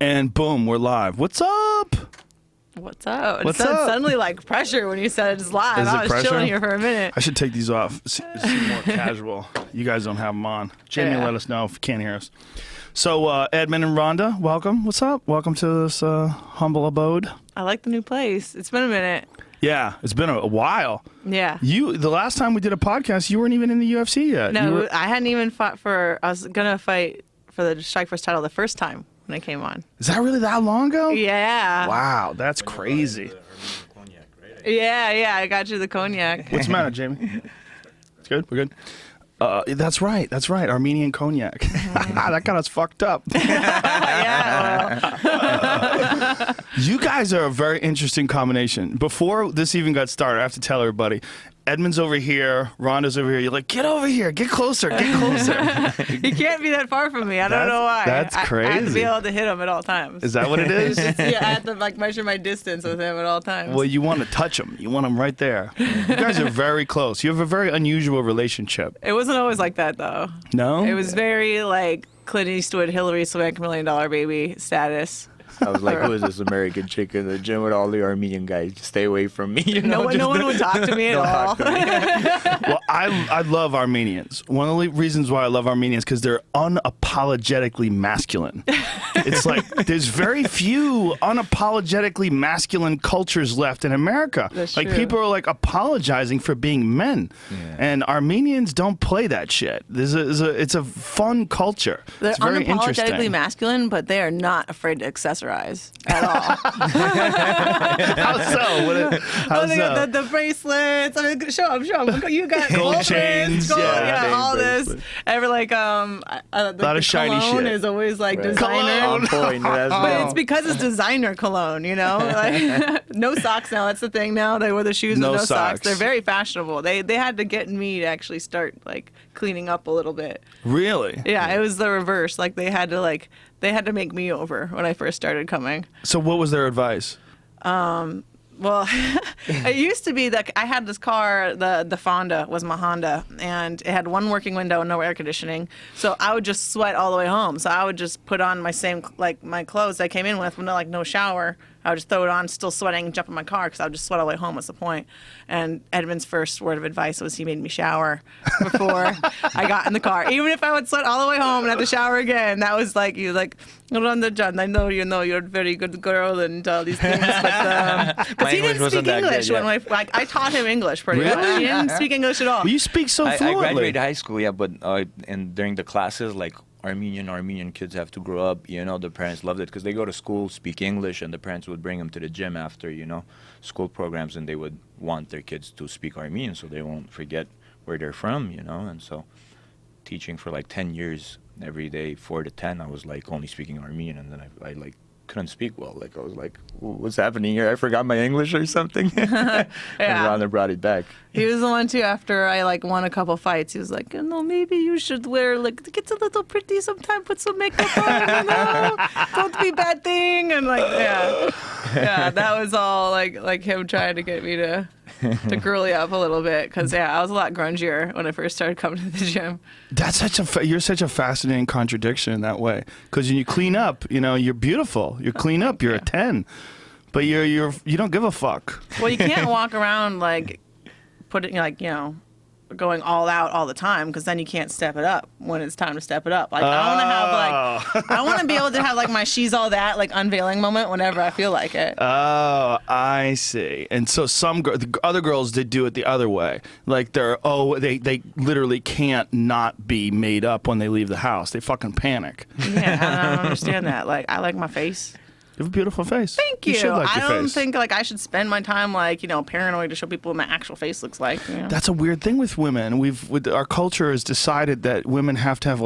And boom, we're live. What's up? What's up? What's it sounded up? suddenly like pressure when you said it's live. Is it I was pressure? chilling here for a minute. I should take these off. It's more casual. You guys don't have them on. Jamie, Yeah. let us know if you can't hear us. So, Edmond and Ronda, welcome. What's up? Welcome to this humble abode. I like the new place. It's been a minute. Yeah, it's been a while. Yeah. The last time we did a podcast, you weren't even in the UFC yet. No, I hadn't even fought for. I was gonna fight for the Strikeforce title the first time when I came on. Is that really that long ago? Yeah. Wow, that's crazy. Yeah. I got you the cognac. What's the matter, Jamie? It's good. We're good. That's right. Armenian cognac. That got us fucked up. Yeah. Well. You guys are a very interesting combination. Before this even got started, I have to tell everybody, Edmond's over here, Ronda's over here. You're like, get over here, get closer, get closer. He can't be that far from me. I don't know why. That's crazy. I have to be able to hit him at all times. Is that what it is? Yeah, I have to measure my distance with him at all times. Well, you want to touch him. You want him right there. You guys are very close. You have a very unusual relationship. It wasn't always like that, though. No? It was very like Clint Eastwood, Hillary Swank, $1 Million Baby status. I was like, who is this American chick in the gym with all the Armenian guys? Just stay away from me. You No know? one would talk to me at all. Well, I love Armenians. One of the reasons why I love Armenians because they're unapologetically masculine. It's like there's very few unapologetically masculine cultures left in America. That's like true. people are like apologizing for being men, and Armenians don't play that shit. It's a fun culture. They're It's very unapologetically interesting. masculine, but they are not afraid to accessorize at all. How so? How They so? got the bracelets. I mean, show them. You got Gold gold chains, chains, gold, yeah, chain all this. bracelets. Ever like lot the of shiny cologne shit. is always like Right. designer. On point. That's But right. it's because it's designer cologne, you know? Like, no socks now. That's the thing now. They wear the shoes No with no socks. socks. They're very fashionable. They had to get me to actually start like cleaning up a little bit. Really? Yeah, it was the reverse. Like they had to make me over when I first started coming. So what was their advice? Well, it used to be that I had this car, the Fonda was my Honda, and it had one working window and no air conditioning. So I would just sweat all the way home. So I would just put on my my clothes I came in with no shower. I would just throw it on, still sweating, and jump in my car because I would just sweat all the way home. What's the point? And Edmond's first word of advice was he made me shower before I got in the car. Even if I would sweat all the way home and have to shower again, that was like, he was like, Ronda John, I know you're a very good girl and all these things. But My he English didn't wasn't speak that good, English yeah. when I taught him English pretty Really? much. He didn't speak English at all. Well, you speak so I fluently. graduated high school, yeah, but and during the classes, like Armenian kids have to grow up. You know, the parents loved it because they go to school, speak English, and the parents would bring them to the gym after school programs, and they would want their kids to speak Armenian so they won't forget where they're from. And so teaching for like 10 years every day, 4 to 10, I was like only speaking Armenian, and then I like couldn't speak well. Like I was like, what's happening here? I forgot my English or something. And Ronda brought it back. He was the one too. After I won a couple fights, he was like, maybe you should wear it gets a little pretty sometime. Put some makeup on, don't be bad thing. And yeah, that was all like him trying to get me to girly up a little bit because I was a lot grungier when I first started coming to the gym. That's you're such a fascinating contradiction in that way. Because when you clean up, you're beautiful. You clean up, you're a 10, but you don't give a fuck. Well, you can't walk around going all out all the time because then you can't step it up when it's time to step it up. Like I want to be able to have my she's all that unveiling moment whenever I feel like it. Oh, I see. And so the other girls did do it the other way. Like they literally can't not be made up when they leave the house. They fucking panic. Yeah, I don't understand that. I like my face. You have a beautiful face. Thank you. You should like I your don't face. think I should spend my time paranoid to show people what my actual face looks like. That's a weird thing with women. Our culture has decided that women have to have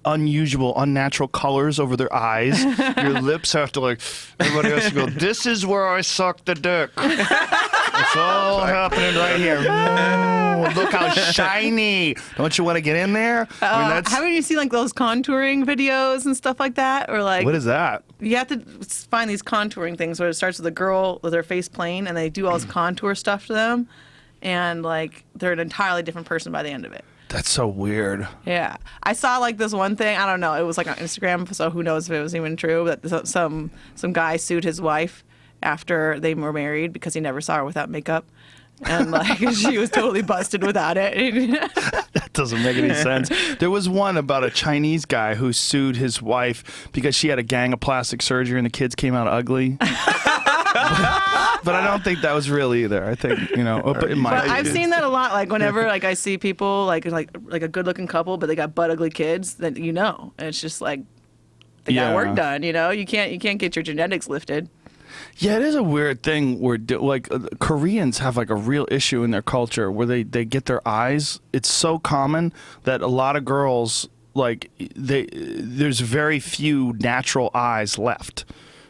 unusual, unnatural colors over their eyes. Your lips have to everybody has to go, this is where I suck the dick. It's all happening right here. Ooh, look how shiny. Don't you want to get in there? Haven't you seen those contouring videos and stuff like that? Or What is that? you have to find these contouring things where it starts with a girl with her face plain and they do all this contour stuff to them. And they're an entirely different person by the end of it. That's so weird. Yeah. I saw like this one thing, I don't know, it was like on Instagram, so who knows if it was even true, that some guy sued his wife after they were married because he never saw her without makeup. And like she was totally busted without it. That doesn't make any sense. There was one about a Chinese guy who sued his wife because she had a gang of plastic surgery and the kids came out ugly. But I don't think that was real either. I think, you know, but I've seen that a lot. Like whenever like I see people like a good looking couple, but they got butt ugly kids, then you know, and it's just like they got work done. You know, you can't get your genetics lifted. Yeah, it is a weird thing where like Koreans have like a real issue in their culture where they get their eyes. It's so common that a lot of girls like there's very few natural eyes left.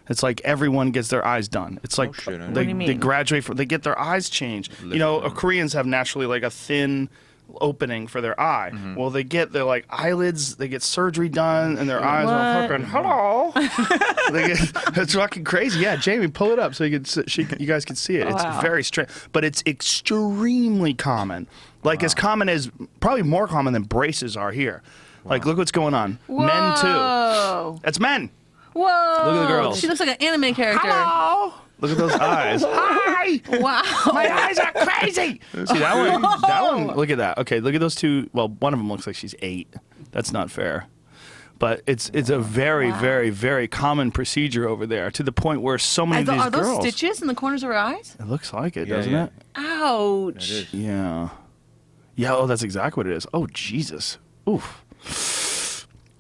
It's like everyone gets their eyes done. It's like they graduate from, they get their eyes changed. You know, Koreans have naturally like a thin opening for their eye. Well, they get their like eyelids, they get surgery done, and their eyes are fucking hello. It's fucking crazy. Yeah, Jamie, pull it up so you guys can see it. It's very strange, but it's extremely common. Like as common as, probably more common than braces are here. Like look what's going on. Whoa. Men too. That's men. Whoa! Look at the girls. She looks like an anime character. Hello. Look at those eyes. Hi! Wow. My eyes are crazy! See, that one? That one, look at that. Okay, look at those two. Well, one of them looks like she's 8. That's not fair. But it's a very, very, very common procedure over there, to the point where so many of these girls... Are girls... those stitches in the corners of her eyes? It looks like it, doesn't it? Ouch. It is. Yeah. Yeah, oh, that's exactly what it is. Oh, Jesus. Oof.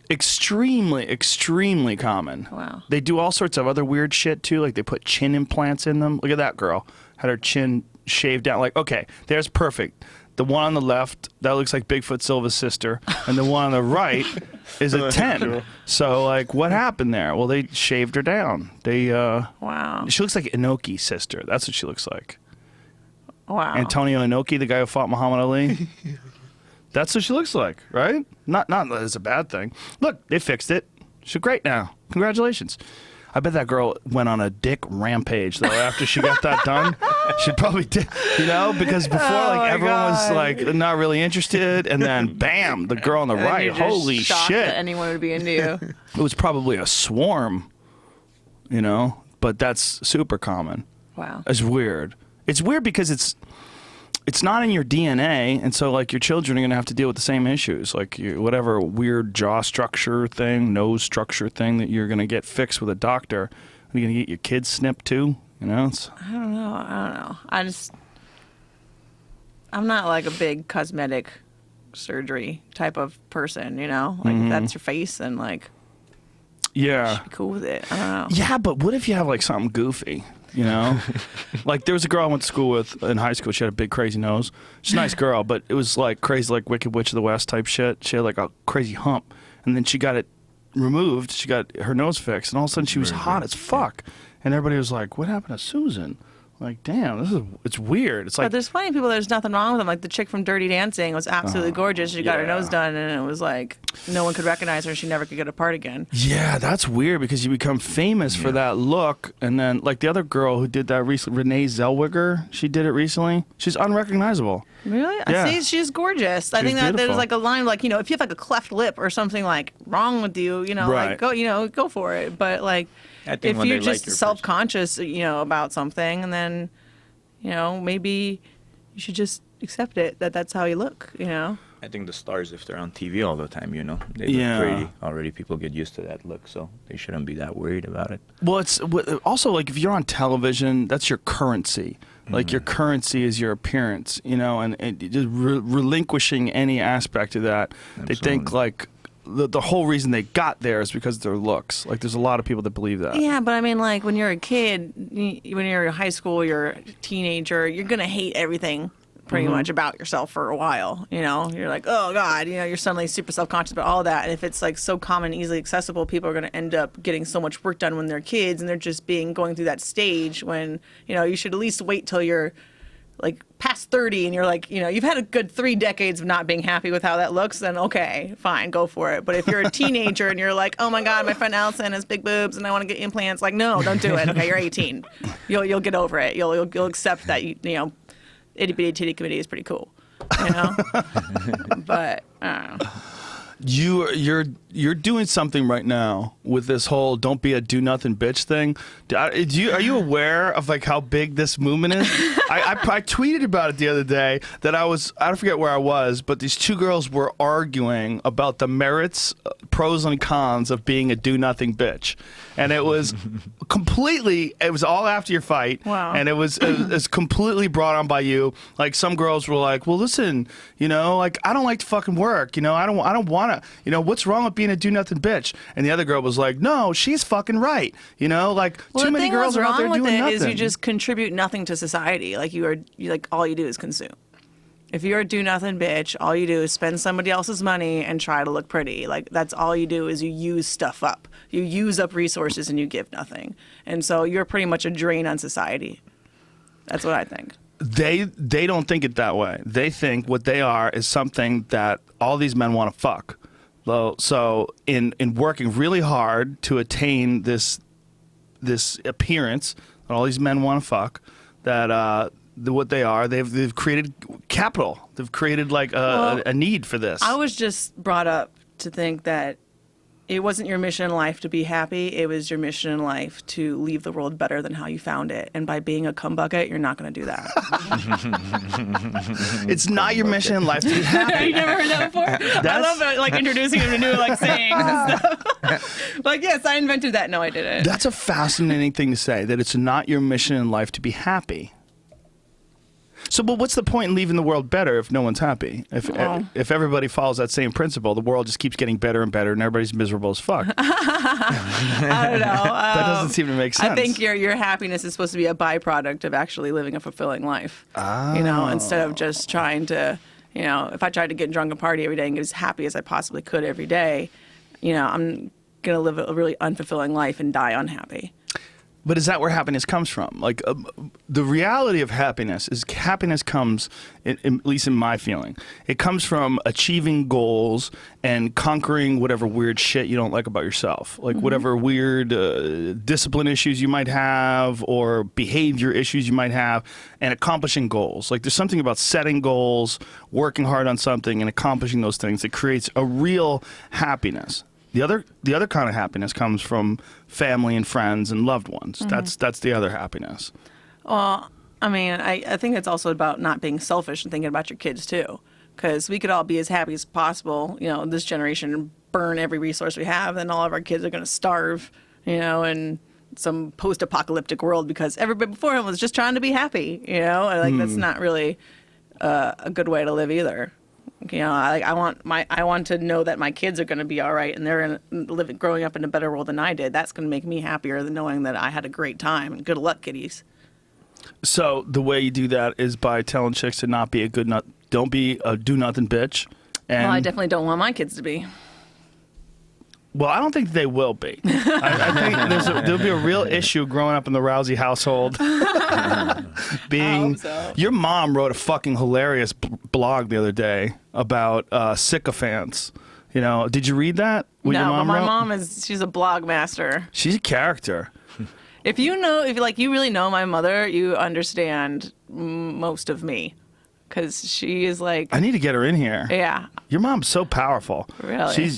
Extremely, extremely common. Wow. They do all sorts of other weird shit too. Like they put chin implants in them. Look at that girl. Had her chin shaved down. Like, okay, there's perfect. The one on the left, that looks like Bigfoot Silva's sister. And the one on the right is a 10. So, like, what happened there? Well, they shaved her down. They, Wow. She looks like Inoki's sister. That's what she looks like. Wow. Antonio Inoki, the guy who fought Muhammad Ali. That's what she looks like, right? Not that it's a bad thing. Look, they fixed it. She's great now. Congratulations. I bet that girl went on a dick rampage though after she got that done. She probably did, you know, because before like everyone was like not really interested, and then bam, the girl on the right. Holy shit! That anyone would be into you. It was probably a swarm, you know, but that's super common. Wow. It's weird. It's weird because it's not in your DNA, and so like your children are gonna have to deal with the same issues, like whatever weird jaw structure thing, nose structure thing that you're gonna get fixed with a doctor. Are you gonna get your kids snipped too? You know? I don't know. I'm not like a big cosmetic surgery type of person, you know? Like if that's your face, and like yeah, you should be cool with it. I don't know. Yeah, but what if you have like something goofy? You know, like there was a girl I went to school with in high school. She had a big crazy nose. She's a nice girl, but it was like crazy, like Wicked Witch of the West type shit. She had like a crazy hump, and then she got it removed. She got her nose fixed, and all of a sudden she was hot as fuck. And everybody was like, "What happened to Susan?" Like, damn, it's weird. It's like, but there's plenty of people. There's nothing wrong with them. Like the chick from Dirty Dancing was absolutely gorgeous. She got her nose done, and it was like no one could recognize her. She never could get apart again. Yeah, that's weird because you become famous for that look, and then like the other girl who did that recently, Renee Zellweger, she did it recently. She's unrecognizable. Really? Yeah. I see. She's gorgeous. I think that beautiful. there's like a line, like, you know, if you have like a cleft lip or something like wrong with you, you know, Right. like go for it. But like, I think if when you're they like just your self-conscious, you know, about something, and then, you know, maybe you should just accept it that that's how you look, you know. I think the stars, if they're on TV all the time, you know, they Yeah. look pretty. Already people get used to that look, so they shouldn't be that worried about it. Well, it's also like if you're on television, that's your currency. Like your currency is your appearance, you know, and just relinquishing any aspect of that. They think like the whole reason they got there is because of their looks. Like there's a lot of people that believe that. Yeah, but I mean, like when you're a kid, when you're in high school, you're a teenager, you're gonna hate everything pretty much about yourself for a while. You know, you're like, oh God, you know, you're suddenly super self-conscious about all that. And if it's like so common, easily accessible, people are going to end up getting so much work done when they're kids, and they're just going through that stage when, you know, you should at least wait till you're like past 30 and you're like, you know, you've had a good 3 decades of not being happy with how that looks, then okay, fine, go for it. But if you're a teenager and you're like, oh my God, my friend Allison has big boobs and I want to get implants, like, no, don't do it. Okay, you're 18. You'll get over it. You'll accept that, you know, itty bitty titty committee is pretty cool. you know. But I don't know. You're doing something right now with this whole "don't be a do nothing bitch" thing. Are you aware of like how big this movement is? I tweeted about it the other day that I don't forget where I was, but these two girls were arguing about the merits, pros and cons of being a do nothing bitch, and it was it was all after your fight. Wow. And it was completely brought on by you. Like some girls were like, "Well, listen, you know, like I don't like to fucking work. You know, I don't want to. You know, what's wrong with being a do nothing bitch?" And the other girl was like, "No, she's fucking right. You know, like too many girls are out there doing nothing." The thing what's wrong with it is you just contribute nothing to society. Like you all you do is consume. If you're a do nothing bitch, all you do is spend somebody else's money and try to look pretty. Like that's all you do is you use stuff up. You use up resources and you give nothing. And so you're pretty much a drain on society. That's what I think. They don't think it that way. They think what they are is something that all these men want to fuck. So in working really hard to attain this appearance that all these men want to fuck, that what they are, they've created capital. They've created like a need for this. I was just brought up to think that it wasn't your mission in life to be happy. It was your mission in life to leave the world better than how you found it. And by being a cum bucket, you're not going to do that. It's not your mission in life to be happy. You never heard that before? I love it, like introducing him to new like sayings and stuff. Like, yes, I invented that. No, I didn't. That's a fascinating thing to say, that it's not your mission in life to be happy. So, but what's the point in leaving the world better if no one's happy? If everybody follows that same principle, the world just keeps getting better and better, and everybody's miserable as fuck. I don't know. That doesn't seem to make sense. I think your happiness is supposed to be a byproduct of actually living a fulfilling life. You know, instead of just trying to, you know, if I tried to get drunk and party every day and get as happy as I possibly could every day, you know, I'm gonna live a really unfulfilling life and die unhappy. But is that where happiness comes from? Like, the reality of happiness comes, at least in my feeling, it comes from achieving goals and conquering whatever weird shit you don't like about yourself. Like, whatever weird discipline issues you might have or behavior issues you might have, and accomplishing goals. Like, there's something about setting goals, working hard on something, and accomplishing those things that creates a real happiness. The other kind of happiness comes from family and friends and loved ones. That's the other happiness. Well, I mean, I think it's also about not being selfish and thinking about your kids too. Because we could all be as happy as possible, you know, this generation, and burn every resource we have, then all of our kids are going to starve, you know, in some post-apocalyptic world because everybody before him was just trying to be happy, you know? And, like, that's not really a good way to live either. You know, I want to know that my kids are going to be all right and they're growing up in a better world than I did. That's going to make me happier than knowing that I had a great time. And good luck, kiddies. So the way you do that is by telling chicks to not be don't be a do nothing bitch. And well, I definitely don't want my kids to be. Well, I don't think they will be. I think there'll be a real issue growing up in the Rousey household. I hope so. Your mom wrote a fucking hilarious blog the other day about sycophants. You know, did you read that? No, but my mom she's a blog master. She's a character. If you really know my mother, you understand most of me. Because she is like... I need to get her in here. Yeah. Your mom's so powerful. Really?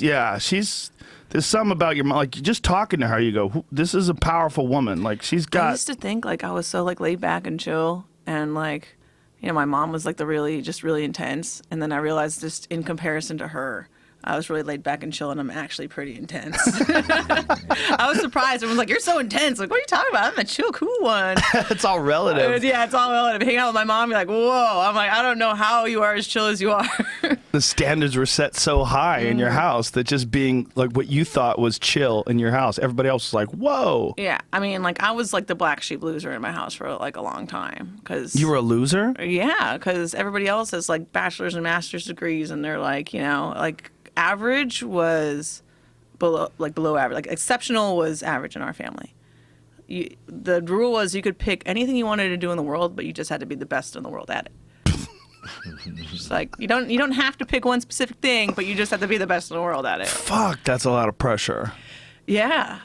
There's something about your mom, like just talking to her, you go, this is a powerful woman. Like she's got. I used to think like I was so like laid back and chill, and like, you know, my mom was like the really intense, and then I realized just in comparison to her, I was really laid back and chill, and I'm actually pretty intense. I was surprised. Everyone's like, "You're so intense." Like, what are you talking about? I'm the chill, cool one. It's all relative. Yeah, it's all relative. Hang out with my mom, you're like, "Whoa!" I'm like, I don't know how you are as chill as you are. The standards were set so high in your house that just being like what you thought was chill in your house, everybody else was like, "Whoa." Yeah, I mean, like I was like the black sheep loser in my house for like a long time because you were a loser. Yeah, because everybody else has like bachelor's and master's degrees, and they're like, you know, like. Average was below average. Like exceptional was average in our family. The rule was you could pick anything you wanted to do in the world, but you just had to be the best in the world at it. Just like you don't have to pick one specific thing, but you just have to be the best in the world at it. Fuck, that's a lot of pressure. Yeah,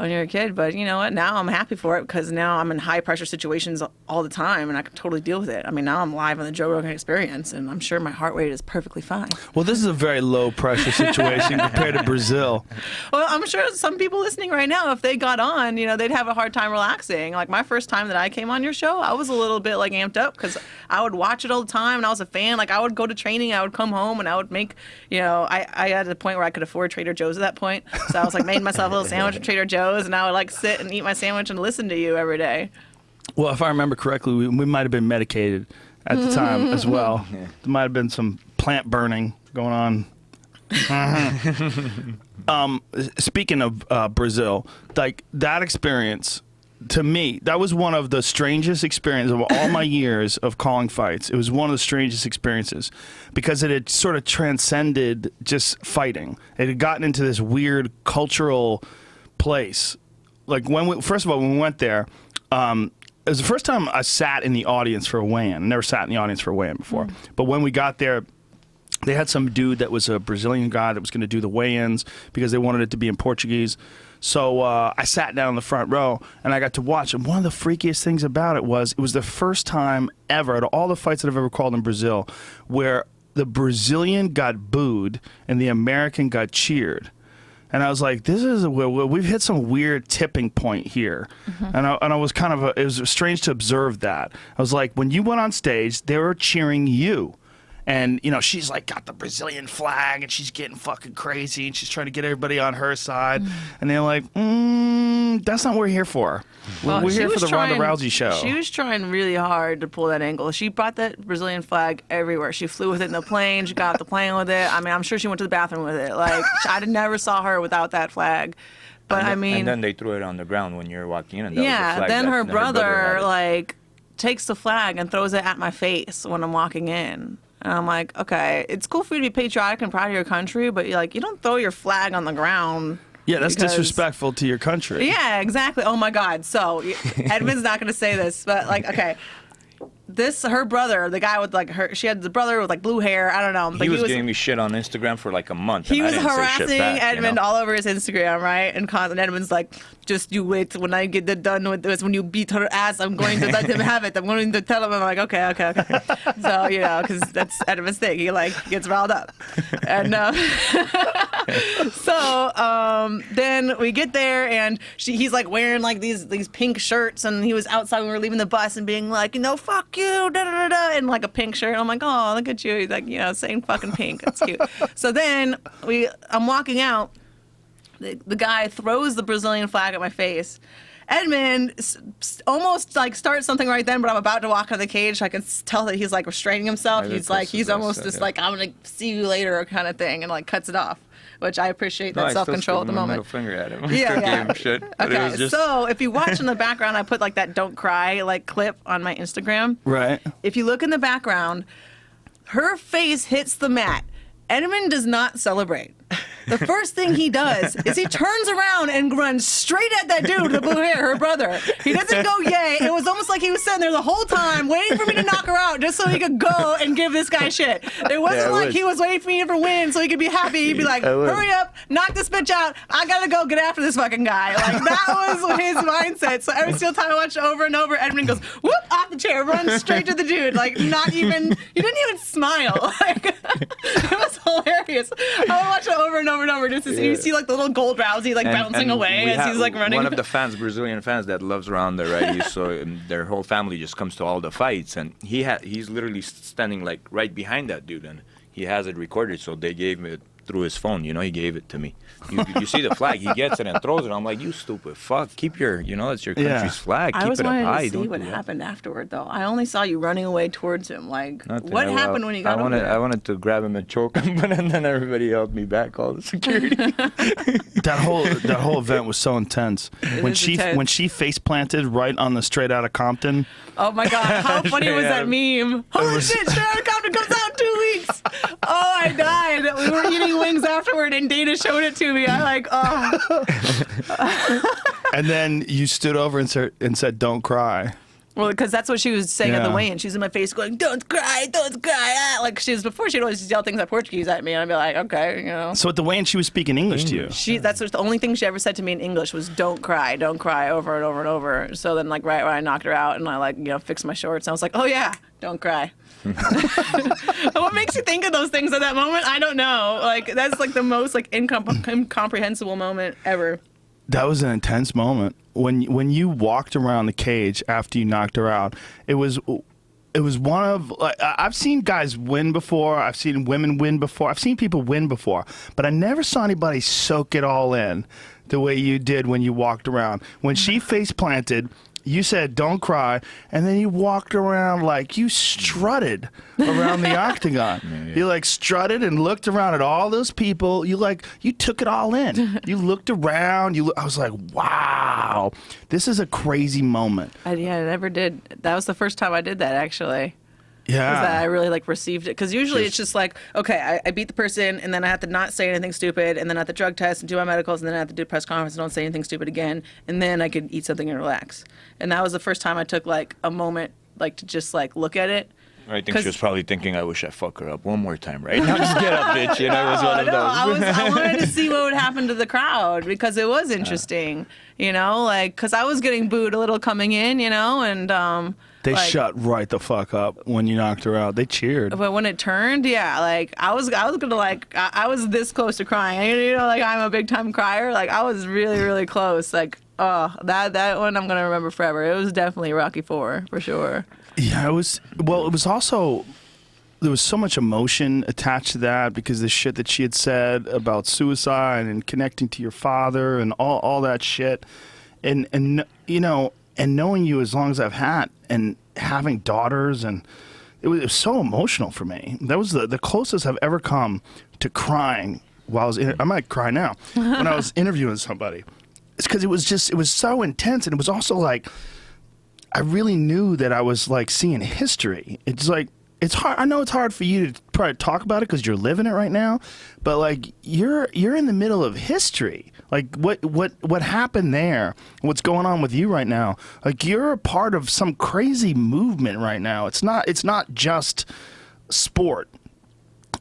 when you're a kid. But you know what? Now I'm happy for it because now I'm in high pressure situations all the time and I can totally deal with it. I mean, now I'm live on the Joe Rogan Experience and I'm sure my heart rate is perfectly fine. Well, this is a very low pressure situation compared to Brazil. Well, I'm sure some people listening right now, if they got on, you know, they'd have a hard time relaxing. Like my first time that I came on your show, I was a little bit like amped up because I would watch it all the time and I was a fan. Like I would go to training, I would come home and I would make, you know, I had a point where I could afford Trader Joe's at that point. So I was like made myself a little sandwich at Trader Joe's and I would like sit and eat my sandwich and listen to you every day. Well, if I remember correctly, we might have been medicated at the time as well. Yeah. There might have been some plant burning going on. Speaking of Brazil, like that experience, to me, that was one of the strangest experiences of all my years of calling fights. It was one of the strangest experiences because it had sort of transcended just fighting. It had gotten into this weird cultural place. Like first of all, when we went there, it was the first time I sat in the audience for a weigh-in. I never sat in the audience for a weigh-in before. But when we got there, they had some dude that was a Brazilian guy that was going to do the weigh-ins because they wanted it to be in Portuguese. So I sat down in the front row and I got to watch. And one of the freakiest things about it was the first time ever, out of all the fights that I've ever called in Brazil, where the Brazilian got booed and the American got cheered. And I was like, we've hit some weird tipping point here. And I was it was strange to observe that. I was like, when you went on stage, they were cheering you. And, you know, she's like got the Brazilian flag and she's getting fucking crazy and she's trying to get everybody on her side. And they're like, that's not what we're here for. Well, we're here for the Ronda Rousey show. She was trying really hard to pull that angle. She brought that Brazilian flag everywhere. She flew with it in the plane. She got off the plane with it. I mean, I'm sure she went to the bathroom with it. Like, I never saw her without that flag. But I mean, and then they threw it on the ground when you were walking in. And that was the flag then that her brother had it. like takes the flag and throws it at my face when I'm walking in. And I'm like, okay, it's cool for you to be patriotic and proud of your country, but you don't throw your flag on the ground. Yeah, that's disrespectful to your country. Yeah, exactly. Oh my God. So Edmond's not going to say this, but like, okay. Her brother, the guy with like she had the brother with like blue hair. I don't know. But he was giving me shit on Instagram for like a month. He and was I didn't say harassing shit back, Edmond you know? all over his Instagram, right? And Edmond's like, just you wait when I get done with this. When you beat her ass, I'm going to let him have it. I'm going to tell him. I'm like, okay. So because that's Edmond's thing. He like gets riled up, and so then we get there and he's like wearing like these pink shirts, and he was outside when we were leaving the bus and being like, fuck you, da da da da. In like a pink shirt. I'm like, oh, look at you. He's like, saying fucking pink. That's cute. So then I'm walking out. The guy throws the Brazilian flag at my face. Edmond almost like starts something right then, but I'm about to walk out of the cage. So I can tell that he's like restraining himself. He's almost just like, I'm going to see you later kind of thing, and like cuts it off, which I appreciate that self-control at the moment. Middle finger at him. Yeah. Gave him shit, but okay, it was just... so if you watch in the background, I put like that "Don't Cry" like clip on my Instagram. Right. If you look in the background, her face hits the mat. Edmond does not celebrate. The first thing he does is he turns around and runs straight at that dude with the blue hair, her brother. He doesn't go yay. It was almost like he was sitting there the whole time waiting for me to knock her out just so he could go and give this guy shit. It wasn't like he was waiting for me to win so he could be happy. He'd be like, hurry up, knock this bitch out. I gotta go get after this fucking guy. Like, that was his mindset. So every single time I watch it over and over, Edmond goes, whoop, off the chair, runs straight to the dude. Like, not even, he didn't even smile. Like, it was hilarious. I would watch it over and over and over just to see, you see like the little gold Rousey like bouncing away as he's like running. One of the fans, Brazilian fans that loves Ronda, right? So their whole family just comes to all the fights, and he's literally standing like right behind that dude, and he has it recorded. So they gave it through his phone. He gave it to me. You see the flag, he gets it and throws it. I'm like, you stupid fuck, keep your, it's your country's flag. Keep I was it up wanting high. to see what happened afterward, though. I only saw you running away towards him. Like, Nothing. what happened when you got over there? I wanted to grab him and choke him, but then everybody held me back, all the security. That whole event was so intense. When she face planted right on the Straight Outta Compton. Oh my God, how funny was that meme? Holy shit, Straight Outta Compton comes out in 2 weeks. Oh, I died. We were eating wings afterward, and Dana showed it to me. I like, oh. And then you stood over and said, "Don't cry." Well, because that's what she was saying at the Yeah. weigh-in. She's in my face going, "Don't cry, don't cry." Ah. Like before, she'd always yell things like Portuguese at me, and I'd be like, "Okay, you know." So at the weigh-in, she was speaking English to you. That's the only thing she ever said to me in English was "Don't cry, over and over and over." So then, like right when I knocked her out, and I fixed my shorts, I was like, "Oh yeah, don't cry." What makes you think of those things at that moment? I don't know. Like that's like the most like incomprehensible moment ever. That was an intense moment when you walked around the cage after you knocked her out. It was one of I've seen guys win before. I've seen women win before. I've seen people win before, but I never saw anybody soak it all in the way you did when you walked around. When she face planted, you said, "Don't cry," and then you walked around like you strutted around the octagon. Yeah. You like strutted and looked around at all those people. You took it all in. You looked around. I was like, wow, this is a crazy moment. I never did. That was the first time I did that, actually. Yeah. Is that I really received it, because usually it's just like, okay, I beat the person, and then I have to not say anything stupid, and then I have to drug test and do my medicals, and then I have to do a press conference and don't say anything stupid again, and then I could eat something and relax. And that was the first time I took a moment to just look at it. I think she was probably thinking, I wish I fuck her up one more time right now. Just get up, bitch. It was one of those. I wanted to see what would happen to the crowd, because it was interesting, because I was getting booed a little coming in, and They shut right the fuck up when you knocked her out. They cheered. But when it turned, I was gonna I was this close to crying. I'm a big time crier. I was really, really close. That one I'm gonna remember forever. It was definitely Rocky IV for sure. Yeah, it was. Well, it was also, there was so much emotion attached to that because the shit that she had said about suicide and connecting to your father and all that shit, and knowing you as long as I've had and having daughters, and it was so emotional for me. That was the closest I've ever come to crying while I was I might cry now when I was interviewing somebody. It's because it was so intense, and it was also I really knew that I was seeing history. It's hard. I know it's hard for you to probably talk about it because you're living it right now, but you're in the middle of history. What happened there? What's going on with you right now? You're a part of some crazy movement right now. It's not just sport.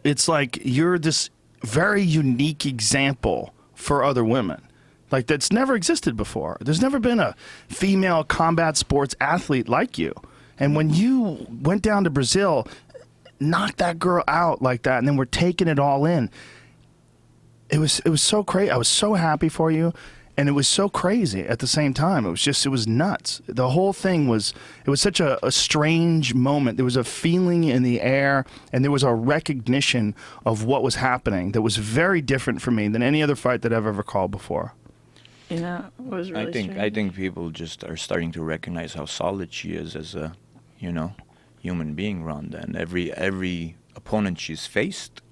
It's you're this very unique example for other women. That's never existed before. There's never been a female combat sports athlete like you. And when you went down to Brazil, knocked that girl out like that, and then we're taking it all in, it was so crazy. I was so happy for you, and it was so crazy at the same time. It was nuts. The whole thing was such a strange moment. There was a feeling in the air, and there was a recognition of what was happening that was very different for me than any other fight that I've ever called before. Yeah, it was really strange. I think people just are starting to recognize how solid she is as a, human being, Ronda. And every opponent she's faced,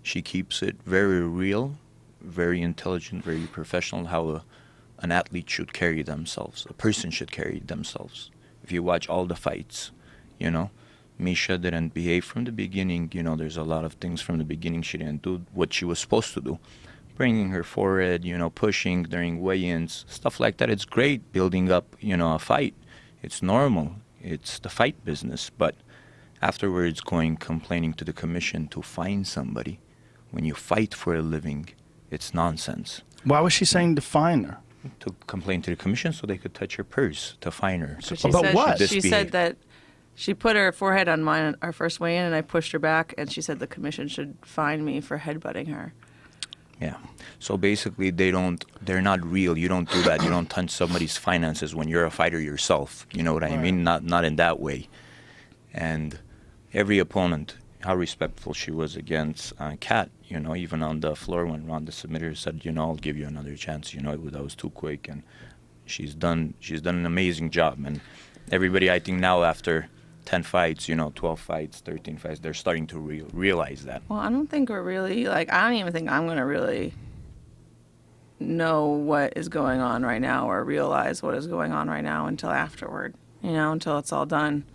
she keeps it very real, very intelligent, very professional. How an athlete should carry themselves, a person should carry themselves. If you watch all the fights, Misha didn't behave from the beginning. There's a lot of things from the beginning she didn't do what she was supposed to do. Bringing her forward, pushing during weigh-ins, stuff like that. It's great building up, a fight. It's normal. It's the fight business. But afterwards complaining to the commission to fine somebody. When you fight for a living, it's nonsense. Why was she saying to fine her? To complain to the commission so they could touch her purse, to fine her. About what? She said that she put her forehead on mine our first weigh-in, and I pushed her back, and she said the commission should fine me for headbutting her. Yeah. So basically, they're not real. You don't do that. You don't touch somebody's finances when you're a fighter yourself. You know what I mean? Not in that way. And every opponent, how respectful she was against Kat, even on the floor when Ronda submitted her, said, I'll give you another chance. That was too quick. And she's done an amazing job. And everybody, I think now after 10 fights, 12 fights, 13 fights, they're starting to realize that. Well, I don't think we're really, I don't even think I'm going to really know what is going on right now or realize what is going on right now until afterward, until it's all done.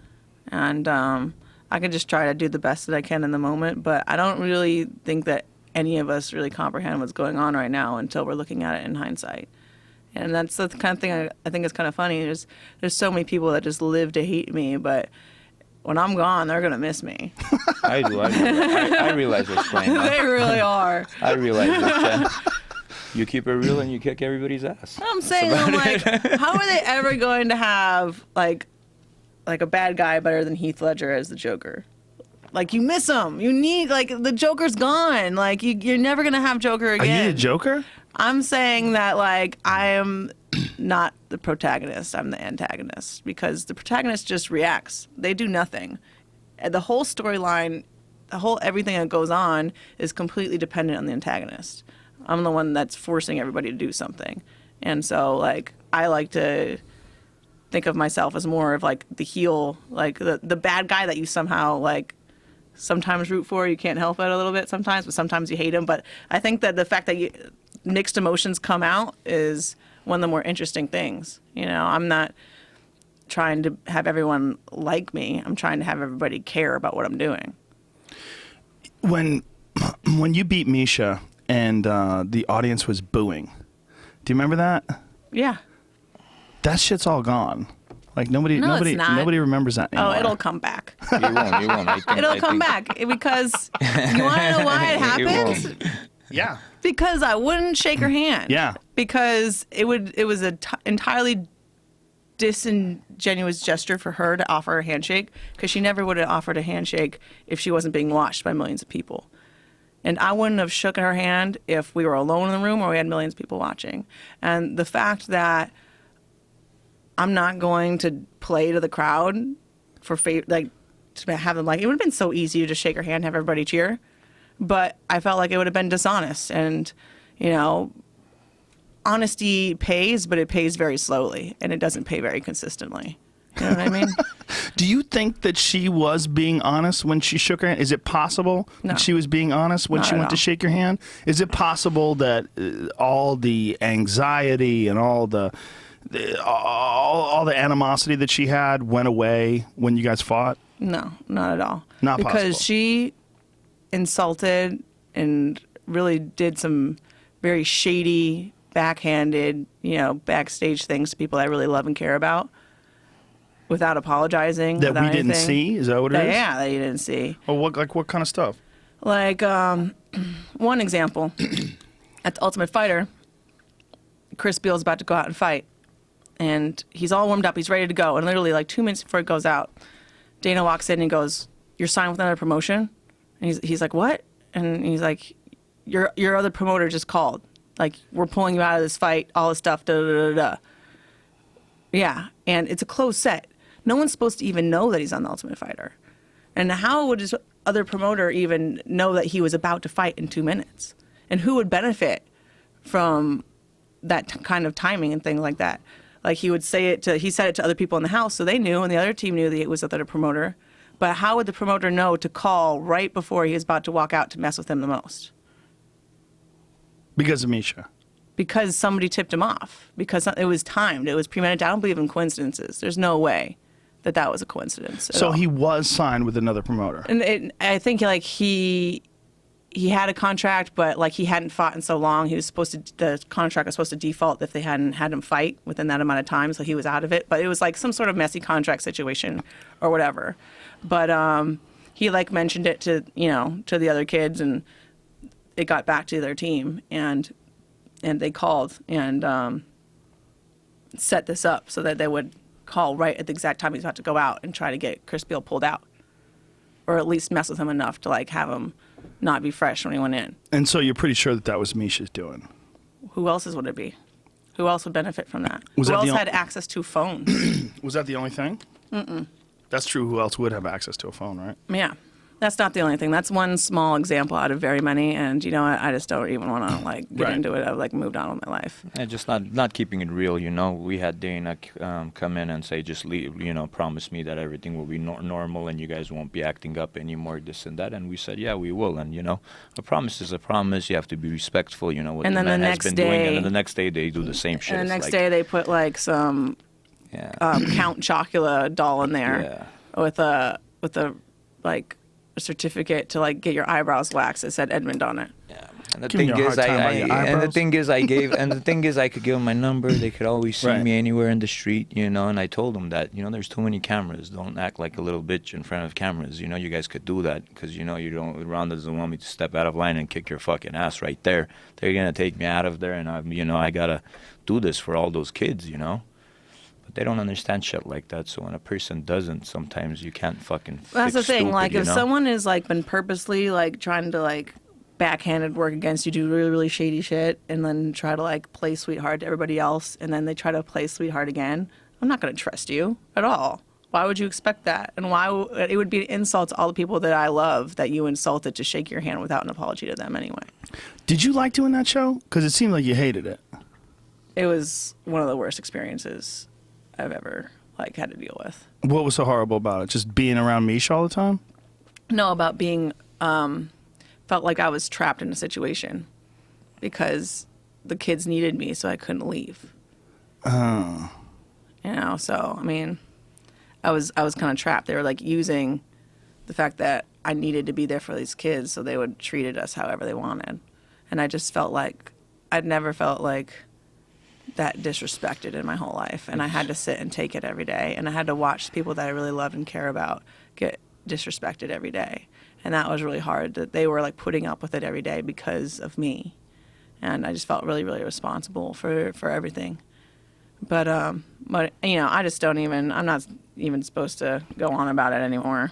And I can just try to do the best that I can in the moment, but I don't really think that any of us really comprehend what's going on right now until we're looking at it in hindsight. And that's the kind of thing I think is kind of funny. There's so many people that just live to hate me, but when I'm gone, they're going to miss me. I do. I realize what's going on. They really are. I realize that. You keep it real and you kick everybody's ass. I'm saying, I'm like, how are they ever going to have like a bad guy better than Heath Ledger as the Joker? Like, you miss him. You need, like, the Joker's gone. Like, you're never going to have Joker again. Are you the Joker? I'm saying that, like, I am not the protagonist. I'm the antagonist, because the protagonist just reacts. They do nothing. And the whole storyline, everything that goes on is completely dependent on the antagonist. I'm the one that's forcing everybody to do something. And so, like, I like to think of myself as more of, like, the heel, like, the bad guy that you somehow, like, sometimes root for. You can't help it a little bit sometimes, but sometimes you hate him. But I think that the fact that mixed emotions come out is one of the more interesting things. You know, I'm not trying to have everyone like me. I'm trying to have everybody care about what I'm doing. When you beat Misha and the audience was booing, do you remember that? Yeah. That shit's all gone. Like nobody remembers that anymore. Oh, it'll come back. You won't. It'll come back because you want to know why it happens? Yeah. Because I wouldn't shake her hand. Yeah. Because it was an entirely disingenuous gesture for her to offer a handshake, because she never would have offered a handshake if she wasn't being watched by millions of people. And I wouldn't have shook her hand if we were alone in the room or we had millions of people watching. And the fact that I'm not going to play to the crowd for like to have them like, it would have been so easy to just shake her hand and have everybody cheer. But I felt like it would have been dishonest. And, you know, honesty pays, but it pays very slowly, and it doesn't pay very consistently. You know what I mean? Do you think that she was being honest when she shook her hand? Is it possible No. that she was being honest when Not she at went to all. shake your hand? Is it possible that all the anxiety and all the animosity that she had went away when you guys fought? No, not at all. Not because possible. she insulted and really did some very shady, backhanded, backstage things to people I really love and care about without apologizing. That without we didn't anything. see? Is that what it is? Yeah, that you didn't see. Well, what kind of stuff? Like, one example, at the Ultimate Fighter, Chris Beal's about to go out and fight. And he's all warmed up. He's ready to go. And literally, like 2 minutes before he goes out, Dana walks in and he goes, "You're signed with another promotion?" And he's like, "What?" And he's like, your other promoter just called. Like, we're pulling you out of this fight, all this stuff, da-da-da-da-da. Yeah, and it's a closed set. No one's supposed to even know that he's on the Ultimate Fighter. And how would his other promoter even know that he was about to fight in 2 minutes? And who would benefit from that kind of timing and things like that? Like, he said it to other people in the house, so they knew, and the other team knew that it was the other promoter. But how would the promoter know to call right before he was about to walk out to mess with him the most? Because of Misha. Because somebody tipped him off. Because it was timed. It was premeditated. I don't believe in coincidences. There's no way that was a coincidence at So all. he was signed with another promoter. And I think, like, he had a contract, but, like, he hadn't fought in so long. The contract was supposed to default if they hadn't had him fight within that amount of time, so he was out of it. But it was, like, some sort of messy contract situation or whatever. But he, like, mentioned it to the other kids, and it got back to their team, and they called and set this up so that they would call right at the exact time he's about to go out and try to get Chris Beal pulled out, or at least mess with him enough to, like, have him not be fresh when he went in. And so you're pretty sure that was Misha's doing. Who else's would it be? Who else would benefit from that? Was Who that else the had access to phones? Was that the only thing? Mm-mm. That's true. Who else would have access to a phone, right? Yeah. That's not the only thing. That's one small example out of very many, and I just don't even want to, like, get Right. into it. I've, like, moved on with my life. And just not keeping it real, We had Dana come in and say, just leave, promise me that everything will be normal and you guys won't be acting up anymore, this and that. And we said, yeah, we will. And, a promise is a promise. You have to be respectful, what And the then man the has next been doing. day- And then the next day they do the same shit. And the It's next like, day they put, like, some yeah. Count Chocula doll in there with a like a certificate to, like, get your eyebrows waxed that said Edmond on it. Yeah. And the Giving thing you a is, hard time about your and the eyebrows? thing is, I could give them my number. They could always see Right. me anywhere in the street, you know. And I told them that, you know, there's too many cameras. Don't act like a little bitch in front of cameras. You know, you guys could do that because you know you don't. Ronda doesn't want me to step out of line and kick your fucking ass right there. They're gonna take me out of there, and I gotta do this for all those kids, you know. But they don't understand shit like that. So when a person doesn't, sometimes you can't fucking. That's the fix thing. stupid, Like, you if know? someone is like been purposely like trying to like backhanded work against you, do really really shady shit, and then try to like play sweetheart to everybody else, and then they try to play sweetheart again, I'm not going to trust you at all. Why would you expect that? And why it would be an insult to all the people that I love that you insulted to shake your hand without an apology to them anyway. Did you like doing that show? Because it seemed like you hated it. It was one of the worst experiences I've ever like had to deal with. What was so horrible about it? Just being around Misha all the time? No, about being felt like I was trapped in a situation because the kids needed me, so I couldn't leave. Oh. You know, so I mean, I was kind of trapped. They were like using the fact that I needed to be there for these kids, so they would treated us however they wanted, and I just felt like I'd never felt like that disrespected in my whole life, and I had to sit and take it every day, and I had to watch people that I really loved and care about get disrespected every day, and that was really hard. That they were like putting up with it every day because of me, and I just felt really really responsible for everything. But you know, I just don't even. I'm not even supposed to go on about it anymore.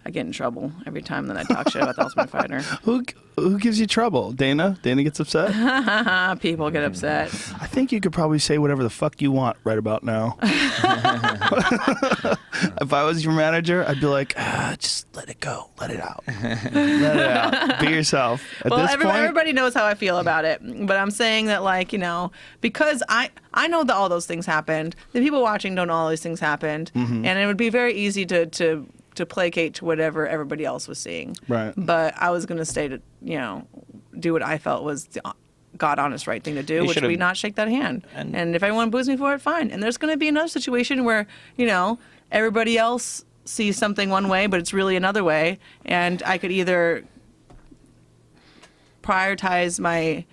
I get in trouble every time that I talk shit about the Ultimate Fighter. Who gives you trouble? Dana? Dana gets upset? People get upset. I think you could probably say whatever the fuck you want right about now. If I was your manager, I'd be like, just let it go. Let it out. Let it out. Be yourself. At Well, this point, everybody knows how I feel about it. But I'm saying that, like, you know, because I know that all those things happened. The people watching don't know all these things happened. Mm-hmm. And it would be very easy to placate to whatever everybody else was seeing. Right. But I was going to stay to, you know, do what I felt was the God honest right thing to do, You which would be should've- not shake that hand. And- And if anyone boos me for it, fine. And there's going to be another situation where, you know, everybody else sees something one way, but it's really another way. And I could either prioritize my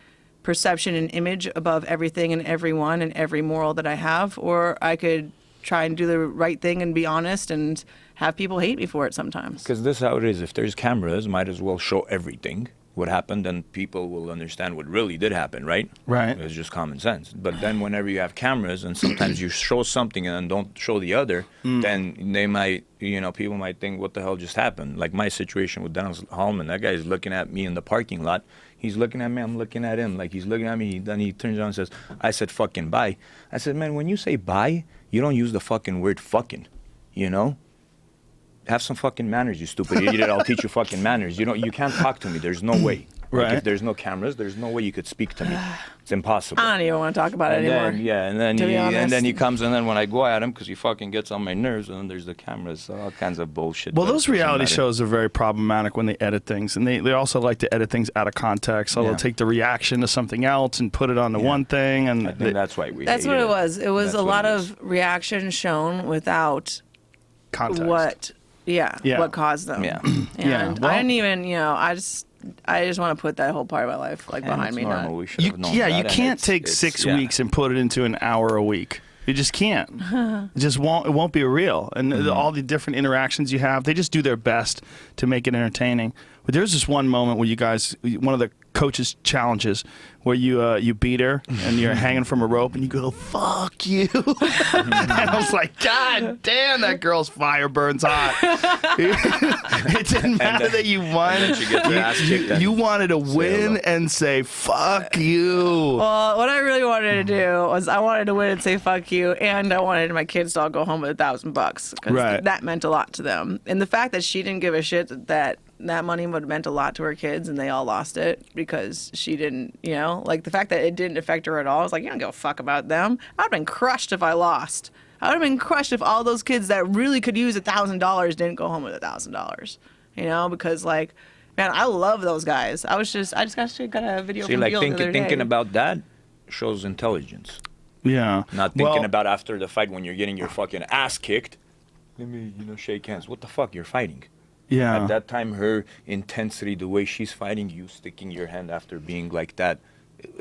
perception and image above everything and everyone and every moral that I have, or I could try and do the right thing and be honest and have people hate me for it sometimes. Because this is how it is. If there's cameras, might as well show everything what happened, and people will understand what really did happen, right? Right. It's just common sense. But then whenever you have cameras and sometimes you show something and don't show the other, then they might, you know, people might think, what the hell just happened? Like my situation with Dennis Hallman, that guy's looking at me in the parking lot. He's looking at me, I'm looking at him. Like he's looking at me, then he turns around and says, I said fucking bye. I said, man, when you say bye, you don't use the fucking word fucking, you know? Have some fucking manners, you stupid idiot. I'll teach you fucking manners. You can't talk to me. There's no way. Right. Like if there's no cameras, there's no way you could speak to me. It's impossible. I don't even want to talk about it And anymore. then, yeah, and then to be and then he honest. comes, and then when I go at him, because he fucking gets on my nerves, and then there's the cameras, all kinds of bullshit. well, but those it doesn't reality matter. shows are very problematic when they edit things. And they also like to edit things out of context. So Yeah. they'll take the reaction to something else and put it on the one thing. And I think that's why we. That's hated what it was. It was That's a what lot it is. of reaction shown without context. what caused them. Yeah. And Yeah, well- I didn't even, you know, I just want to put that whole part of my life like And behind it's me. normal. Not, We should You, have known yeah, that, you and can't it's- take it's- 6 yeah. weeks and put it into an hour a week. You just can't. It just won't. It won't be real. And all the different interactions you have, they just do their best to make it entertaining. But there's this one moment where you guys, one of the coaches' challenges, where you beat her and you're hanging from a rope and you go, "Fuck you!" And I was like, "God damn, that girl's fire burns hot." It didn't matter that you won. then she gets her ass kicked and You wanted to win hello. and say, "Fuck you." well, what I really wanted to do was I wanted to win and say fuck you, and I wanted my kids to all go home with $1,000 because Right. that meant a lot to them. And the fact that she didn't give a shit that money would have meant a lot to her kids and they all lost it because she didn't, you know, like the fact that it didn't affect her at all. I was like, you don't give a fuck about them. I'd have been crushed if I lost. I would have been crushed if all those kids that really could use $1,000 didn't go home with $1,000, you know, because like, man, I love those guys. I just got a video See, from like Gil the other thinking day. about that shows intelligence. Yeah. Not thinking Well, about after the fight when you're getting your fucking ass kicked. Let me, shake hands. What the fuck? You're fighting. Yeah. At that time, her intensity, the way she's fighting, you sticking your hand after being like that,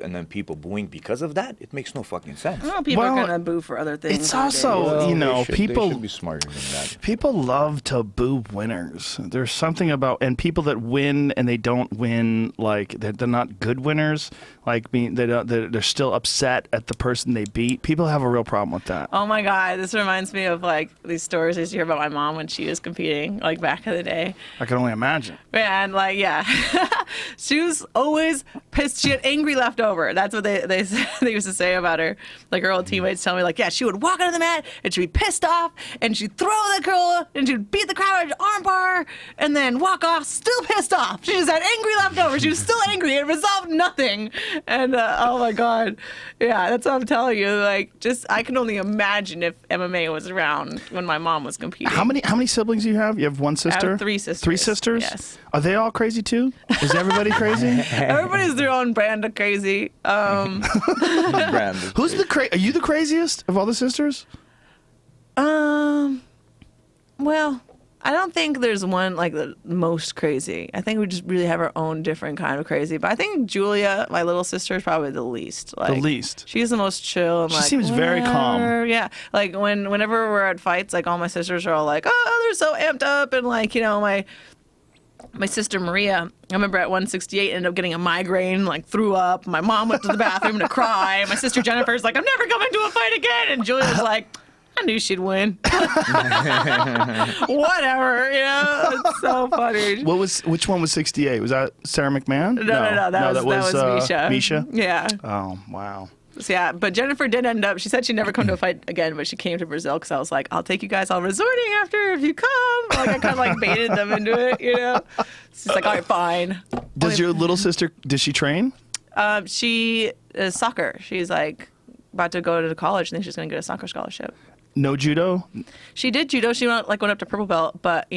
and then people booing because of that, it makes no fucking sense. Well, people Well, are gonna boo for other things. it's nowadays. also, They people should be smarter than that. people love to boo winners. There's something about, and people that win and they don't win, like they're not good winners. Like they're still upset at the person they beat. People have a real problem with that. Oh my God, this reminds me of like these stories I used to hear about my mom when she was competing, like back in the day. I can only imagine. And like, yeah, she was always pissed. She had angry left over. That's what they used to say about her. Like her old teammates tell me, like, yeah, she would walk onto the mat and she'd be pissed off and she'd throw the girl and she'd beat the crowd out of arm bar and then walk off still pissed off. She just had angry left over. She was still angry. It resolved nothing. And oh my God, yeah, that's what I'm telling you. Like, just I can only imagine if MMA was around when my mom was competing. How many siblings do you have? You have one sister? I have 3 sisters. 3 sisters? Yes. Are they all crazy too? Is everybody crazy? Everybody's their own brand of crazy. Brand is Who's great. Are you the craziest of all the sisters? Well, I don't think there's one like the most crazy. I think we just really have our own different kind of crazy. But I think Julia, my little sister, is probably the least. Like, The least. She's the most chill. And She like, seems very calm. "Whatever." Yeah. Like whenever we're at fights, like all my sisters are all like, oh, they're so amped up, and like my sister Maria, I remember at 168 ended up getting a migraine, like threw up. My mom went to the bathroom to cry. My sister Jennifer's like, I'm never coming to a fight again. And Julia's like, I knew she'd win. Whatever, it's so funny. Which one was 68? Was that Sarah McMahon? No, that was Misha. Misha? Yeah. Oh, wow. So, yeah, but Jennifer did end up, she said she'd never come to a fight again, but she came to Brazil because I was like, I'll take you guys all resorting after if you come. Like, I kind of like baited them into it, She's like, all right, fine. Does your little sister, does she train? She is soccer. She's like about to go to college and then she's going to get a soccer scholarship. No judo? She did judo. She went up to purple belt, but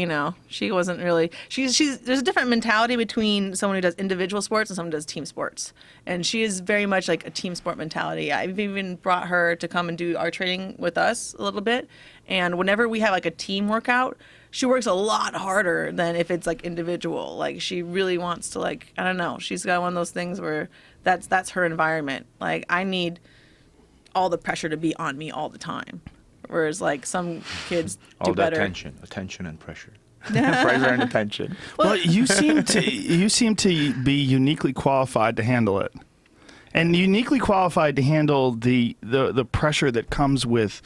she wasn't really. She's there's a different mentality between someone who does individual sports and someone who does team sports, and she is very much like a team sport mentality. I've even brought her to come and do our training with us a little bit, and whenever we have like a team workout, she works a lot harder than if it's like individual. Like she really wants to like I don't know. She's got one of those things where that's her environment. Like I need all the pressure to be on me all the time. Whereas, like, some kids do all the better. attention and pressure. Pressure and attention. Well, you seem to be uniquely qualified to handle it, and uniquely qualified to handle the pressure that comes with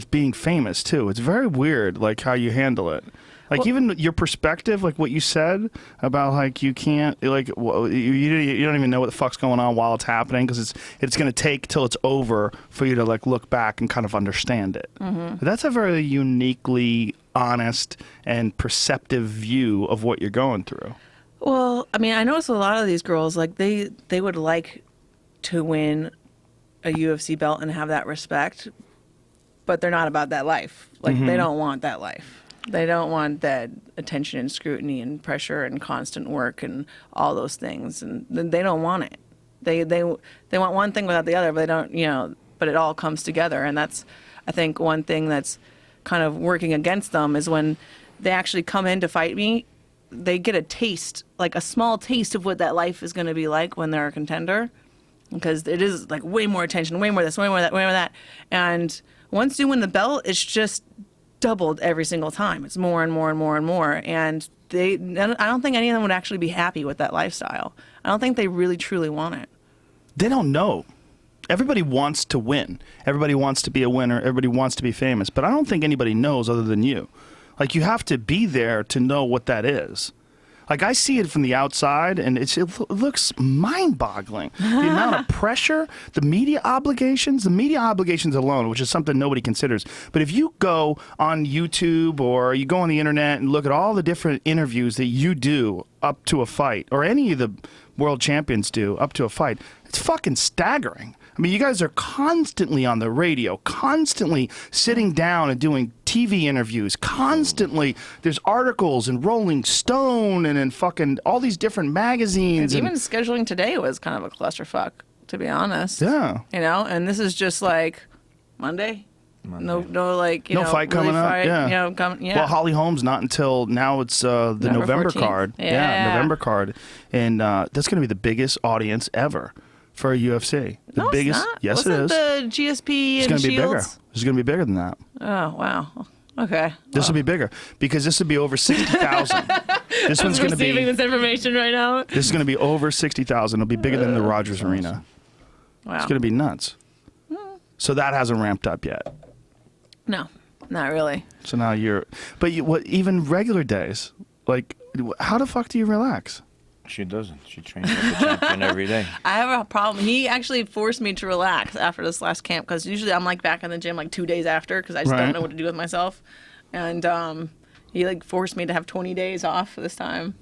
being famous too. It's very weird, like how you handle it. Like even your perspective, like what you said about like you can't like you don't even know what the fuck's going on while it's happening because it's going to take till it's over for you to like look back and kind of understand it. Mm-hmm. That's a very uniquely honest and perceptive view of what you're going through. Well, I mean, I notice a lot of these girls like they would like to win a UFC belt and have that respect, but they're not about that life. Like they don't want that life. They don't want that attention and scrutiny and pressure and constant work and all those things, and they don't want it. They want one thing without the other, but they don't, but it all comes together, and that's, I think, one thing that's kind of working against them is when they actually come in to fight me, they get a taste, like a small taste of what that life is going to be like when they're a contender, because it is like way more attention, way more this, way more that, way more that, and once you win the belt, it's just doubled every single time. It's more and more and more and more. And I don't think any of them would actually be happy with that lifestyle. I don't think they really truly want it. They don't know. Everybody wants to win. Everybody wants to be a winner. Everybody wants to be famous. But I don't think anybody knows other than you. Like you have to be there to know what that is. Like I see it from the outside, and it looks mind-boggling. The amount of pressure, the media obligations alone, which is something nobody considers. But if you go on YouTube or you go on the internet and look at all the different interviews that you do up to a fight, or any of the world champions do up to a fight, it's fucking staggering. I mean, you guys are constantly on the radio, constantly sitting down and doing TV interviews, constantly. There's articles in Rolling Stone and in fucking all these different magazines. Even scheduling today was kind of a clusterfuck, to be honest. Yeah. And this is just like Monday, Monday. No, like, No fight coming up, yeah. Yeah. Well, Holly Holm's not until now. It's the November 14th. card. Yeah. November card, and that's going to be the biggest audience ever for a UFC. The No, biggest. it's not. Yes, Wasn't it is. the GSP It's and going to be bigger. Shields? It's going to be bigger than that. Oh, wow. Okay. This will be bigger because this will be over 60,000. This one's going to receiving be. this information right now. This is going to be over 60,000. It'll be bigger than the Rogers Arena. Wow. It's going to be nuts. So that hasn't ramped up yet. No, not really. So now what? Even regular days, like, how the fuck do you relax? She doesn't. She trains like a champion every day. I have a problem. He actually forced me to relax after this last camp because usually I'm like back in the gym like 2 days after because I just Right. don't know what to do with myself. And he like forced me to have 20 days off this time.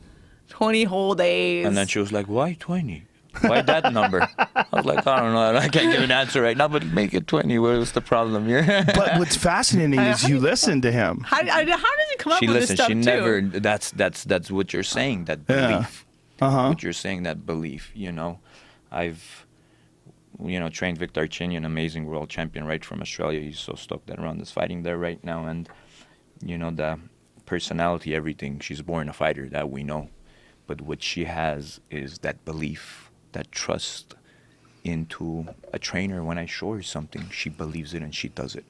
20 whole days. And then she was like, why 20? Why that number? I was like, I don't know. I can't give an answer right now, but make it 20. What's the problem here? But what's fascinating is you listen to him. How does he come up She with listens. this stuff She too? never. That's what you're saying. That Yeah. belief. Uh-huh. What you're saying. That belief. I've trained Victor Arcinian, amazing world champion, right from Australia. He's so stoked that Ronda's fighting there right now, and the personality, everything. She's born a fighter, that we know. But what she has is that belief, that trust into a trainer. When I show her something, she believes it and she does it.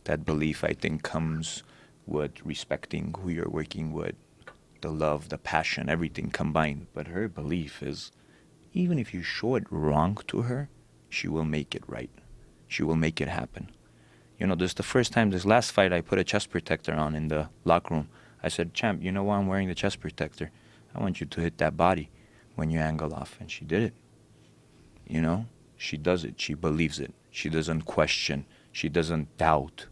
That belief, I think, comes with respecting who you're working with, the love, the passion, everything combined. But her belief is, even if you show it wrong to her, she will make it right. She will make it happen. This the first time, this last fight, I put a chest protector on in the locker room. I said, champ, you know why I'm wearing the chest protector? I want you to hit that body when you angle off. And she did it. She does it. She believes it. She doesn't question. She doesn't doubt.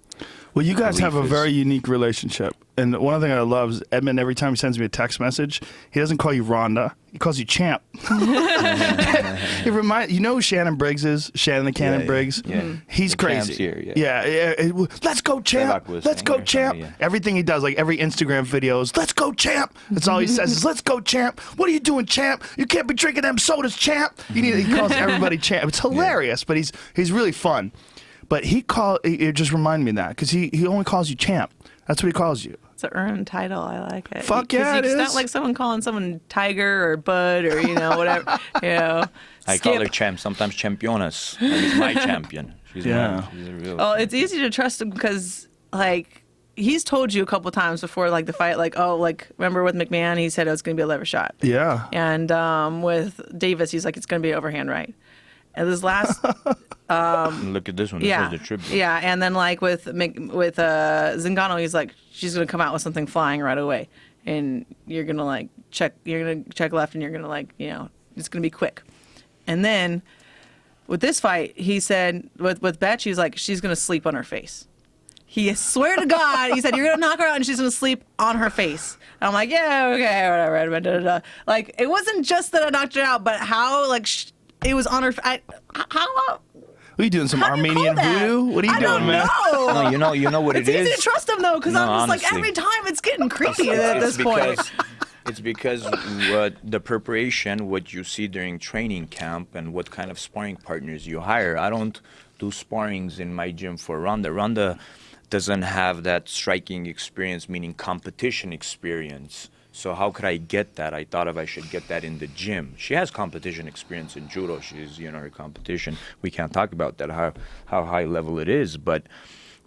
Well, you guys have a Belief is- very unique relationship. And one thing I love is Edmond, every time he sends me a text message, he doesn't call you Ronda. He calls you Champ. It reminds who Shannon Briggs is? Shannon the Cannon Yeah, Briggs? yeah. He's The crazy. Champ's here, Yeah. Let's go, Champ. Belak was Let's saying go, or Champ. something, yeah. Everything he does, like every Instagram videos, let's go, Champ. That's all he says is, let's go, Champ. What are you doing, Champ? You can't be drinking them sodas, Champ. He calls everybody Champ. It's hilarious, but he's really fun. But it just reminded me of that because he only calls you Champ. That's what he calls you. It's an earned title. I like it. Fuck yeah, it It's is. not like someone calling someone Tiger or Bud or whatever. I Skip. call her champ, sometimes championas. She's my champion. She's Yeah. she's a real. Oh, it's easy to trust him because he's told you a couple times before the fight, remember with McMahon, he said it was going to be a lever shot. Yeah. And with Davis, he's like, it's going to be overhand right. And this last, Look at this one. This yeah, is the tribute. yeah, and then with Zingano, he's like, she's going to come out with something flying right away, and you're going to check left, and you're going to it's going to be quick. And then with this fight, he said with Betch, he's like, she's going to sleep on her face. He swear to God, he said, you're going to knock her out and she's going to sleep on her face. And I'm like, yeah, okay, whatever. Da, da, da. It wasn't just that I knocked her out, but how, it was on her. How? What are you doing? Some How do you Armenian call that? voodoo? What are you I doing, don't man? know. No, you know what It's it easy is. to trust him though, because No, I'm just honestly. every time it's getting creepy at this point. It's because the preparation, what you see during training camp, and what kind of sparring partners you hire. I don't do sparrings in my gym for Ronda. Ronda doesn't have that striking experience, meaning competition experience. So how could I get that? I thought I should get that in the gym. She has competition experience in judo. She's, her competition. We can't talk about that, how high level it is. But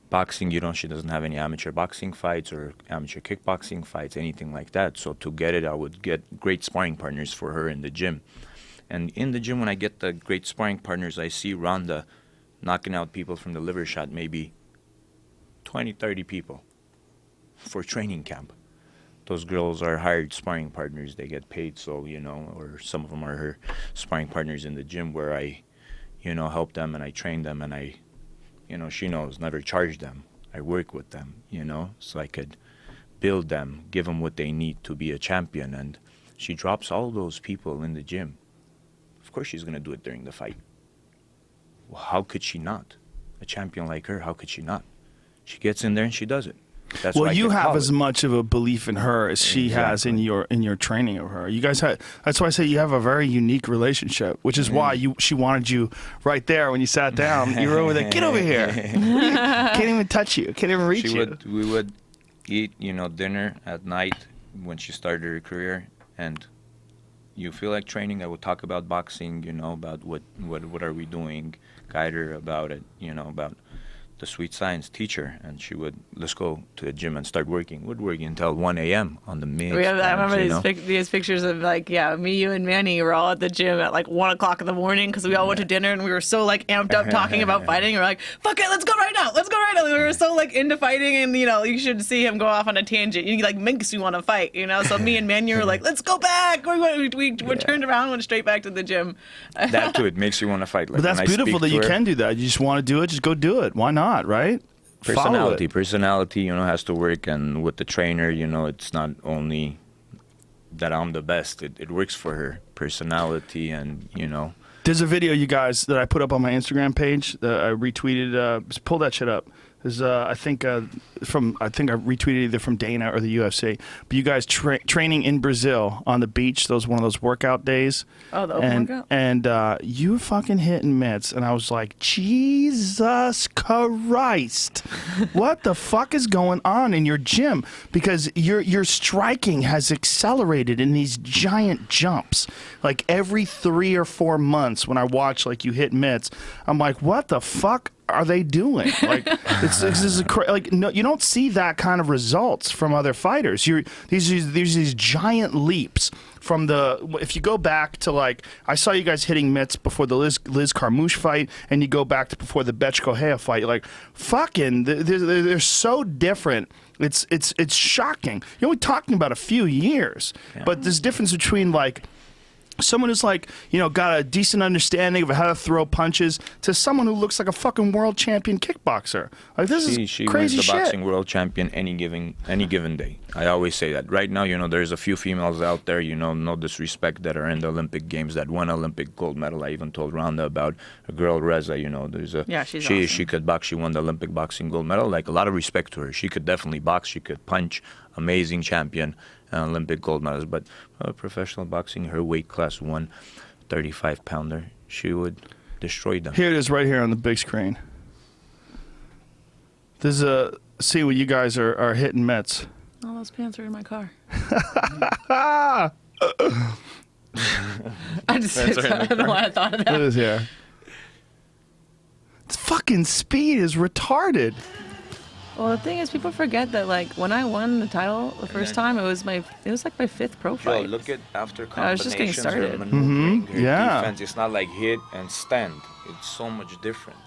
boxing, she doesn't have any amateur boxing fights or amateur kickboxing fights, anything like that. So to get it, I would get great sparring partners for her in the gym. And in the gym, when I get the great sparring partners, I see Ronda knocking out people from the liver shot, maybe 20, 30 people for training camp. Those girls are hired sparring partners. They get paid, so, or some of them are her sparring partners in the gym where I, help them and I train them and I, she knows, never charge them. I work with them, so I could build them, give them what they need to be a champion. And she drops all those people in the gym. Of course she's going to do it during the fight. Well, how could she not? A champion like her, how could she not? She gets in there and she does it. That's Well, why I you could have call as it. much of a belief in her as she has in Exactly. your training of her. You guys had, that's why I say you have a very unique relationship, which is why she wanted you right there when you sat down. You were over there, get over here. Can't even touch you. Can't even reach you. We would eat, dinner at night when she started her career, and you feel like training. I would talk about boxing, about what are we doing, guide her about it, about the sweet science teacher, and she would, let's go to the gym and start working. We'd work until 1 a.m. on the mix. I remember these pictures of me, you, and Manny were all at the gym at like 1 o'clock in the morning because we all went to dinner and we were so like amped up talking about fighting. We're like, fuck it, let's go right now. Let's go right now. We were so like into fighting, and you should see him go off on a tangent. Like makes you want to fight, So me and Manny were like, let's go back. We turned around, went straight back to the gym. That too, it makes you want to fight. Like, But that's beautiful that you can do that. You just want to do it, just go do it. Why not, right? Follow it. Personality, has to work, and with the trainer, it's not only that I'm the best. It works for her personality, and There's a video, you guys, that I put up on my Instagram page that I retweeted. Just pull that shit up. There's, I think I retweeted either from Dana or the UFC. But you guys training in Brazil on the beach. One of those workout days. Oh, the open workout. And you fucking hitting mitts, and I was like, Jesus Christ, what the fuck is going on in your gym? Because your striking has accelerated in these giant jumps. Like every 3 or 4 months, when I watch like you hit mitts, I'm like, what the fuck are they doing? Like, this is no, you don't see that kind of results from other fighters. There's these giant leaps from if you go back to like, I saw you guys hitting mitts before the Liz Carmouche fight, and you go back to before the Betch Correia fight. You're like, fucking, they're so different. It's shocking. You're only talking about a few years, but there's difference between like someone who's like, got a decent understanding of how to throw punches to someone who looks like a fucking world champion kickboxer. Like this is she crazy wins the shit. boxing world champion any given day. I always say that. Right now, there's a few females out there, no disrespect, that are in the Olympic Games, that won Olympic gold medal. I even told Ronda about a girl, Reza. She's awesome. She could box. She won the Olympic boxing gold medal. Like, a lot of respect to her. She could definitely box. She could punch. Amazing champion. Olympic gold medals, but professional boxing, her weight class, 135-pounder, she would destroy them. Here it is, right here on the big screen. There's see what you guys are hitting mitts. All those pants are in my car. I don't know why I thought of It that. is here. It's fucking speed is retarded. Well, the thing is, people forget that like when I won the title the first time, it was like my 5th pro fight. Yo, look at after I was just getting combinations, her started. maneuvering, her Yeah. defense. It's not like hit and stand. It's so much different,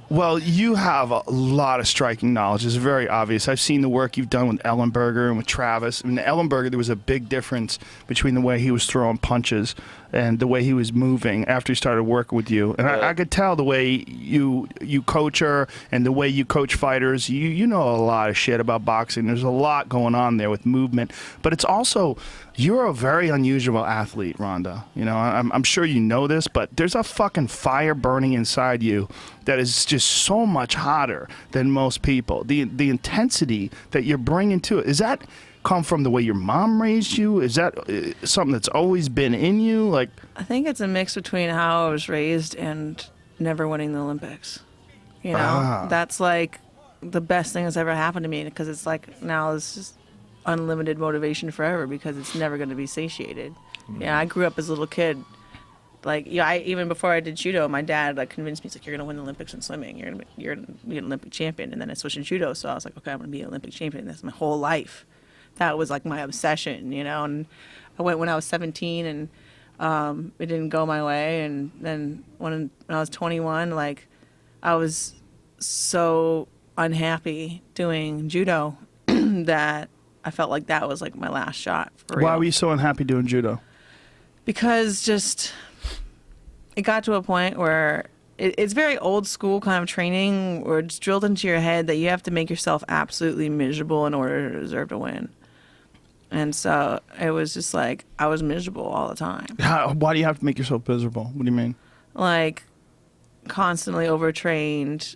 Well, you have a lot of striking knowledge. It's very obvious. I've seen the work you've done with Ellenberger and with Travis. I mean, Ellenberger, there was a big difference between the way he was throwing punches and the way he was moving after he started working with you. And I could tell the way you coach her and the way you coach fighters. You know a lot of shit about boxing. There's a lot going on there with movement. But it's also, you're a very unusual athlete, Ronda. I'm sure you know this, but there's a fucking fire burning inside you that is just so much hotter than most people. The intensity that you're bringing to it, is that come from the way your mom raised you? Is that something that's always been in you? Like, I think it's a mix between how I was raised and never winning the Olympics. That's like the best thing that's ever happened to me, because it's like now it's just unlimited motivation forever because it's never going to be satiated. Yeah, I grew up as a little kid. Like, even before I did judo, my dad convinced me, he's like, you're gonna win the Olympics in swimming. You're gonna be an Olympic champion. And then I switched to judo, so I was like, okay, I'm gonna be an Olympic champion. That's my whole life. That was like my obsession, And I went when I was 17, and it didn't go my way. And then when I was 21, I was so unhappy doing judo that I felt like that was like my last shot. For why real. were you so unhappy doing judo? Because it got to a point where it's very old school kind of training where it's drilled into your head that you have to make yourself absolutely miserable in order to deserve to win. And so it was just like I was miserable all the time. Why do you have to make yourself miserable? What do you mean? Like constantly overtrained,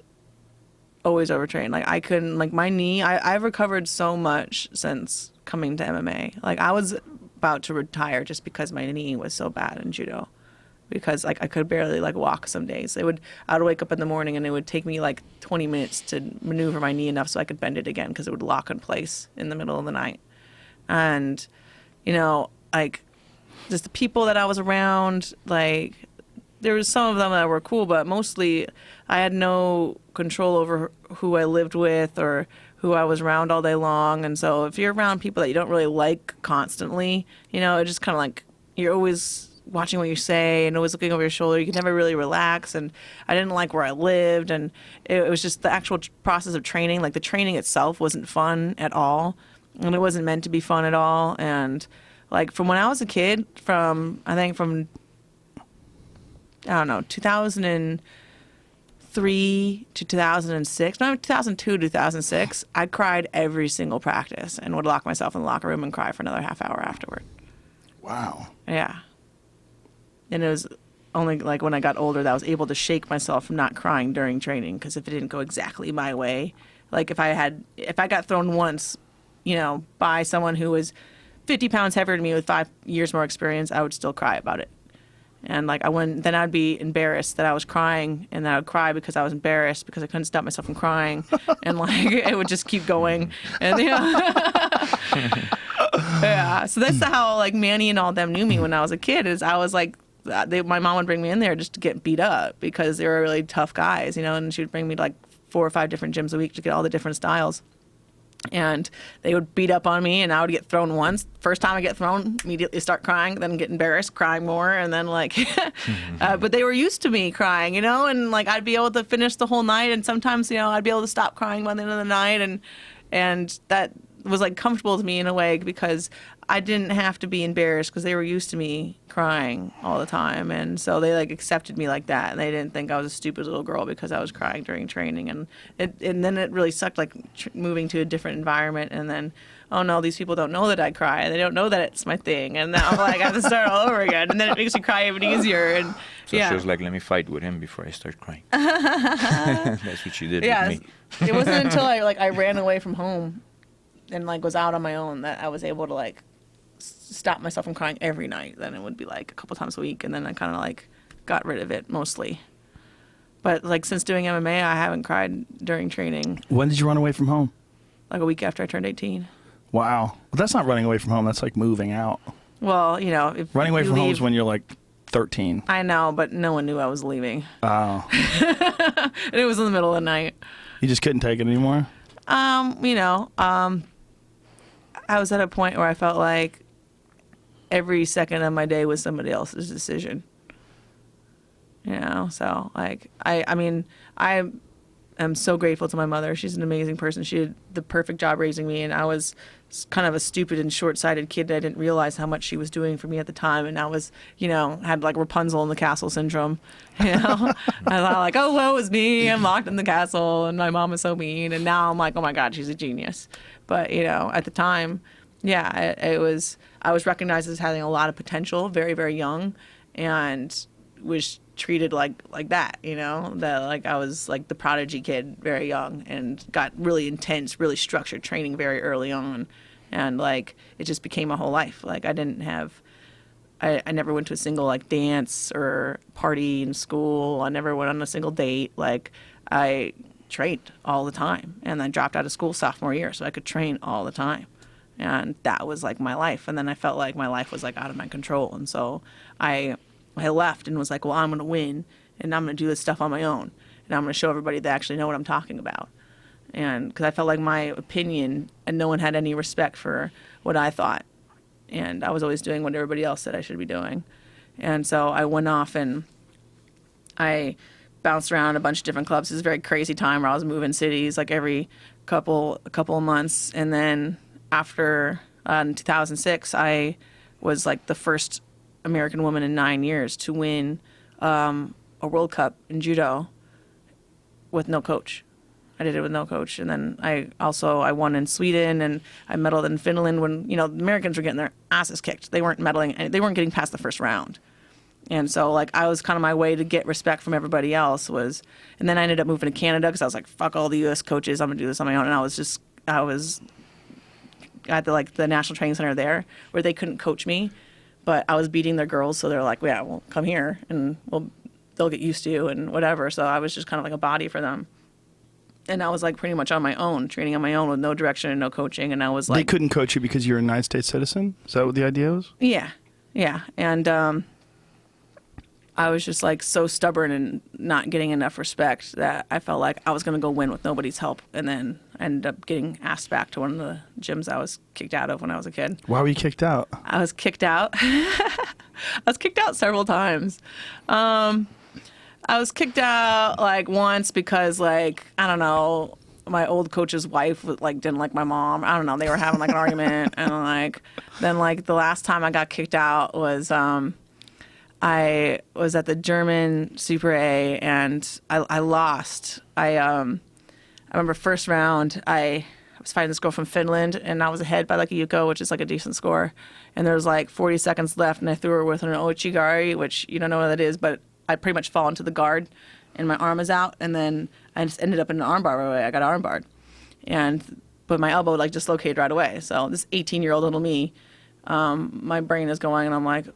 always overtrained. Like I couldn't, like my knee, I've recovered so much since coming to MMA. Like I was about to retire just because my knee was so bad in judo, because like I could barely like walk some days. I would wake up in the morning and it would take me like 20 minutes to maneuver my knee enough so I could bend it again, because it would lock in place in the middle of the night. And, you know, like just the people that I was around, like there was some of them that were cool, but mostly I had no control over who I lived with or who I was around all day long. And so if you're around people that you don't really like constantly, you know, it just kind of like you're always watching what you say and always looking over your shoulder. You can never really relax. And I didn't like where I lived. And it was just the actual process of training. Like the training itself wasn't fun at all. And it wasn't meant to be fun at all. And like from when I was a kid, from 2003 to 2006, no, 2002 to 2006, I cried every single practice and would lock myself in the locker room and cry for another half hour afterward. Wow. Yeah. And it was only like when I got older that I was able to shake myself from not crying during training, because if it didn't go exactly my way, like if I got thrown once, you know, by someone who was 50 pounds heavier than me with 5 years more experience, I would still cry about it. And like then I'd be embarrassed that I was crying, and then I would cry because I was embarrassed because I couldn't stop myself from crying, and like it would just keep going, and you know. Yeah, so that's how like Manny and all them knew me when I was a kid. Is I was like, my mom would bring me in there just to get beat up because they were really tough guys, you know, and she would bring me to like 4 or 5 different gyms a week to get all the different styles. And they would beat up on me, and I would get thrown once. First time I get thrown, immediately start crying, then get embarrassed, crying more, and then like, but they were used to me crying, you know, and like I'd be able to finish the whole night, and sometimes, you know, I'd be able to stop crying by the end of the night, and that was like comfortable to me in a way because I didn't have to be embarrassed because they were used to me crying all the time, and so they like accepted me like that, and they didn't think I was a stupid little girl because I was crying during training, and then it really sucked, like moving to a different environment, and then oh no, these people don't know that I cry, they don't know that it's my thing, and now I'm like I have to start all over again, and then it makes you cry even easier, and so yeah. she was like, let me fight with him before I start crying. That's what she did with me. It wasn't until I ran away from home and like was out on my own that I was able to like stop myself from crying every night. Then it would be like a couple times a week, and then I kind of like got rid of it mostly. But like since doing MMA, I haven't cried during training. When did you run away from home? Like a week after I turned 18. Wow. Well, that's not running away from home. That's like moving out. Well, you know, if running away you from home leave, is when you're like 13. I know, but no one knew I was leaving. Oh. And it was in the middle of the night. You just couldn't take it anymore? You know, I was at a point where I felt like every second of my day was somebody else's decision. You know, so like I mean, I am so grateful to my mother. She's an amazing person. She did the perfect job raising me, and I was kind of a stupid and short-sighted kid. I didn't realize how much she was doing for me at the time, and I was, you know, had like Rapunzel in the castle syndrome. You know, I thought like, oh, woe is me. I'm locked in the castle, and my mom is so mean. And now I'm like, oh my God, she's a genius. But you know, at the time, yeah, I was recognized as having a lot of potential, very, very young, and was treated like that, you know, that like I was like the prodigy kid very young, and got really intense, really structured training very early on, and like it just became a whole life. Like I never went to a single like dance or party in school. I never went on a single date. Like I trained all the time, and then dropped out of school sophomore year so I could train all the time. And that was like my life. And then I felt like my life was like out of my control. And so I left and was like, well, I'm going to win, and I'm going to do this stuff on my own, and I'm going to show everybody that I actually know what I'm talking about. And because I felt like my opinion, and no one had any respect for what I thought. And I was always doing what everybody else said I should be doing. And so I went off and I bounced around a bunch of different clubs. It was a very crazy time where I was moving cities like every couple of months. And then after, in 2006, I was like the first American woman in 9 years to win a World Cup in judo with no coach. I did it with no coach. And then I won in Sweden, and I medaled in Finland when, you know, the Americans were getting their asses kicked. They weren't medaling, they weren't getting past the first round. And so, like, I was kind of my way to get respect from everybody else was, and then I ended up moving to Canada because I was like, fuck all the U.S. coaches, I'm going to do this on my own. And I was at the National Training Center there where they couldn't coach me, but I was beating their girls. So they're like, yeah, well, come here and they'll get used to you and whatever. So I was just kind of like a body for them. And I was like pretty much on my own, training on my own with no direction and no coaching. And I was like, they couldn't coach you because you're a United States citizen? Is that what the idea was? Yeah. And I was just like so stubborn and not getting enough respect that I felt like I was going to go win with nobody's help. And then I ended up getting asked back to one of the gyms I was kicked out of when I was a kid. Why were you kicked out? I was kicked out. I was kicked out several times. I was kicked out like once because like, I don't know, my old coach's wife like didn't like my mom. I don't know. They were having like an argument. And like, then like the last time I got kicked out was, I was at the German Super A and I lost. I remember first round, I was fighting this girl from Finland and I was ahead by like a yuko, which is like a decent score. And there was like 40 seconds left and I threw her with an ochigari, which you don't know what that is, but I pretty much fall into the guard and my arm is out. And then I just ended up in an armbar right away. I got armbarred. But my elbow like dislocated right away. So this 18-year-old little me, my brain is going and I'm like,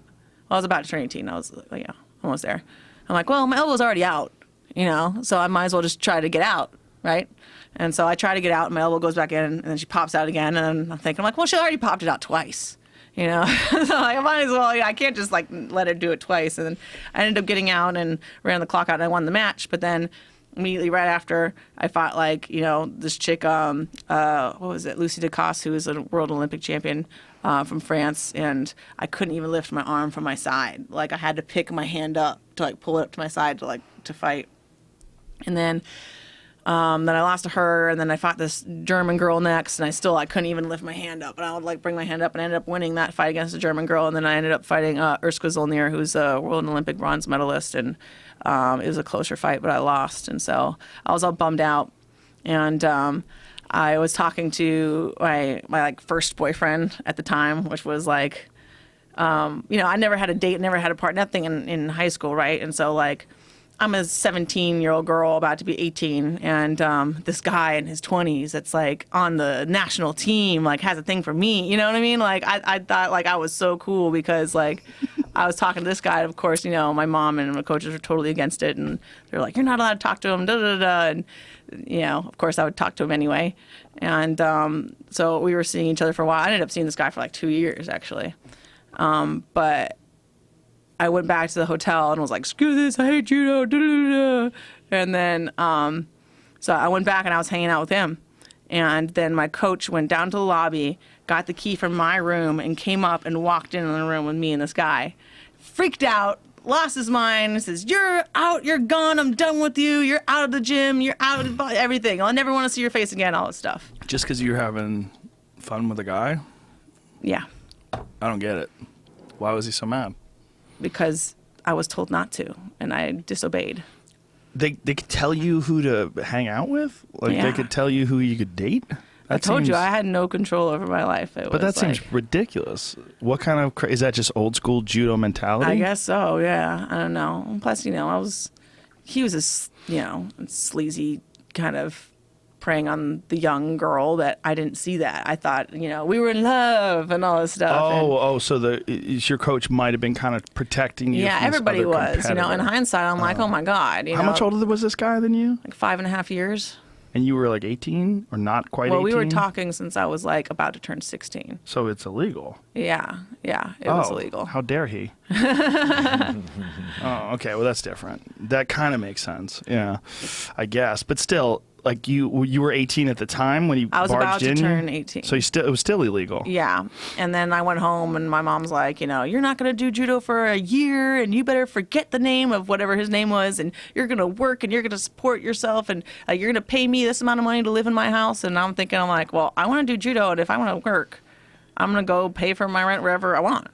I was about to turn 18. I was like, yeah, almost there. I'm like, well, my elbow's already out, so I might as well just try to get out, right? And so I try to get out, and my elbow goes back in, and then she pops out again, and I'm thinking, well, she already popped it out twice, So I might as well, I can't just like let her do it twice. And then I ended up getting out and ran the clock out, and I won the match. But then immediately right after, I fought like, this chick, what was it, Lucy Ducasse, who was a world Olympic champion. From France, and I couldn't even lift my arm from my side. Like I had to pick my hand up to like pull it up to my side to fight. And then I lost to her, and then I fought this German girl next, and I couldn't even lift my hand up. And I would like bring my hand up, and I ended up winning that fight against a German girl. And then I ended up fighting Erska Zolnir, who's a world and Olympic bronze medalist, and it was a closer fight, but I lost. And so I was all bummed out, and I was talking to my like first boyfriend at the time, which was like, I never had a date, never had a part, nothing in high school, right? And so like, I'm a 17-year-old girl about to be 18, and this guy in his 20s that's like on the national team, like has a thing for me, you know what I mean? Like I thought like I was so cool because like I was talking to this guy, and of course, my mom and my coaches were totally against it, and they're like, you're not allowed to talk to him, da da da, and of course I would talk to him anyway. And so we were seeing each other for a while. I ended up seeing this guy for like 2 years actually. But I went back to the hotel and was like, screw this, I hate judo, da da da. And then, so I went back and I was hanging out with him. And then my coach went down to the lobby, got the key from my room, and came up and walked in the room with me and this guy. Freaked out, lost his mind, says, you're out, you're gone, I'm done with you, you're out of the gym, you're out of everything. I'll never want to see your face again, all this stuff. Just because you're having fun with a guy? Yeah. I don't get it. Why was he so mad? Because I was told not to, and I disobeyed. They could tell you who to hang out with? Like Yeah. they could tell you who you could date? I told you I had no control over my life. But that seems ridiculous. What kind of is that? Just old school judo mentality? I guess so. Yeah, I don't know. Plus, he was a sleazy kind of preying on the young girl that I didn't see that. I thought we were in love and all this stuff. So your coach might have been kind of protecting you. Yeah, from everybody this other was. In competitor. hindsight, I'm like, oh my god. How much older was this guy than you? Like 5.5 years. And you were like 18 or not quite 18? Well, we were talking since I was like about to turn 16. So it's illegal. Yeah, it was illegal. How dare he? Oh, okay. Well, that's different. That kind of makes sense. Yeah, I guess. But still, like you were 18 at the time when you I was barged about to in? turn 18. So it was still illegal. Yeah. And then I went home and my mom's like, you're not going to do judo for a year and you better forget the name of whatever his name was and you're going to work and you're going to support yourself and you're going to pay me this amount of money to live in my house. And I'm like, well, I want to do judo, and if I want to work, I'm going to go pay for my rent wherever I want.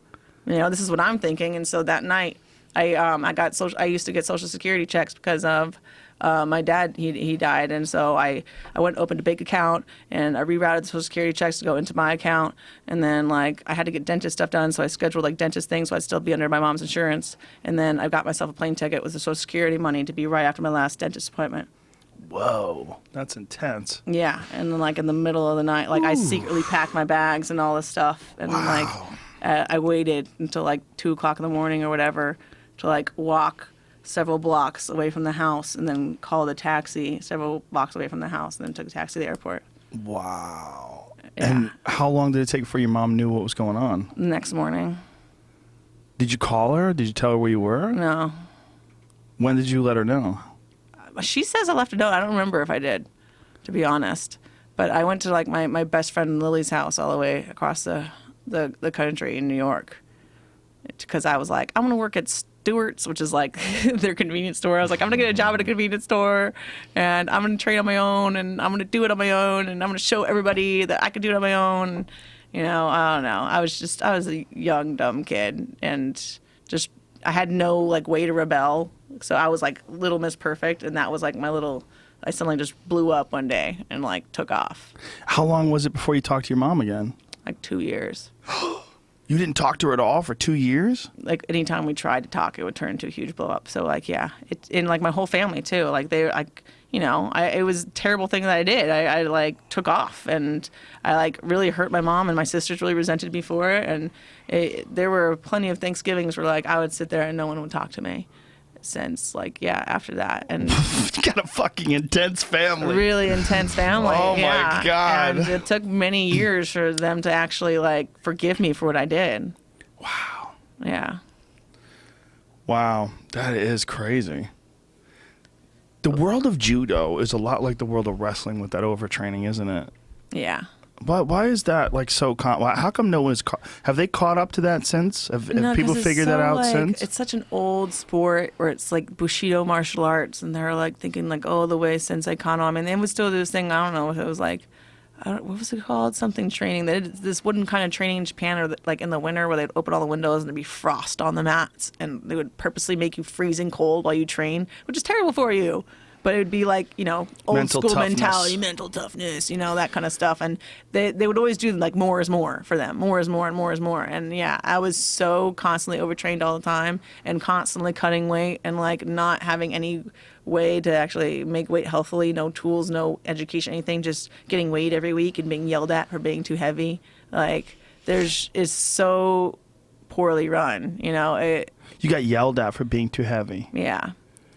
This is what I'm thinking. And so that night I used to get Social Security checks because of my dad, he died, and so I went and opened a bank account, and I rerouted the Social Security checks to go into my account, and then like I had to get dentist stuff done, so I scheduled like dentist things so I'd still be under my mom's insurance, and then I got myself a plane ticket with the Social Security money to be right after my last dentist appointment. Whoa, that's intense. Yeah, and then like in the middle of the night, like I secretly packed my bags and all this stuff, and like I waited until like 2:00 in the morning or whatever to like walk several blocks away from the house, and then called a taxi several blocks away from the house, and then took a taxi to the airport. Wow. Yeah. And how long did it take before your mom knew what was going on? The next morning. Did you call her? Did you tell her where you were? No. When did you let her know? She says I left a note. I don't remember if I did, to be honest. But I went to like my best friend Lily's house all the way across the country in New York, because I was like, I'm gonna work at Stewart's, which is like their convenience store. I was like, I'm gonna get a job at a convenience store, and I'm gonna train on my own, and I'm gonna do it on my own, and I'm gonna show everybody that I can do it on my own. You know, I don't know. I was a young dumb kid, and just I had no like way to rebel. So I was like Little Miss Perfect, and that was like I suddenly just blew up one day and like took off. How long was it before you talked to your mom again? Like 2 years. You didn't talk to her at all for 2 years? Like anytime we tried to talk, it would turn into a huge blow up. So like, yeah, and like my whole family too. Like they like, you know, it was a terrible thing that I did. I like took off, and I like really hurt my mom, and my sisters really resented me for it. And there were plenty of Thanksgivings where like I would sit there and no one would talk to me. Since like after that, and You got a fucking intense family. really intense family. Oh, my God. And it took many years for them to actually like forgive me for what I did. Wow. Yeah. Wow, that is crazy. The world of judo is a lot like the world of wrestling with that overtraining, isn't it? Yeah. Why is that like so? How come no one's have they caught up to that since? Have No, people 'cause it's figured that so, out like, since? It's such an old sport where it's like Bushido martial arts, and they're like thinking like, oh, the way Sensei Kano. I mean, they would still do this thing. I don't know if it was like, what was it called? Something training. They did this wooden kind of training in Japan, or like in the winter where they'd open all the windows and there'd be frost on the mats, and they would purposely make you freezing cold while you train, which is terrible for you. But it would be like, you know, old Mental school toughness. mentality, mental toughness, you know, that kind of stuff. And they would always do like more is more for them. More is more and more is more. And yeah, I was so constantly overtrained all the time and constantly cutting weight and like not having any way to actually make weight healthily, no tools, no education, anything, just getting weighed every week and being yelled at for being too heavy. Like it's so poorly run, you know. You got yelled at for being too heavy. Yeah.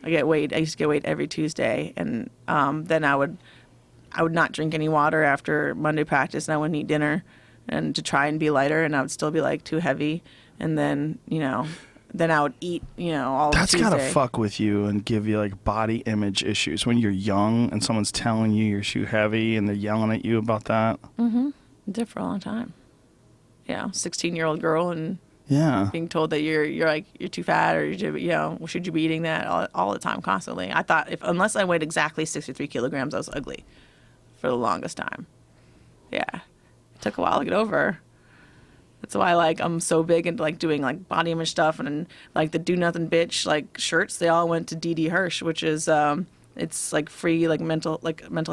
I used to get weighed every Tuesday, and then I would not drink any water after Monday practice, and I wouldn't eat dinner, and to try and be lighter, and I would still be like too heavy, and then then I would eat all That's Tuesday. gotta fuck with you and give you like body image issues when you're young and someone's telling you you're too heavy and they're yelling at you about that. Mm-hmm. Did for a long time. Yeah, 16-year-old girl and. Yeah. Being told that you're too fat, or should you be eating that all the time, constantly. I thought unless I weighed exactly 63 kilograms, I was ugly for the longest time. Yeah, it took a while to get over. That's why like I'm so big into like doing like body image stuff, and like the Do Nothing Bitch like shirts. They all went to D.D. Hirsch, which is it's like free like mental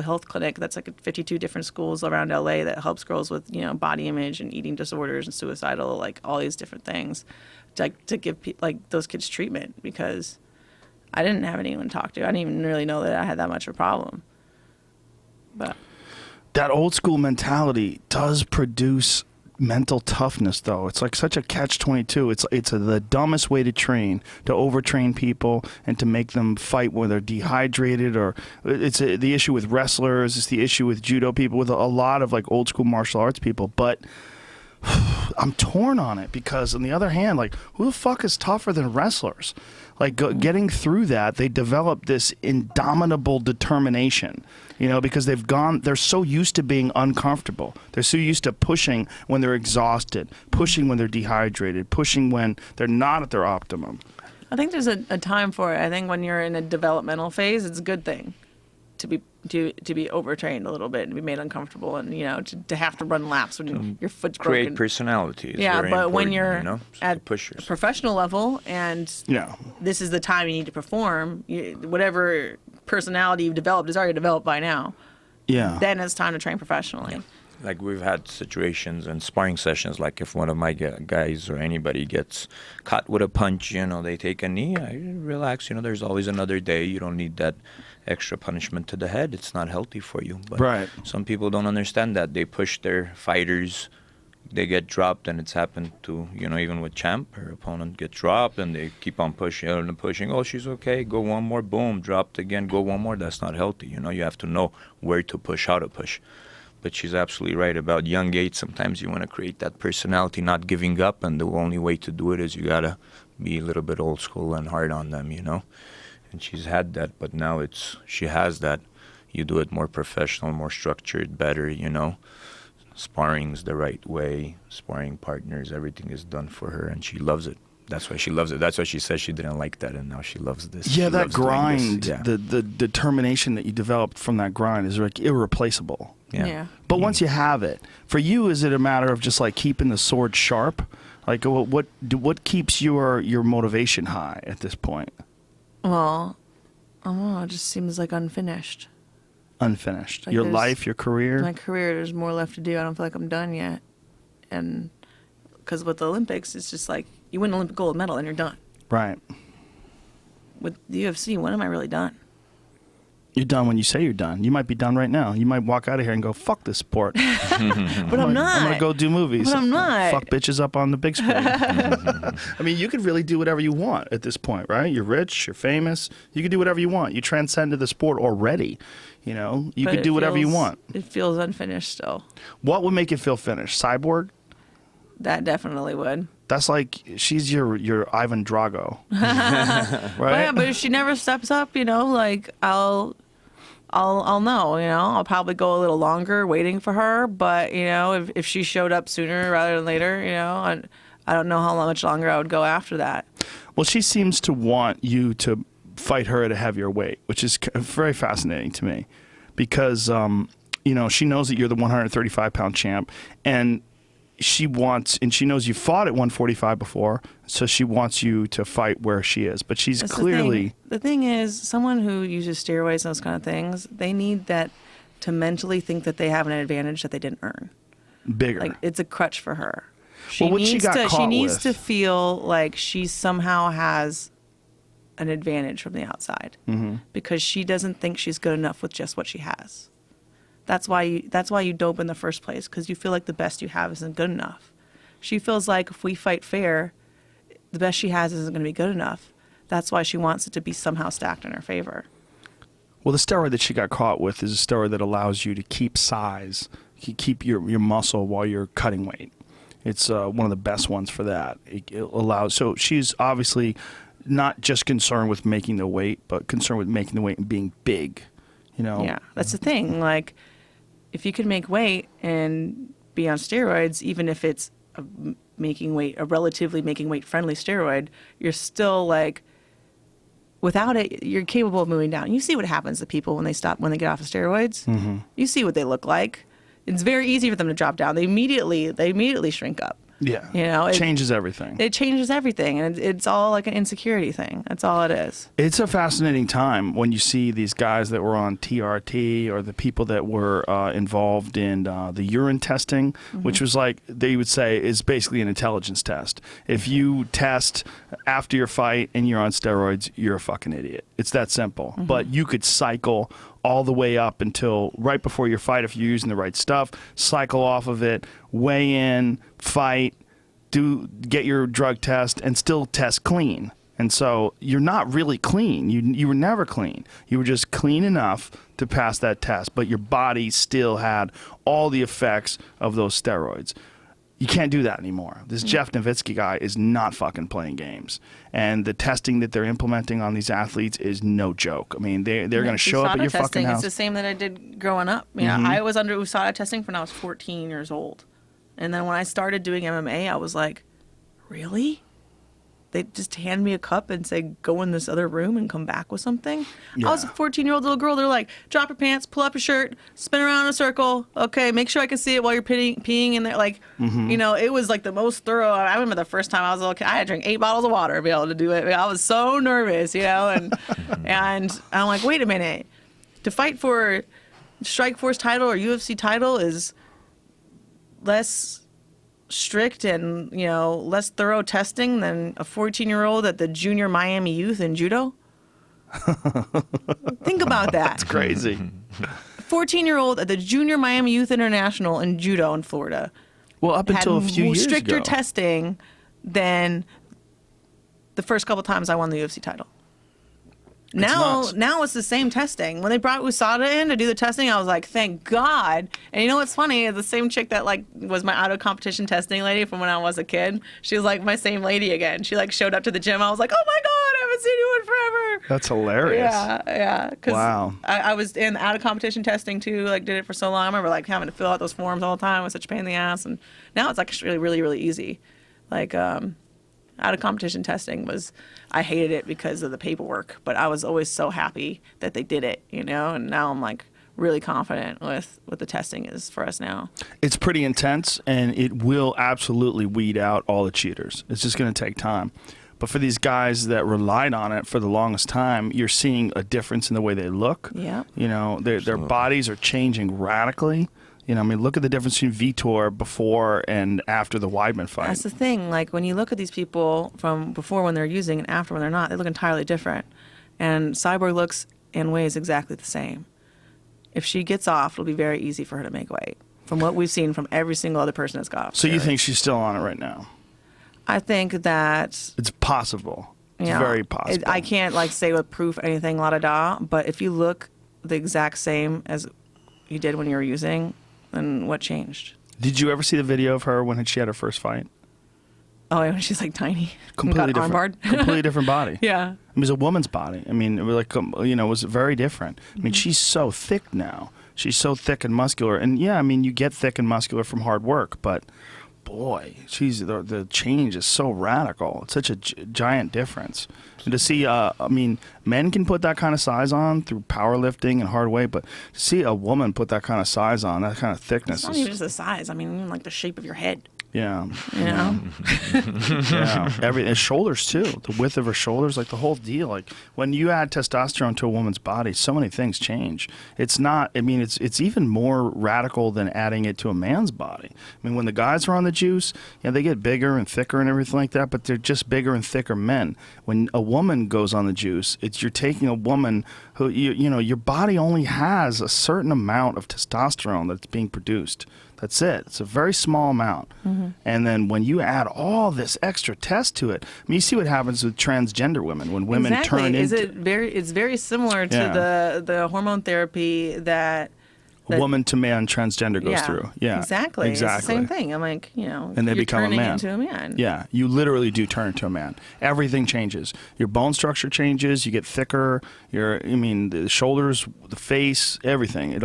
health clinic that's like at 52 different schools around LA that helps girls with body image and eating disorders and suicidal, like all these different things, to give like those kids treatment, because I didn't have anyone to talk to. I didn't even really know that I had that much of a problem. But that old school mentality does produce mental toughness, though. It's like such a catch-22. It's the dumbest way to train, to overtrain people and to make them fight when they're dehydrated. Or it's the issue with wrestlers. It's the issue with judo people, with a lot of like old school martial arts people. But I'm torn on it, because on the other hand, like, who the fuck is tougher than wrestlers? Like getting through that, they develop this indomitable determination, because they're so used to being uncomfortable. They're so used to pushing when they're exhausted, pushing when they're dehydrated, pushing when they're not at their optimum. I think there's a time for it. I think when you're in a developmental phase, it's a good thing to be overtrained a little bit and be made uncomfortable, and to have to run laps when your foot's broken. Create personality. Is yeah, very but when important, you're so at push a yourself. professional level and this is the time you need to perform, whatever personality you've developed is already developed by now. Yeah. Then it's time to train professionally. Like we've had situations and sparring sessions, like if one of my guys or anybody gets caught with a punch, they take a knee, I relax, there's always another day. You don't need that extra punishment to the head. It's not healthy for you. But Right. some people don't understand that. They push their fighters, they get dropped, and it's happened to, even with Champ, her opponent gets dropped, and they keep on pushing and pushing. Oh, she's okay. Go one more. Boom. Dropped again. Go one more. That's not healthy. You have to know where to push, how to push. But she's absolutely right about young age. Sometimes you want to create that personality, not giving up, and the only way to do it is you got to be a little bit old school and hard on them, And she's had that, but now she has that. You do it more professional, more structured, better, Sparring's the right way. Sparring partners, everything is done for her, and she loves it. That's why she loves it. That's why she says she didn't like that, and now she loves this. Yeah, She that loves doing grind, this. Yeah. the determination that you developed from that grind is like irreplaceable. Yeah. But once you have it, for you, is it a matter of just like keeping the sword sharp? Like, what keeps your motivation high at this point? Well, I don't know. It just seems like unfinished. Unfinished. Like Your there's- life, your career. My career, there's more left to do. I don't feel like I'm done yet. And because with the Olympics, it's just like you win an Olympic gold medal and you're done. Right. With the UFC, when am I really done? You're done when you say you're done. You might be done right now. You might walk out of here and go, fuck this sport. But I'm not. I'm going to go do movies. But I'm not. Fuck bitches up on the big screen. I mean, you could really do whatever you want at this point, right? You're rich. You're famous. You could do whatever you want. You transcended the sport already. You But could it do whatever you feels- want. It feels unfinished still. What would make it feel finished? Cyborg? That definitely would. That's like, she's your Ivan Drago. Right? But yeah, but if she never steps up, like I'll know, I'll probably go a little longer waiting for her. But, if she showed up sooner rather than later, I don't know how much longer I would go after that. Well, she seems to want you to fight her at a heavier weight, which is very fascinating to me because, she knows that you're the 135-pound champ, and she knows you fought at 145 before, so she wants you to fight where she is. But she's That's clearly... The thing is, someone who uses steroids and those kind of things, they need that to mentally think that they have an advantage that they didn't earn. bigger. Like, it's a crutch for her. Well, what she got she caught needs with- to feel like she somehow has an advantage from the outside because she doesn't think she's good enough with just what she has. That's why you dope in the first place, because you feel like the best you have isn't good enough. She feels like if we fight fair, the best she has isn't going to be good enough. That's why she wants it to be somehow stacked in her favor. Well, the steroid that she got caught with is a steroid that allows you to keep size, keep your muscle while you're cutting weight. It's one of the best ones for that. It allows. So she's obviously not just concerned with making the weight, but concerned with making the weight and being big. Yeah, that's the thing. Like, if you can make weight and be on steroids, even if it's a relatively making weight friendly steroid, you're still like, without it, you're capable of moving down. You see what happens to people when they get off of steroids. Mm-hmm. You see what they look like. It's very easy for them to drop down. They immediately shrink up. Yeah. It changes everything. It changes everything, and it's all like an insecurity thing. That's all it is. It's a fascinating time when you see these guys that were on TRT or the people that were involved in the urine testing, which was like, they would say is basically an intelligence test. If you test after your fight and you're on steroids, you're a fucking idiot. It's that simple. But you could cycle all the way up until right before your fight if you're using the right stuff, cycle off of it, weigh in, fight, get your drug test, and still test clean. And so you're not really clean. You were never clean. You were just clean enough to pass that test, but your body still had all the effects of those steroids. You can't do that anymore. This Jeff Nowitzki guy is not fucking playing games. And the testing that they're implementing on these athletes is no joke. I mean, they're going to show up at your fucking testing. house. It's the same that I did growing up. I was under USADA testing when I was 14 years old. And then when I started doing MMA, I was like, really? they just hand me a cup and say, go in this other room and come back with something. Yeah. I was a 14-year-old little girl. They're like, drop your pants, pull up your shirt, spin around in a circle. Okay, make sure I can see it while you're peeing in there. Like, you know, it was like the most thorough. I remember the first time I was a little kid, I had to drink 8 bottles of water to be able to do it. I was so nervous, you know, and and I'm like, wait a minute. To fight for Strikeforce title or UFC title is less strict and, you know, less thorough testing than a 14-year-old at the Junior Miami Youth in judo. Think about that. It's crazy. 14-year-old at the Junior Miami Youth International in judo in Florida. Well, up until a few years stricter ago. testing than the first couple times I won the UFC title. nuts. Now it's the same testing. When they brought USADA in to do the testing, I was like, thank God. And you know what's funny? The same chick that like was my auto competition testing lady from when I was a kid, she was like my same lady again. She like showed up to the gym. I was like, oh my God, I haven't seen you in forever. That's hilarious. Yeah. 'Cause Wow. I was in out of competition testing too. Like did it for so long. I remember like having to fill out those forms all the time. It was such a pain in the ass. And now it's actually really, really easy. Like out of competition testing I hated it because of the paperwork, but I was always so happy that they did it, you know. And now I'm like really confident with what the testing is for us now. It's pretty intense, and it will absolutely weed out all the cheaters. It's just going to take time. But for these guys that relied on it for the longest time, you're seeing a difference in the way they look. Yeah. You know, their bodies are changing radically. You know, I mean, look at the difference between Vitor before and after the Weidman fight. That's the thing. Like when you look at these people from before when they're using and after when they're not, they look entirely different. And Cyborg looks and weighs exactly the same. If she gets off, it'll be very easy for her to make weight. From what we've seen from every single other person that's got off. So you think she's still on it right now? I think that It's possible. It's yeah, very possible. I can't like say with proof anything, la da da. But if you look the exact same as you did when you were using, then what changed? Did you ever see the video of her when she had her first fight? Oh, when she's like tiny, Completely got different. armbarred. Completely different body. Yeah. It was a woman's body. I mean, it was like, you know, it was very different. I mean, she's so thick now. She's so thick and muscular. And yeah, I mean, you get thick and muscular from hard work, but boy, the change is so radical. It's such a giant difference. And to see, I mean, men can put that kind of size on through powerlifting and hard weight, but to see a woman put that kind of size on, that kind of thickness It's not even just the size. I mean, even like the shape of your head. yeah. You know? Yeah, and shoulders too. The width of her shoulders, like the whole deal. Like when you add testosterone to a woman's body, so many things change. It's not. I mean, it's even more radical than adding it to a man's body. I mean, when the guys are on the juice, yeah, they get bigger and thicker and everything like that, but they're just bigger and thicker men. When a woman goes on the juice, you're taking a woman who you know your body only has a certain amount of testosterone that's being produced. That's it. It's a very small amount. Mm-hmm. And then when you add all this extra test to it, I mean, you see what happens with transgender women when women turn into. It's very similar to the hormone therapy that woman to man transgender goes through. Yeah, exactly. It's the same thing. I'm like, you know, and they become a man. Into a man. Yeah, you literally do turn into a man. Everything changes. Your bone structure changes. You get thicker. The shoulders, the face, everything. It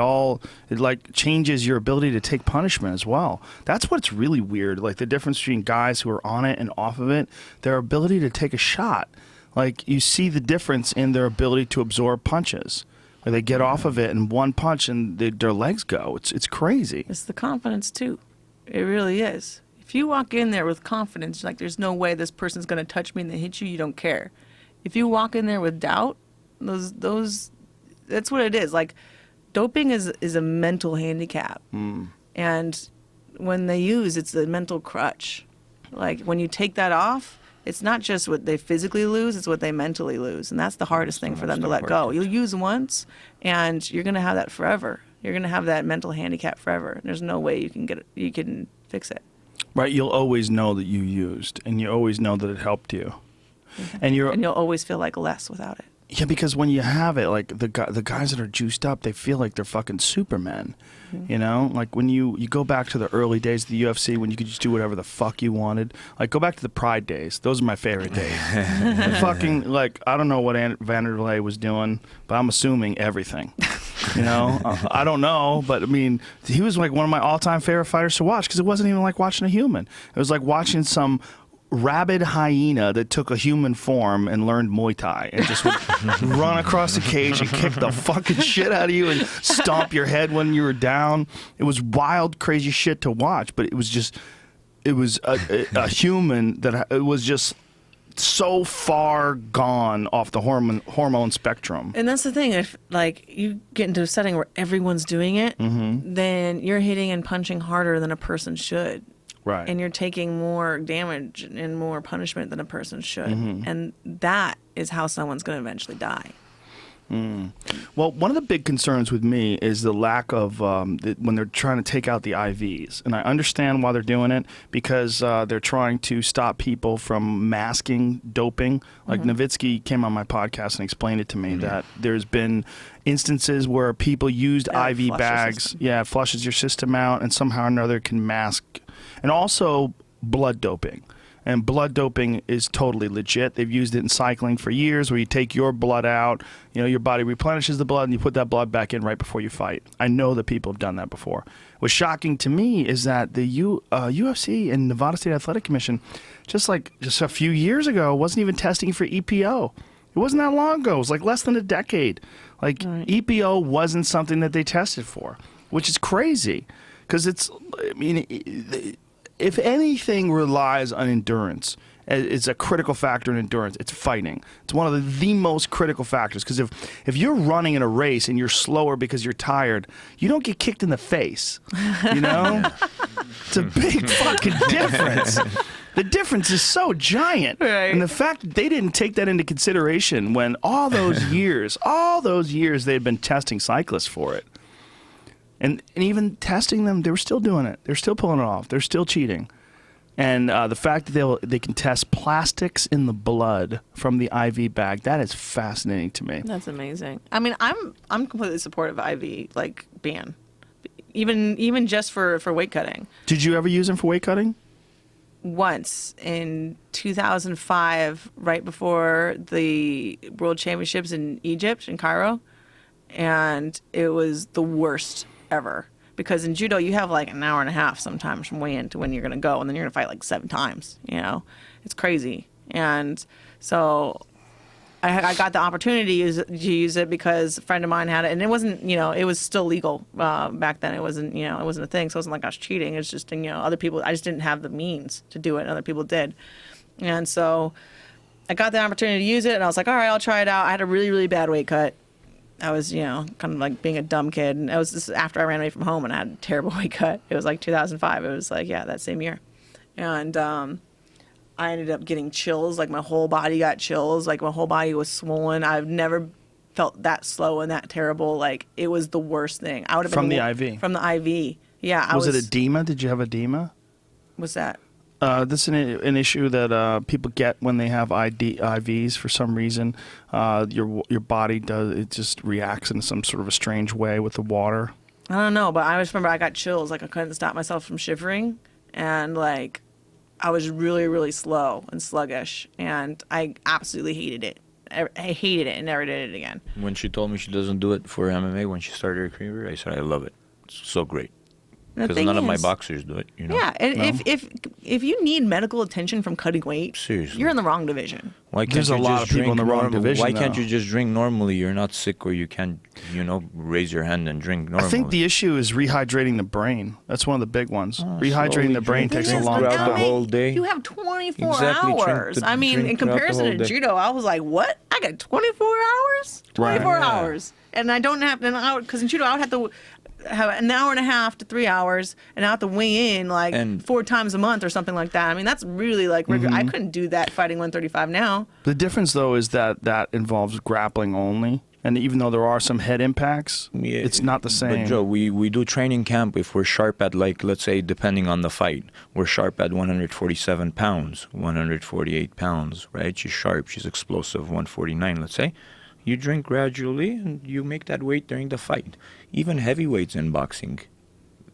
like changes your ability to take punishment as well. That's what's really weird. Like the difference between guys who are on it and off of it, their ability to take a shot. Like you see the difference in their ability to absorb punches. Where they get off of it in one punch and their legs go. It's crazy. It's the confidence too. It really is. If you walk in there with confidence, like there's no way this person's gonna touch me and they hit you, you don't care. If you walk in there with doubt, those that's what it is. Like doping is a mental handicap. And when they use, it's a mental crutch. Like when you take that off, it's not just what they physically lose, it's what they mentally lose. And that's the hardest thing for them to let go. You'll use once, and you're going to have that forever. You're going to have that mental handicap forever. There's no way you can fix it. Right, you'll always know that you used, and you always know that it helped you. Mm-hmm. And you'll always feel like less without it. Yeah, because when you have it, like the guys that are juiced up, they feel like they're fucking supermen. Mm-hmm. You know, like when you go back to the early days of the UFC when you could just do whatever the fuck you wanted. Like go back to the Pride days; those are my favorite days. Fucking like I don't know what Vanderlei was doing, but I'm assuming everything. You know, I don't know, but I mean, he was like one of my all-time favorite fighters to watch because it wasn't even like watching a human. It was like watching some rabid hyena that took a human form and learned Muay Thai and just would run across the cage and kick the fucking shit out of you and stomp your head when you were down. It was wild, crazy shit to watch, but it was a human that it was just so far gone off the hormone spectrum. And that's the thing. If like you get into a setting where everyone's doing it, then you're hitting and punching harder than a person should. Right. And you're taking more damage and more punishment than a person should. And that is how someone's going to eventually die. Well, one of the big concerns with me is the lack of when they're trying to take out the IVs. And I understand why they're doing it, because they're trying to stop people from masking doping. Like Nowitzki came on my podcast and explained it to me that there's been instances where people used IV bags. Yeah, it flushes your system out and somehow or another can mask. And also blood doping. And blood doping is totally legit. They've used it in cycling for years, where you take your blood out, your body replenishes the blood, and you put that blood back in right before you fight. I know that people have done that before. What's shocking to me is that the UFC and Nevada State Athletic Commission, just a few years ago, wasn't even testing for EPO. It wasn't that long ago. It was like less than a decade. Like EPO wasn't something that they tested for, which is crazy, because if anything relies on endurance, it's a critical factor in endurance. It's fighting. It's one of the most critical factors, because if you're running in a race and you're slower because you're tired, you don't get kicked in the face. It's a big fucking difference. The difference is so giant. Right. And the fact that they didn't take that into consideration when all those years they'd been testing cyclists for it. And even testing them, they were still doing it. They're still pulling it off. They're still cheating. And the fact that they can test plastics in the blood from the IV bag, that is fascinating to me. That's amazing. I mean, I'm completely supportive of IV ban, even just for weight cutting. Did you ever use them for weight cutting? Once in 2005, right before the World Championships in Egypt, in Cairo, and it was the worst ever, because in judo you have like an hour and a half sometimes from weigh-in to when you're going to go, and then you're going to fight like 7 times. It's crazy. And so I got the opportunity to use it because a friend of mine had it, and it wasn't, it was still legal back then. It wasn't, it wasn't a thing, so it wasn't like I was cheating. It's just, other people, I just didn't have the means to do it, and other people did. And so I got the opportunity to use it, and I was like, all right, I'll try it out. I had a really, really bad weight cut. I was, kind of like being a dumb kid. And this is after I ran away from home and I had a terrible weight cut. It was like 2005. It was like, that same year. And I ended up getting chills. Like my whole body got chills. Like my whole body was swollen. I've never felt that slow and that terrible. Like it was the worst thing. I would have been from the IV. From the IV. Yeah. Was it edema? Did you have edema? What's that? This is an issue that people get when they have IVs for some reason. Your body just reacts in some sort of a strange way with the water. I don't know, but I just remember I got chills. Like I couldn't stop myself from shivering, and like I was really, really slow and sluggish, and I absolutely hated it. I hated it and never did it again. When she told me she doesn't do it for MMA when she started her career, I said I love it. It's so great. Because none of my boxers do it, Yeah, and No? if you need medical attention from cutting weight, seriously, you're in the wrong division. Why can't There's you a lot just of people in the drink wrong division, Why can't though. you just drink normally? You're not sick, or you can, raise your hand and drink normally. I think the issue is rehydrating the brain. That's one of the big ones. Rehydrating slowly the brain drink takes a it long throughout time. the whole day. You have 24 Exactly, drink hours. the- I mean, drink in throughout the comparison whole to day. judo, I was like, what? I got 24 hours? 24 Right. Yeah. hours. And I don't have an hour, because in judo, I would have to have an hour and a half to 3 hours, and I have to weigh in like And- 4 times a month or something like that. I mean, that's really like rigorous. I couldn't do that fighting 135 now. The difference, though, is that involves grappling only. And even though there are some head impacts, Yeah, it's not the same. But Joe, we do training camp if we're sharp at, like, let's say, depending on the fight, we're sharp at 147 pounds, 148 pounds, right? She's sharp, she's explosive, 149, let's say. You drink gradually and you make that weight during the fight. Even heavyweights in boxing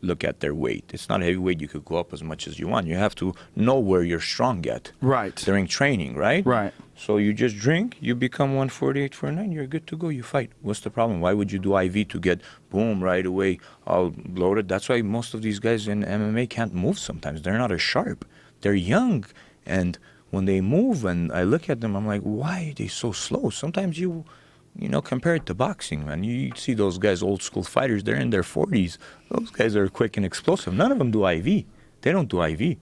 look at their weight. It's not heavyweight, you could go up as much as you want. You have to know where you're strong at. Right. During training, right? Right. So you just drink, you become 148, 49, you're good to go, you fight. What's the problem? Why would you do IV to get, boom, right away, all bloated? That's why most of these guys in MMA can't move sometimes. They're not as sharp. They're young, And when they move and I look at them, I'm like, why are they so slow? Sometimes you know, compare it to boxing, man. You see those guys, old school fighters, they're in their 40s. Those guys are quick and explosive. None of them do IV. They don't do IV.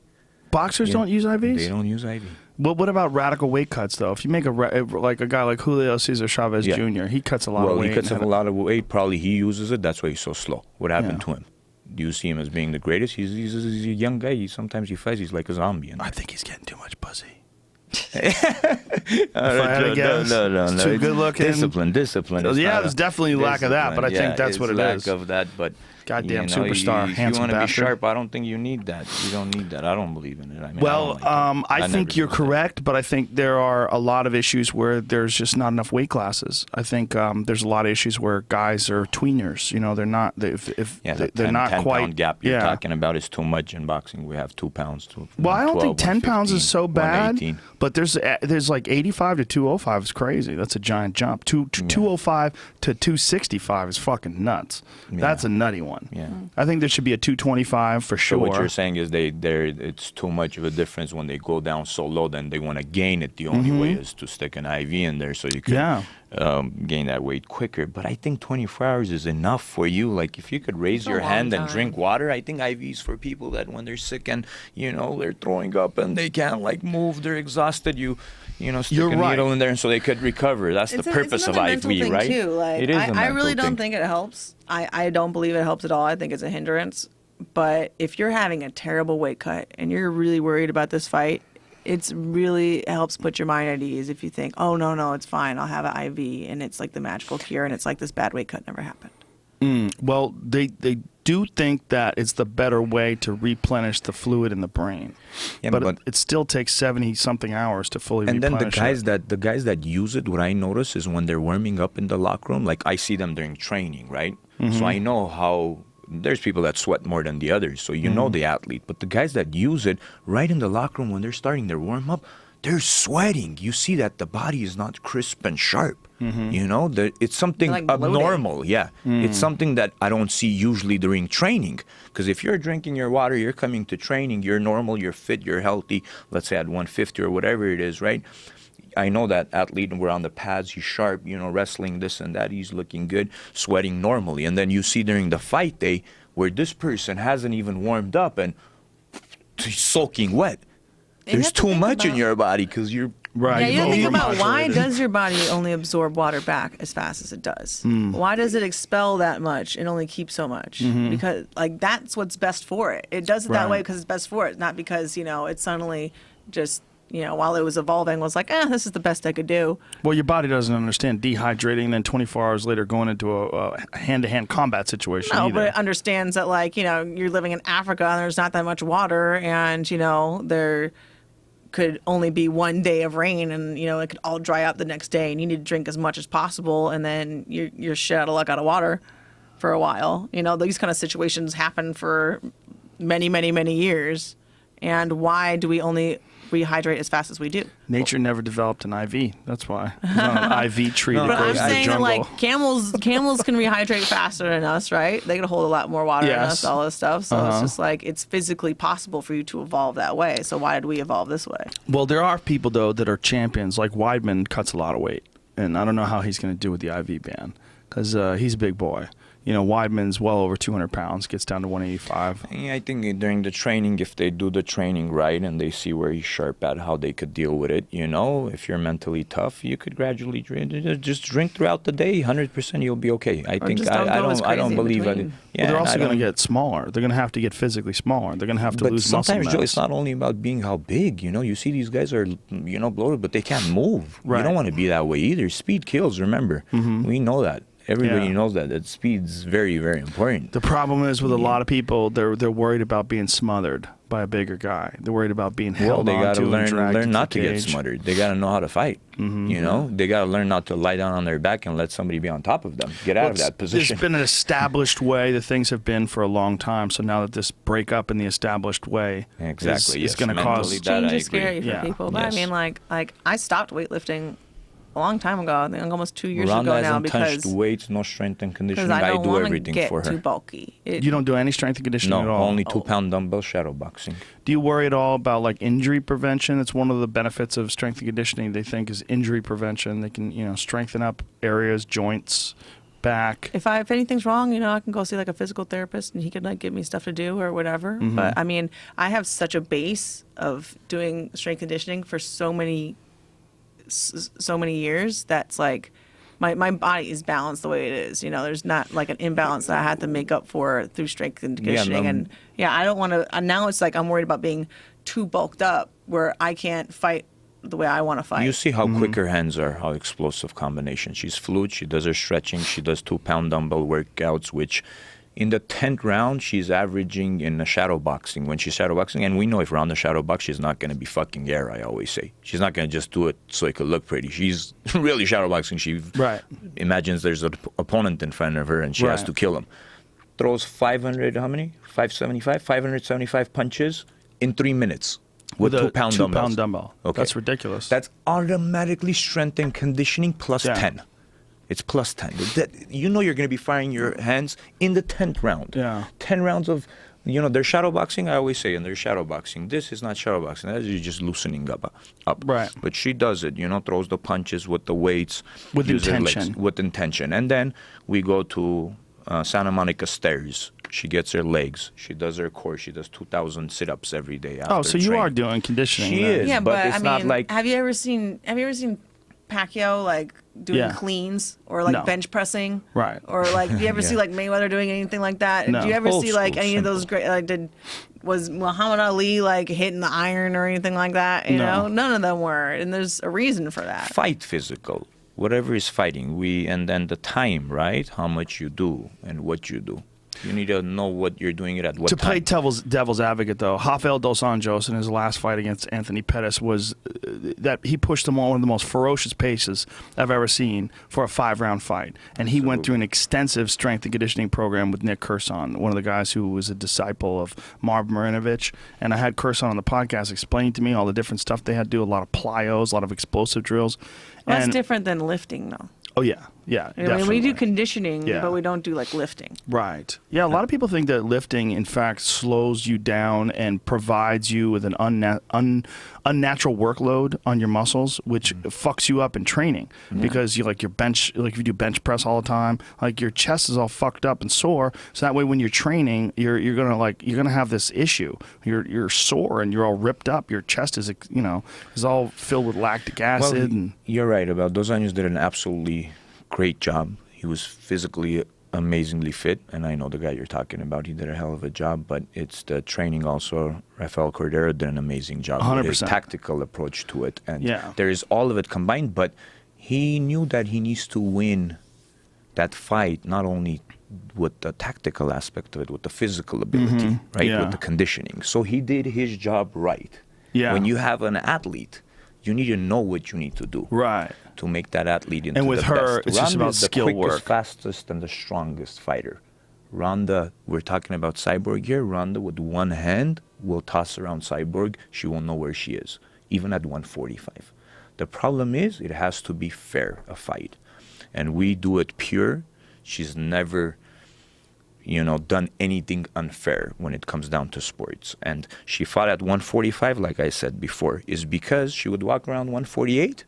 Boxers don't use IVs? They don't use IV. Well, what about radical weight cuts, though? If you make like a guy like Julio Cesar Chavez Jr., he cuts a lot of weight. Well, he cuts a lot of weight. Probably he uses it. That's why he's so slow. What happened to him? Do you see him as being the greatest? He's a young guy. Sometimes he fights. He's like a zombie. I think he's getting too much pussy. No. Too good looking. Discipline. Yeah, there's definitely lack of that, but I think that's what it is. Lack of that, but goddamn superstar, if handsome you want to be bastard. sharp, I don't think you need that. You don't need that. I don't believe in it. I mean, Well, I think you're correct, but I think there are a lot of issues where there's just not enough weight classes. I think there's a lot of issues where guys are tweeners. You know, they're not. They're not 10 quite. pound gap you're talking about is too much in boxing. We have 2 pounds. Well, I don't think 10 pounds is so bad, 118. but there's like 85 to 205 is crazy. That's a giant jump. 205 to 265 is fucking nuts. That's a nutty one. Yeah. I think there should be a 225 for sure. So what you're saying is it's too much of a difference when they go down so low. Then they want to gain it. The only way is to stick an IV in there so you can gain that weight quicker. But I think 24 hours is enough for you. Like if you could raise your hand and drink water, I think IVs for people that when they're sick and they're throwing up and they can't like move, they're exhausted. Stick a needle in there so they could recover. That's the purpose of IV, right? Too. Like, it is. I really don't think it helps. I don't believe it helps at all. I think it's a hindrance. But if you're having a terrible weight cut and you're really worried about this fight, it's really helps put your mind at ease if you think, oh, no, it's fine. I'll have an IV and it's like the magical cure and it's like this bad weight cut never happened. Well, they do think that it's the better way to replenish the fluid in the brain. Yeah, but it still takes 70-something hours to fully replenish it. And then the guys that use it, what I notice is when they're warming up in the locker room, like I see them during training, right? So I know how there's people that sweat more than the others, so you know the athlete. But the guys that use it right in the locker room when they're starting their warm-up, they're sweating. You see that the body is not crisp and sharp. It's something like abnormal. Yeah, it's something that I don't see usually during training. Because if you're drinking your water, you're coming to training, you're normal, you're fit, you're healthy. Let's say at 150 or whatever it is, right? I know that athlete, we're on the pads, he's sharp, wrestling this and that, he's looking good, sweating normally. And then you see during the fight day where this person hasn't even warmed up and he's soaking wet. There's too much in your body because you're right. Yeah, you have to think about why does your body only absorb water back as fast as it does? Why does it expel that much and only keep so much? Because that's what's best for it. It does it that way because it's best for it, not because it suddenly just while it was evolving was like, this is the best I could do. Well, your body doesn't understand dehydrating and then 24 hours later going into a hand-to-hand combat situation either. But it understands that you're living in Africa and there's not that much water and there could only be one day of rain and it could all dry up the next day and you need to drink as much as possible and then you're shit out of luck out of water for a while. These kind of situations happen for many, many, many years. And why do we only rehydrate as fast as we do? Nature never developed an IV. That's why. There's not an IV tree that But goes I'm to the saying jungle. that camels can rehydrate faster than us, right? They can hold a lot more water than us, all this stuff. So it's just it's physically possible for you to evolve that way. So why did we evolve this way? Well, there are people though that are champions. Like Weidman cuts a lot of weight, and I don't know how he's going to do with the IV ban because he's a big boy. Weidman's well over 200 pounds, gets down to 185. Yeah, I think during the training, if they do the training right and they see where he's sharp at, how they could deal with it, if you're mentally tough, you could gradually just drink throughout the day. 100% you'll be okay. I don't believe it. Yeah, they're also going to get smaller. They're going to have to get physically smaller. They're going to have to lose muscle mass. Sometimes, Joe, it's not only about being how big. You see these guys are, bloated, but they can't move. Right. You don't want to be that way either. Speed kills, remember. We know that. Everybody knows that speed's very, very important. The problem is with a lot of people, they're worried about being smothered by a bigger guy. They're worried about being held they onto and dragged learn into not the to get cage. smothered. They got to know how to fight. They got to learn not to lie down on their back and let somebody be on top of them. Get out of that position. It's been an established way that things have been for a long time. So now that this breakup in the established way is going to cause... Change is scary for people. But I mean, like I stopped weightlifting a long time ago. I think almost 2 years Ronda ago now hasn't touched because weights, no strength and conditioning. I don't do want to everything get for her. too bulky. You don't do any strength and conditioning at No, all? only 2-pound dumbbell shadow boxing. Do you worry at all about like injury prevention? It's one of the benefits of strength and conditioning, they think, is injury prevention. They can, strengthen up areas, joints, back. If anything's wrong, I can go see like a physical therapist and he could like give me stuff to do or whatever. Mm-hmm. But I mean, I have such a base of doing strength conditioning for so many years that's like my body is balanced the way it is. There's not like an imbalance that I had to make up for through strength and conditioning. I don't want to. Now it's like I'm worried about being too bulked up where I can't fight the way I want to fight. You see how quick her hands are, how explosive combination. She's fluid, she does her stretching, she does 2-pound dumbbell workouts, which in the 10th round, she's averaging in the shadow boxing. When she's shadow boxing, and we know if Ronda shadow box, she's not going to be fucking air, I always say. She's not going to just do it so it could look pretty. She's really shadow boxing. She imagines there's an opponent in front of her and she has to kill him. Throws 575 punches in 3 minutes. With 2-pound dumbbells. 2-pound dumbbell. Okay. That's ridiculous. That's automatically strength and conditioning plus 10. It's plus 10. You're going to be firing your hands in the 10th round. Yeah. 10 rounds of, their shadow boxing, I always say, and they're shadow boxing. This is not shadow boxing. That is just loosening up. Right. But she does it, throws the punches with the weights. With intention. Legs, with intention. And then we go to Santa Monica Stairs. She gets her legs. She does her core. She does 2,000 sit-ups every day. So training. you are doing conditioning. She then. is, Yeah, but it's not like. Have you ever seen Pacquiao like doing cleans or like bench pressing? Right. Or like, do you ever see like Mayweather doing anything like that? No. Do you ever Old see like school, any of those great was Muhammad Ali like hitting the iron or anything like that? You know, none of them were, and there's a reason for that. Fight physical, whatever is fighting. And then the time, right? How much you do and what you do. You need to know what you're doing it at what To time. play devil's advocate, though, Rafael dos Anjos in his last fight against Anthony Pettis was that he pushed him on one of the most ferocious paces I've ever seen for a 5-round fight. And he went through an extensive strength and conditioning program with Nick Kurson, one of the guys who was a disciple of Marv Marinovich. And I had Kurson on the podcast explaining to me all the different stuff they had to do, a lot of plyos, a lot of explosive drills. Well, that's different than lifting, though. Oh, yeah. Yeah, I mean, we do conditioning, but we don't do like lifting. Right. Yeah, a lot of people think that lifting, in fact, slows you down and provides you with an unnatural workload on your muscles, which fucks you up in training because you like your bench, like if you do bench press all the time, like your chest is all fucked up and sore. So that way, when you're training, you're gonna have this issue. You're sore and you're all ripped up. Your chest is is all filled with lactic acid. Well, you're right about Dos Anjos did an absolutely great job. He was physically amazingly fit, and I know the guy you're talking about. He did a hell of a job, but it's the training also. Rafael Cordero did an amazing job 100%. with his tactical approach to it, and Yeah. there is all of it combined, but he knew that he needs to win that fight, not only with the tactical aspect of it, with the physical ability, right, Yeah. with the conditioning. So he did his job right. Yeah. When you have an athlete, you need to know what you need to do. Right. To make that athlete into And with the her, best. it's just Ronda about is the skill quickest, work. fastest, and the strongest fighter. Ronda, we're talking about Cyborg here. Ronda, with one hand, will toss around Cyborg. She won't know where she is, even at 145. The problem is, it has to be fair, a fight. And we do it pure. She's never, done anything unfair when it comes down to sports. And she fought at 145, like I said before, is because she would walk around 148.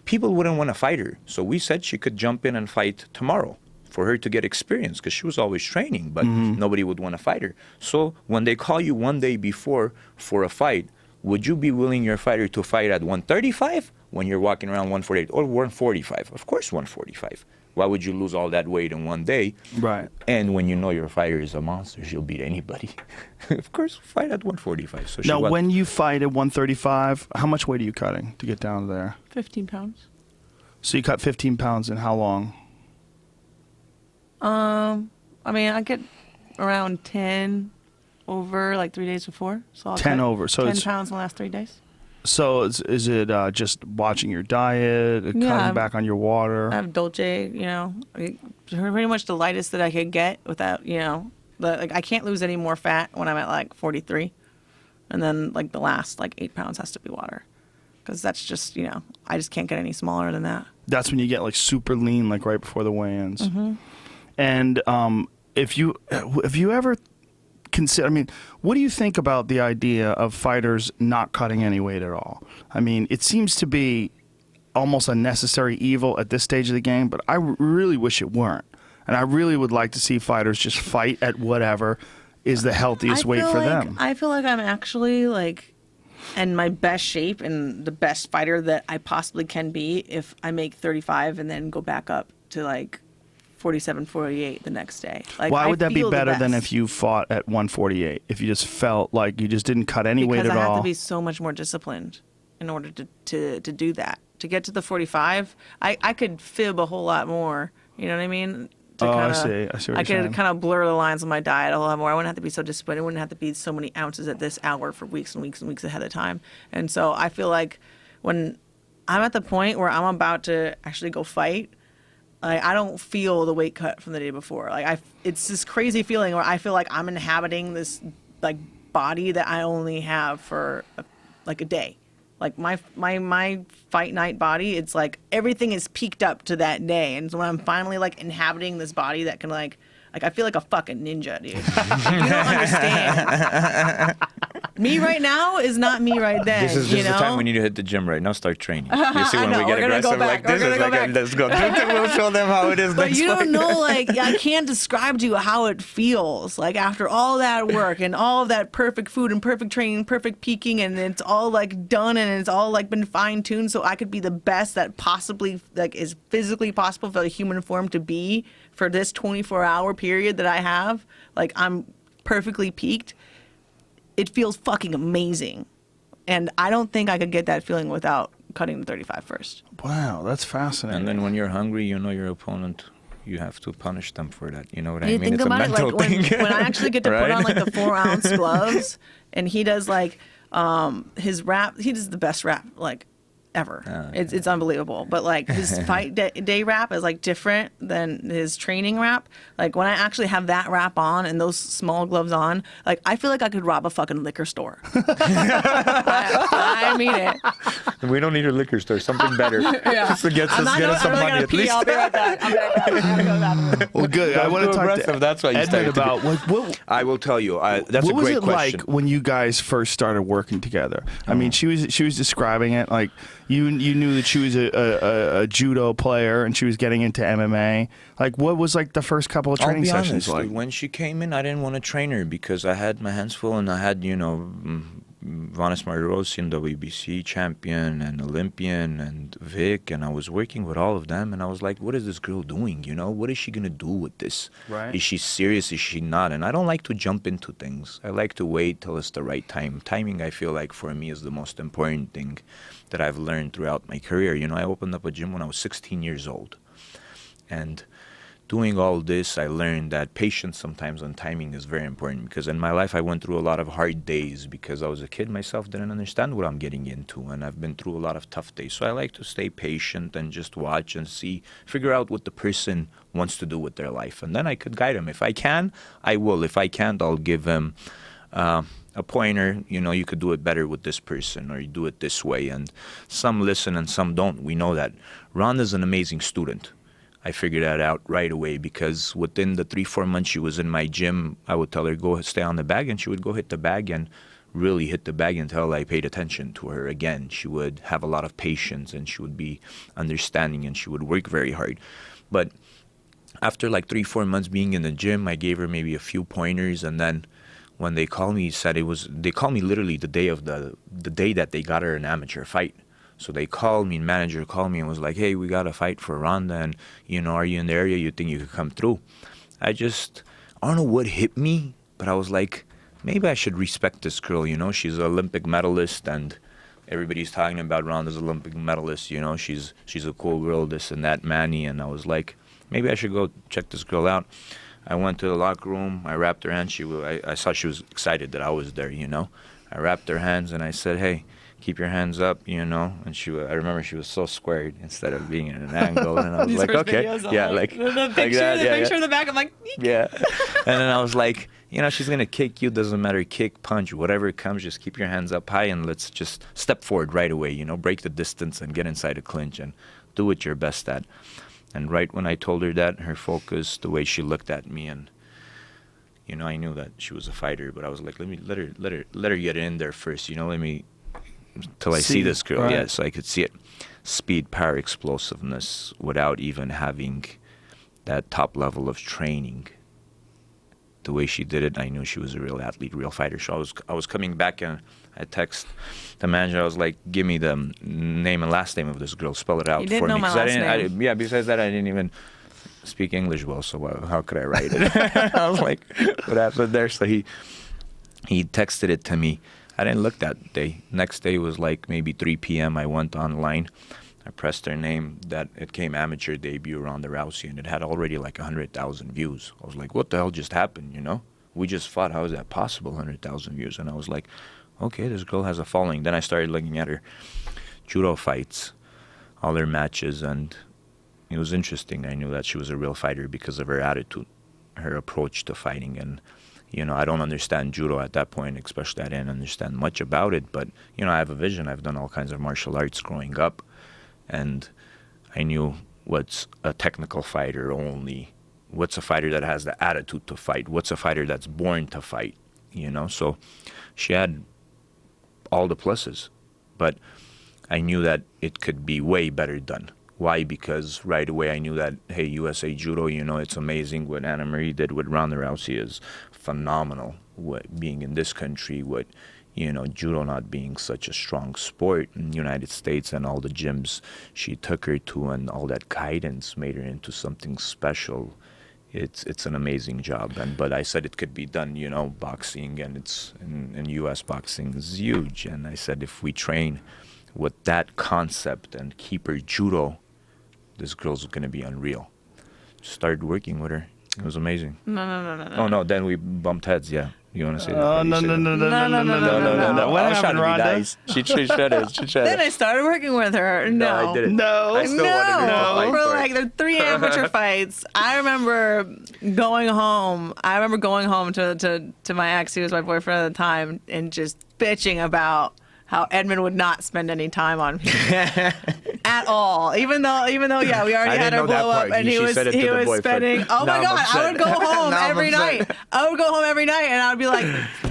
People wouldn't want to fight her. So we said she could jump in and fight tomorrow for her to get experience because she was always training, but nobody would want to fight her. So when they call you one day before for a fight, would you be willing your fighter to fight at 135 when you're walking around 148 or 145? Of course 145. Why would you lose all that weight in one day? Right. And when you know your fighter is a monster, she'll beat anybody. Of course, fight at 145. So Now, when you fight at 135, how much weight are you cutting to get down to there? 15 pounds. So you cut 15 pounds in how long? I mean, I get around 10 over like 3 days before. So I'll 10 cut over. So 10 it's pounds in the last 3 days. So is it just watching your diet, cutting back on your water? I have Dolce, pretty much the lightest that I could get without, I can't lose any more fat when I'm at like 43. And then like the last like 8 pounds has to be water. Because that's just, I just can't get any smaller than that. That's when you get like super lean, like right before the weigh-ins. And if you ever consider, I mean, what do you think about the idea of fighters not cutting any weight at all? I mean, it seems to be almost a necessary evil at this stage of the game, but I really wish it weren't. And I really would like to see fighters just fight at whatever is the healthiest weight for them. I feel like I'm actually like in my best shape and the best fighter that I possibly can be if I make 35 and then go back up to like 47, 48 the next day. Like, why would that be feel the better than best. if you fought at 148? If you just felt like you just didn't cut any weight Because at I have all? to be so much more disciplined in order to do that. To get to the 45, I could fib a whole lot more. You know what I mean? I see. I see what I you're saying. could kind of blur the lines of my diet a lot more. I wouldn't have to be so disciplined. It wouldn't have to be so many ounces at this hour for weeks and weeks and weeks ahead of time. And so I feel like when I'm at the point where I'm about to actually go fight, like, I don't feel the weight cut from the day before. Like, it's this crazy feeling where I feel like I'm inhabiting this like body that I only have for like a day. Like my fight night body, it's like everything is peaked up to that day, and so when I'm finally like inhabiting this body that can like I feel like a fucking ninja, dude. You don't understand. Me right now is not me right then. This is you just know? the time we need to hit the gym right now. Start training. You see, when I know, we get we're gonna go aggressive like back, this, we're it's gonna like, go back. let's go. We'll show them how it is. But next you don't fight. know, like, I can't describe to you how it feels. Like, after all that work and all of that perfect food and perfect training, perfect peaking, and it's all, like, done and it's all, like, been fine-tuned so I could be the best that possibly, like, is physically possible for the human form to be for this 24-hour period that I have. Like, I'm perfectly peaked. It feels fucking amazing. And I don't think I could get that feeling without cutting the 35 first. Wow, that's fascinating. And then when you're hungry, you know your opponent. You have to punish them for that. You know what I You mean? think It's a about it, mental like thing. when I actually get to put Right? on like the 4-ounce gloves, and he does like his rap. He does the best rap like ever. Okay. It's unbelievable. But like his fight day rap is like different than his training rap. Like when I actually have that wrap on and those small gloves on, like I feel like I could rob a fucking liquor store. I mean it. We don't need a liquor store. Something better. Yeah. Just to get us some really money gonna at pee. least. I'll be right back. I gotta go to the bathroom. well, good. I Don't want to do talk aggressive, to that's why you Edmond started to about what I will tell you. That's what a was great it question. like when you guys first started working together? I mean, she was describing it like you knew that she was a judo player and she was getting into MMA. Like, what was like the first couple of training I'll be sessions honest, like? when she came in, I didn't want to train her because I had my hands full and I had, Ronda Rousey and WBC champion and Olympian and Vic, and I was working with all of them, and I was like, what is this girl doing? What is she going to do with this? Right. Is she serious? Is she not? And I don't like to jump into things. I like to wait till it's the right time. Timing, I feel like, for me is the most important thing that I've learned throughout my career. I opened up a gym when I was 16 years old. And doing all this, I learned that patience sometimes and timing is very important, because in my life I went through a lot of hard days because I was a kid myself, didn't understand what I'm getting into, and I've been through a lot of tough days. So I like to stay patient and just watch and figure out what the person wants to do with their life, and then I could guide him. If I can, I will. If I can't, I'll give him a pointer. You could do it better with this person, or you do it this way. And some listen and some don't. We know that. Ronda's an amazing student. I figured that out right away, because within the 3-4 months she was in my gym, I would tell her, go stay on the bag, and she would go hit the bag and really hit the bag until I paid attention to her again. She would have a lot of patience, and she would be understanding, and she would work very hard. But after like 3-4 months being in the gym, I gave her maybe a few pointers, and then when they called me, they called me literally the day of the day that they got her an amateur fight. So they called me, manager called me and was like, hey, we got a fight for Ronda, and, are you in the area? You think you could come through? I don't know what hit me, but I was like, maybe I should respect this girl, She's an Olympic medalist, and everybody's talking about Ronda's Olympic medalist, She's a cool girl, this and that, Manny. And I was like, maybe I should go check this girl out. I went to the locker room. I wrapped her hand. I saw she was excited that I was there, I wrapped her hands and I said, hey, keep your hands up, And I remember she was so squared instead of being in an angle. And I was These like, first okay. videos, I'm Yeah, like like the like picture, that. the Yeah, picture yeah. in the back. I'm like, eek. Yeah. And then I was like, she's going to kick you. Doesn't matter. Kick, punch, whatever comes. Just keep your hands up high and let's just step forward right away. Break the distance and get inside a clinch. And do what you're best at. And right when I told her that, her focus, the way she looked at me, and you know, I knew that she was a fighter, but I was like, let her get in there first, you know, till I see this girl, right. so I could see it. Speed, power, explosiveness, without even having that top level of training. The way she did it, I knew she was a real athlete, real fighter. So I was coming back and I text the manager. I was like, "Give me the name and last name of this girl. Spell it out You didn't for know me." my 'Cause last name. yeah. Besides that, I didn't even speak English well. So how could I write it? I was like, "What happened there?" So he texted it to me. I didn't look that day. Next day was like maybe 3 p.m. I went online. I pressed her name. That it came amateur debut Ronda Rousey, and it had already like 100,000 views. I was like, what the hell just happened, you know? We just fought. How is that possible, 100,000 views? And I was like, okay, this girl has a following. Then I started looking at her judo fights, all her matches, and it was interesting. I knew that she was a real fighter because of her attitude, her approach to fighting. And, you know, I don't understand judo at that point, especially I didn't understand much about it. But, you know, I have a vision. I've done all kinds of martial arts growing up. And I knew what's a technical fighter only, what's a fighter that has the attitude to fight, what's a fighter that's born to fight, you know. So she had all the pluses, but I knew that it could be way better done. Why? Because right away I knew that, hey, USA Judo, you know, it's amazing. What Anna Marie did with Ronda Rousey is phenomenal. What being in this country, what, you know, judo not being such a strong sport in the United States, and all the gyms she took her to and all that guidance made her into something special. It's an amazing job. But I said it could be done, you know, boxing, and it's in U.S. boxing is huge. And I said if we train with that concept and keep her judo, this girl's going to be unreal. Started working with her. It was amazing. No. Oh, no, then we bumped heads, yeah. You want to say that? Oh, You no. say that. What I was trying happened, to be Ronda? nice. She tried Then I started working with her. No, I didn't. No. I still wanted her to fight for for like it. the 3 amateur fights. I remember going home. To my ex, who was my boyfriend at the time, and just bitching about how Edmond would not spend any time on me at all. Even though, yeah, we already had our blow up, and he was spending. Oh my God, I would go home every night. I would go home every night, and I would be like,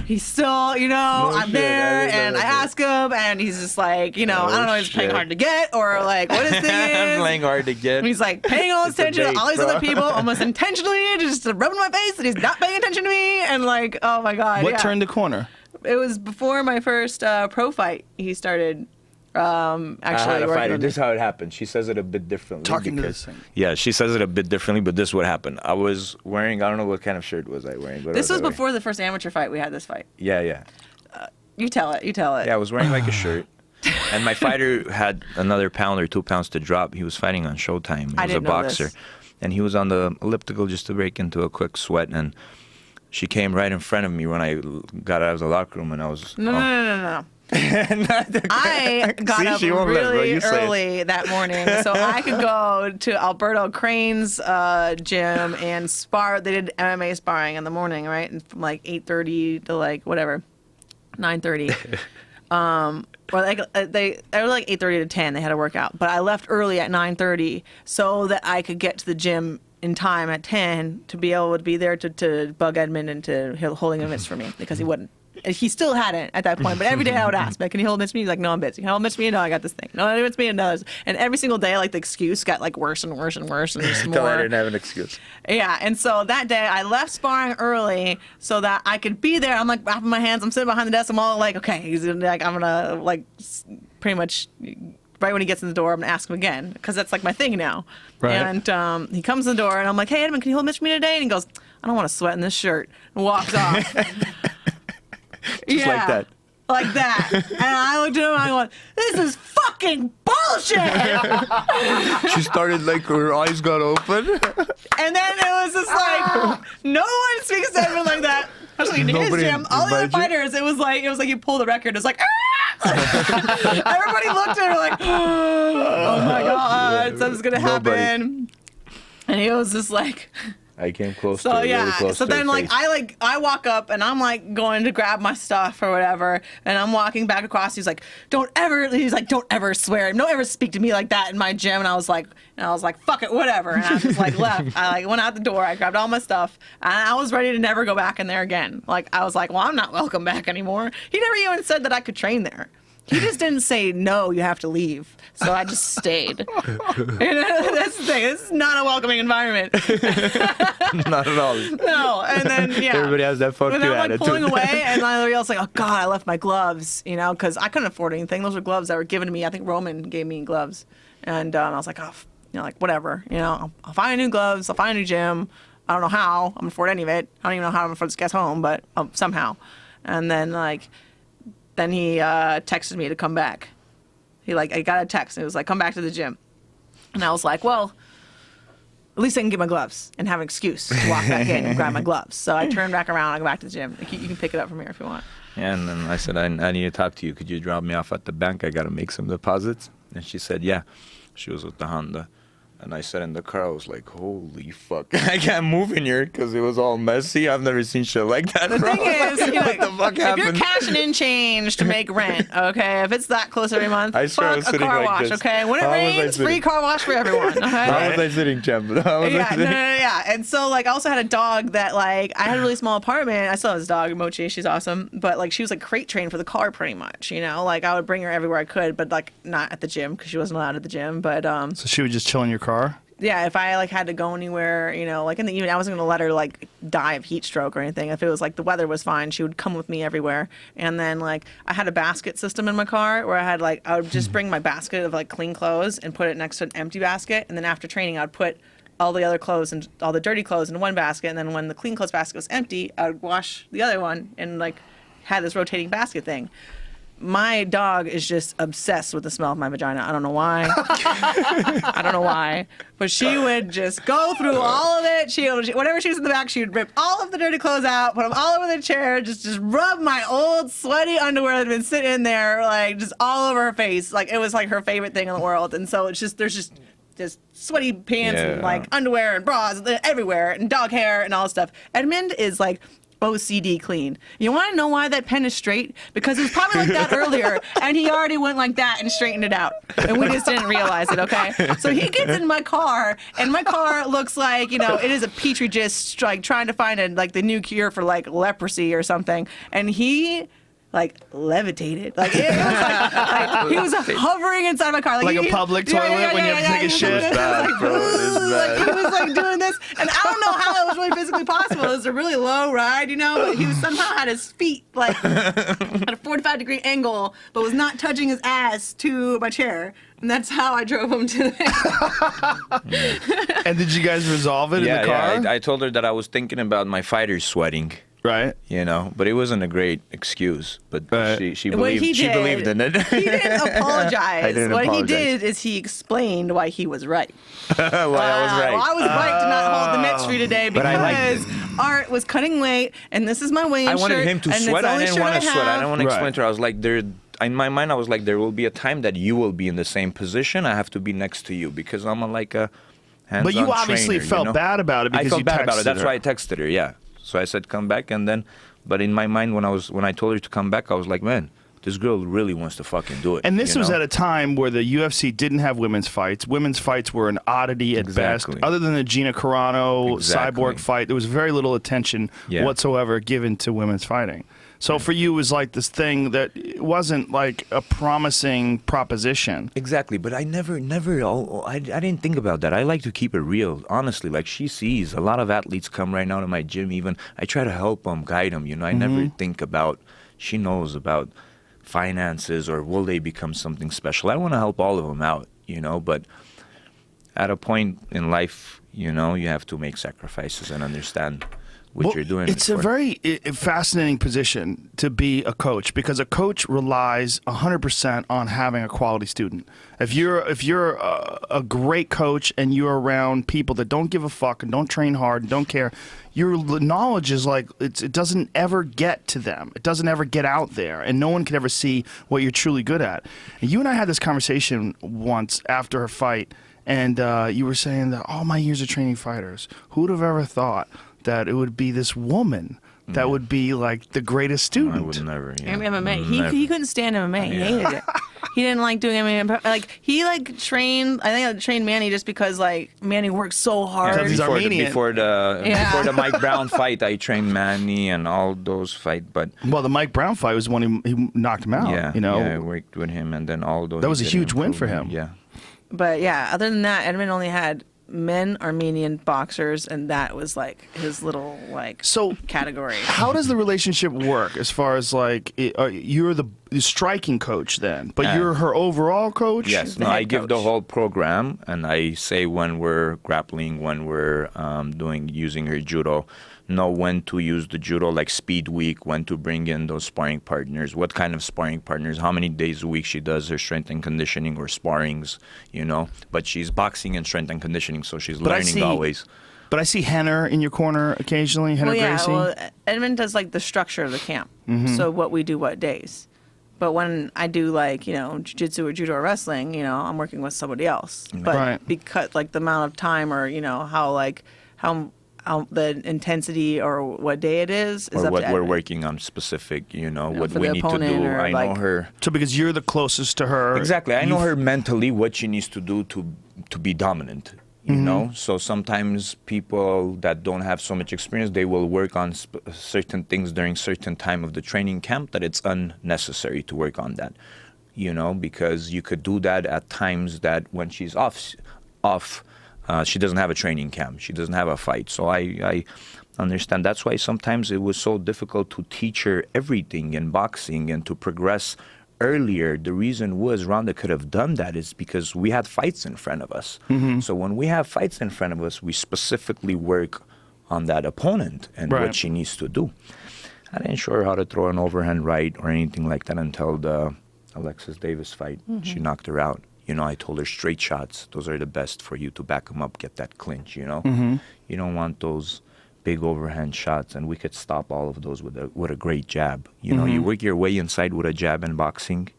he's still, you know, I'm there, and I ask him, and he's just like, you know, I don't know, he's playing hard to get, or like what his thing is. Playing hard to get. And he's like paying all his attention to all these other people, almost intentionally, just rubbing my face, and he's not paying attention to me, and like, oh my God. What turned the corner? It was before my first pro fight. He started actually I had a working fighter. with This is me. how it happened. She says it a bit differently. Talking to because- this thing. Yeah, she says it a bit differently, but this is what happened. I was wearing, I don't know what kind of shirt was I wearing. This was before the first amateur fight. We had this fight. Yeah. You tell it. Yeah, I was wearing like a shirt. And my fighter had another pound or 2 pounds to drop. He was fighting on Showtime. He I was didn't a know boxer. this. And he was on the elliptical just to break into a quick sweat. And she came right in front of me when I got out of the locker room, and I was... No. I got up really early that morning so I could go to Alberto Crane's gym and spar. They did MMA sparring in the morning, right? And from like 8:30 to like whatever, 9:30. Or like they were like 8:30 to 10. They had a workout, but I left early at 9:30 so that I could get to the gym in time at 10 to be able to be there to bug Edmond into holding a mitts for me, because he wouldn't. He still hadn't at that point, but every day I would ask, can you hold mitts for me? He's like, no, I'm busy. Can you hold mitts for me? No, I got this thing. No, it mitts me, it does. And every single day, like the excuse got like worse and worse and worse, and just Until I more. didn't have an excuse. Yeah, and so that day I left sparring early so that I could be there. I'm like wrapping my hands. I'm sitting behind the desk. I'm all like, okay, he's like, I'm gonna like pretty much right when he gets in the door, I'm gonna ask him again, because that's like my thing now. Right. And he comes in the door, and I'm like, hey Edmond, can you hold mitts for me today? And he goes, I don't want to sweat in this shirt, and walks off. Just like that. Like that. And I looked at him and I went, this is fucking bullshit. She started like her eyes got open. And then it was just like, no one speaks to Edmund like that. Especially in his Nobody gym. All the other invited you? fighters, it was like you pull the record. It was like, everybody looked at her like, oh my God, something's gonna happen. Nobody. And he was just like, I came close So to her, yeah, really close so to her then like face. I walk up and I'm like going to grab my stuff or whatever, and I'm walking back across. He's like, don't ever swear, don't ever speak to me like that in my gym. And I was like, fuck it, whatever. And I just like left. I like went out the door. I grabbed all my stuff, and I was ready to never go back in there again. Like I was like, well, I'm not welcome back anymore. He never even said that I could train there. He just didn't say, no, you have to leave. So I just stayed. And that's the thing. This is not a welcoming environment. Not at all. No. And then, yeah. Everybody has that fuck you And I'm like attitude. pulling away, and everybody else like, oh, God, I left my gloves, because I couldn't afford anything. Those were gloves that were given to me. I think Roman gave me gloves. And I was like, oh, whatever. I'll find new gloves. I'll find a new gym. I don't know how I'm going to afford any of it. I don't even know how I'm going to afford this gas home, but somehow. And then, then he texted me to come back. I got a text, and it was like, come back to the gym. And I was like, well, at least I can get my gloves and have an excuse to walk back in and grab my gloves. So I turned back around, I go back to the gym. You can pick it up from here if you want. Yeah, and then I said, I need to talk to you. Could you drop me off at the bank? I got to make some deposits. And she said, yeah. She was with the Honda. And I sat in the car. I was like, holy fuck. I can't move in here because it was all messy. I've never seen shit like that. The thing is, what the fuck if you're happened? cashing in change to make rent, okay, if it's that close every month, I swear I was fuck a sitting car like wash, this. okay? When it How was I rains, free sitting? car wash for everyone, okay? How was I sitting, champ? How was I Yeah, sitting? no, yeah. And so, I also had a dog that, I had a really small apartment. I still have this dog, Mochi. She's awesome. But, she was, crate trained for the car pretty much, I would bring her everywhere I could, but, not at the gym because she wasn't allowed at the gym. But, So she would just chill in your car? yeah, if I, had to go anywhere, in the evening, I wasn't going to let her, die of heat stroke or anything. If it was, the weather was fine, she would come with me everywhere. And then, I had a basket system in my car where I had, I would just bring my basket of, clean clothes and put it next to an empty basket. And then after training, I'd put all the other clothes and all the dirty clothes in one basket. And then when the clean clothes basket was empty, I would wash the other one and, had this rotating basket thing. My dog is just obsessed with the smell of my vagina. I don't know why. I don't know why. But she would just go through all of it. Whenever she was in the back, she would rip all of the dirty clothes out, put them all over the chair, just rub my old sweaty underwear that had been sitting in there, just all over her face. It was her favorite thing in the world. And so it's just, there's just sweaty pants and underwear and bras everywhere and dog hair and all this stuff. Edmond is OCD clean. You want to know why that pen is straight? Because it was probably like that earlier, and he already went like that and straightened it out, and we just didn't realize it, okay? So he gets in my car, and my car looks like, it is a petri dish, trying to find the new cure for, leprosy or something, and he levitated. It was he was hovering inside my car. Like a public toilet when you have to take a shit? He was doing this. And I don't know how that was really physically possible. It was a really low ride, but he was somehow had his feet at a 45-degree angle, but was not touching his ass to my chair. And that's how I drove him to the And did you guys resolve it in the car? Yeah, I told her that I was thinking about my fighters sweating. Right. But it wasn't a great excuse. But she believed in it. He didn't apologize. I didn't What apologize. he did is he explained why he was right. Why I was right. Well, I was right to not hold the mitts for you today But I liked because Art was cutting weight, and this is my weigh-in I shirt. wanted him to and sweat. it's the I only didn't shirt want to sweat. I have. didn't want to explain Right. to her. I was like, in my mind, I was like, there will be a time that you will be in the same position. I have to be next to you because I'm a hands-on But you obviously trainer, felt bad about it because I felt you bad about texted it. That's her. why I texted her. Yeah. So I said, come back, and then. But in my mind, when I told her to come back, I was like, man, this girl really wants to fucking do it. And this was at a time where the UFC didn't have women's fights. Women's fights were an oddity at best. Exactly. Other than the Gina Carano Cyborg fight, there was very little attention whatsoever given to women's fighting. So for you, it was this thing that wasn't a promising proposition. Exactly, but I didn't think about that. I like to keep it real, honestly. She sees a lot of athletes come right now to my gym. Even I try to help them, guide them. I never think about. She knows about finances or will they become something special. I want to help all of them out, But at a point in life, you have to make sacrifices and understand what you're doing. It's a very fascinating position to be a coach because a coach relies 100% on having a quality student. If you're a great coach and you're around people that don't give a fuck and don't train hard and don't care, your knowledge is it doesn't ever get to them. It doesn't ever get out there, and no one can ever see what you're truly good at. And you and I had this conversation once after her fight. and you were saying that all my years of training fighters, who would have ever thought that it would be this woman that would be like the greatest student? I would never. Yeah. And MMA. Never. He couldn't stand MMA. He hated it. He didn't like doing MMA. Like he like trained. I think I trained Manny just because like Manny worked so hard. Because he's Armenian. Before the Mike Brown fight, I trained Manny and all those fights. But Well, the Mike Brown fight was the one he knocked him out. yeah, you know, I worked with him, and then all those. That was a he huge did win for improve him. Yeah. But yeah, other than that, Edmond only had men Armenian boxers, and that was like his little like So- category. how does the relationship work as far as like you're the striking coach then, but you're her overall coach? Yes, the no, head I give the coach. whole program, and I say when we're grappling, when we're using her judo, know when to use the judo, like speed week, when to bring in those sparring partners, what kind of sparring partners, how many days a week she does her strength and conditioning or sparrings, you know. But she's boxing and strength and conditioning, so she's But I learning see- always. But I see Henner in your corner occasionally. Henner Well, yeah. Gracie. Well, Edmond does like the structure of the camp, so what we do what days. But when I do like jiu-jitsu or judo or wrestling, I'm working with somebody else. But Right. because like the amount of time or how the intensity or what day it is Or up what to we're Edmond. working on specific, what for we the need to opponent do. or, I know like- her. So because you're the closest to her. Exactly. I know you've- her mentally, what she needs to do to be dominant. You know, so sometimes people that don't have so much experience, they will work on certain things during certain time of the training camp that it's unnecessary to work on that. Because you could do that at times that when she's off, she doesn't have a training camp. She doesn't have a fight. So I understand. That's why sometimes it was so difficult to teach her everything in boxing and to progress earlier. The reason was Ronda could have done that is because we had fights in front of us. So when we have fights in front of us, we specifically work on that opponent and Right. what she needs to do. I didn't show her how to throw an overhand right or anything like that until the Alexis Davis fight. She knocked her out. I told her straight shots. Those are the best for you to back them up, get that clinch, You don't want those big overhand shots, and we could stop all of those with a great jab. You work your way inside with a jab in boxing.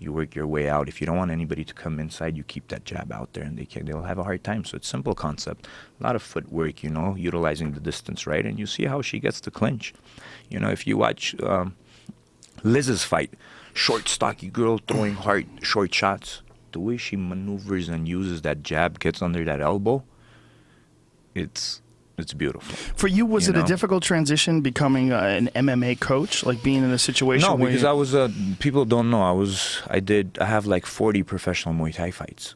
You work your way out. If you don't want anybody to come inside, you keep that jab out there, and they'll have a hard time. So it's simple concept. A lot of footwork, utilizing the distance, right? And you see how she gets the clinch. If you watch Liz's fight, short, stocky girl throwing hard, short shots. The way she maneuvers and uses that jab, gets under that elbow, it's beautiful. For you, was You it a know? difficult transition becoming an MMA coach, like being in a situation No, where because I was people don't know. I have like 40 professional Muay Thai fights.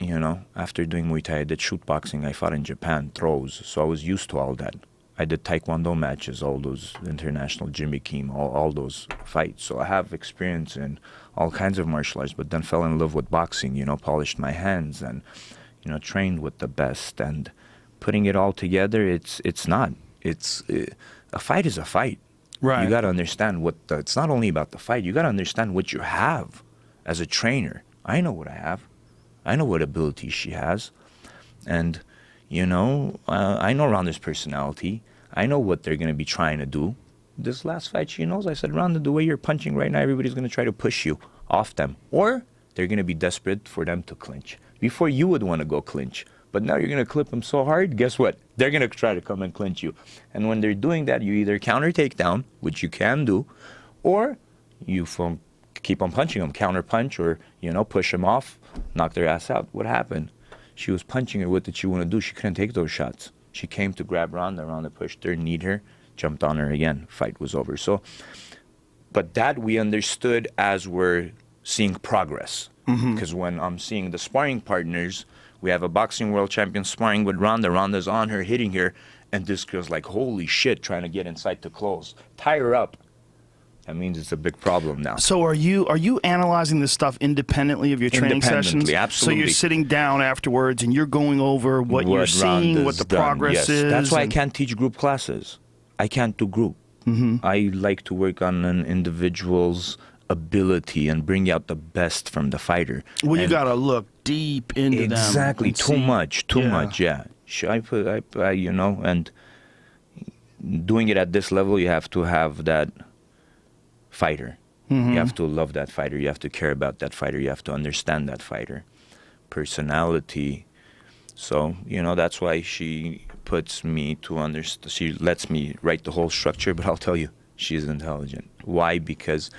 After doing Muay Thai, I did shoot boxing. I fought in Japan, throws. So I was used to all that. I did Taekwondo matches, all those international Jimmy Kim, all those fights. So I have experience in all kinds of martial arts, but then fell in love with boxing, polished my hands and, trained with the best. And putting it all together, it's not. A fight is a fight. Right. You got to understand it's not only about the fight. You got to understand what you have as a trainer. I know what I have. I know what abilities she has. And, I know Ronda's personality. I know what they're going to be trying to do. This last fight, she knows. I said, Ronda, the way you're punching right now, everybody's going to try to push you off them. Or they're going to be desperate for them to clinch. Before you would want to go clinch. But now you're going to clip them so hard, guess what? They're going to try to come and clinch you. And when they're doing that, you either counter takedown, which you can do, or you keep on punching them, counter punch, or, push them off, knock their ass out. What happened? She was punching her. What did she want to do? She couldn't take those shots. She came to grab Ronda. Ronda pushed her, kneed her, jumped on her again. Fight was over. So, but that we understood as we're seeing progress. Because when I'm seeing the sparring partners, we have a boxing world champion sparring with Ronda. Ronda's on her, hitting her, and this girl's like, holy shit, trying to get inside to close. Tie her up. That means it's a big problem now. So are you analyzing this stuff independently of your training sessions? Independently, absolutely. So you're sitting down afterwards and you're going over what you're seeing, Ronda's what the done, progress yes. is. That's why I and- can't teach group classes. I can't do group. I like to work on an individual's ability and bring out the best from the fighter. Well, you And got to look deep into them. exactly and too see- much, yeah. And doing it at this level, you have to have that fighter. You have to love that fighter. You have to care about that fighter. You have to understand that fighter. personality. So, you know, that's why she puts me to understand. She lets me write the whole structure, but I'll tell you, she's intelligent. Why? Because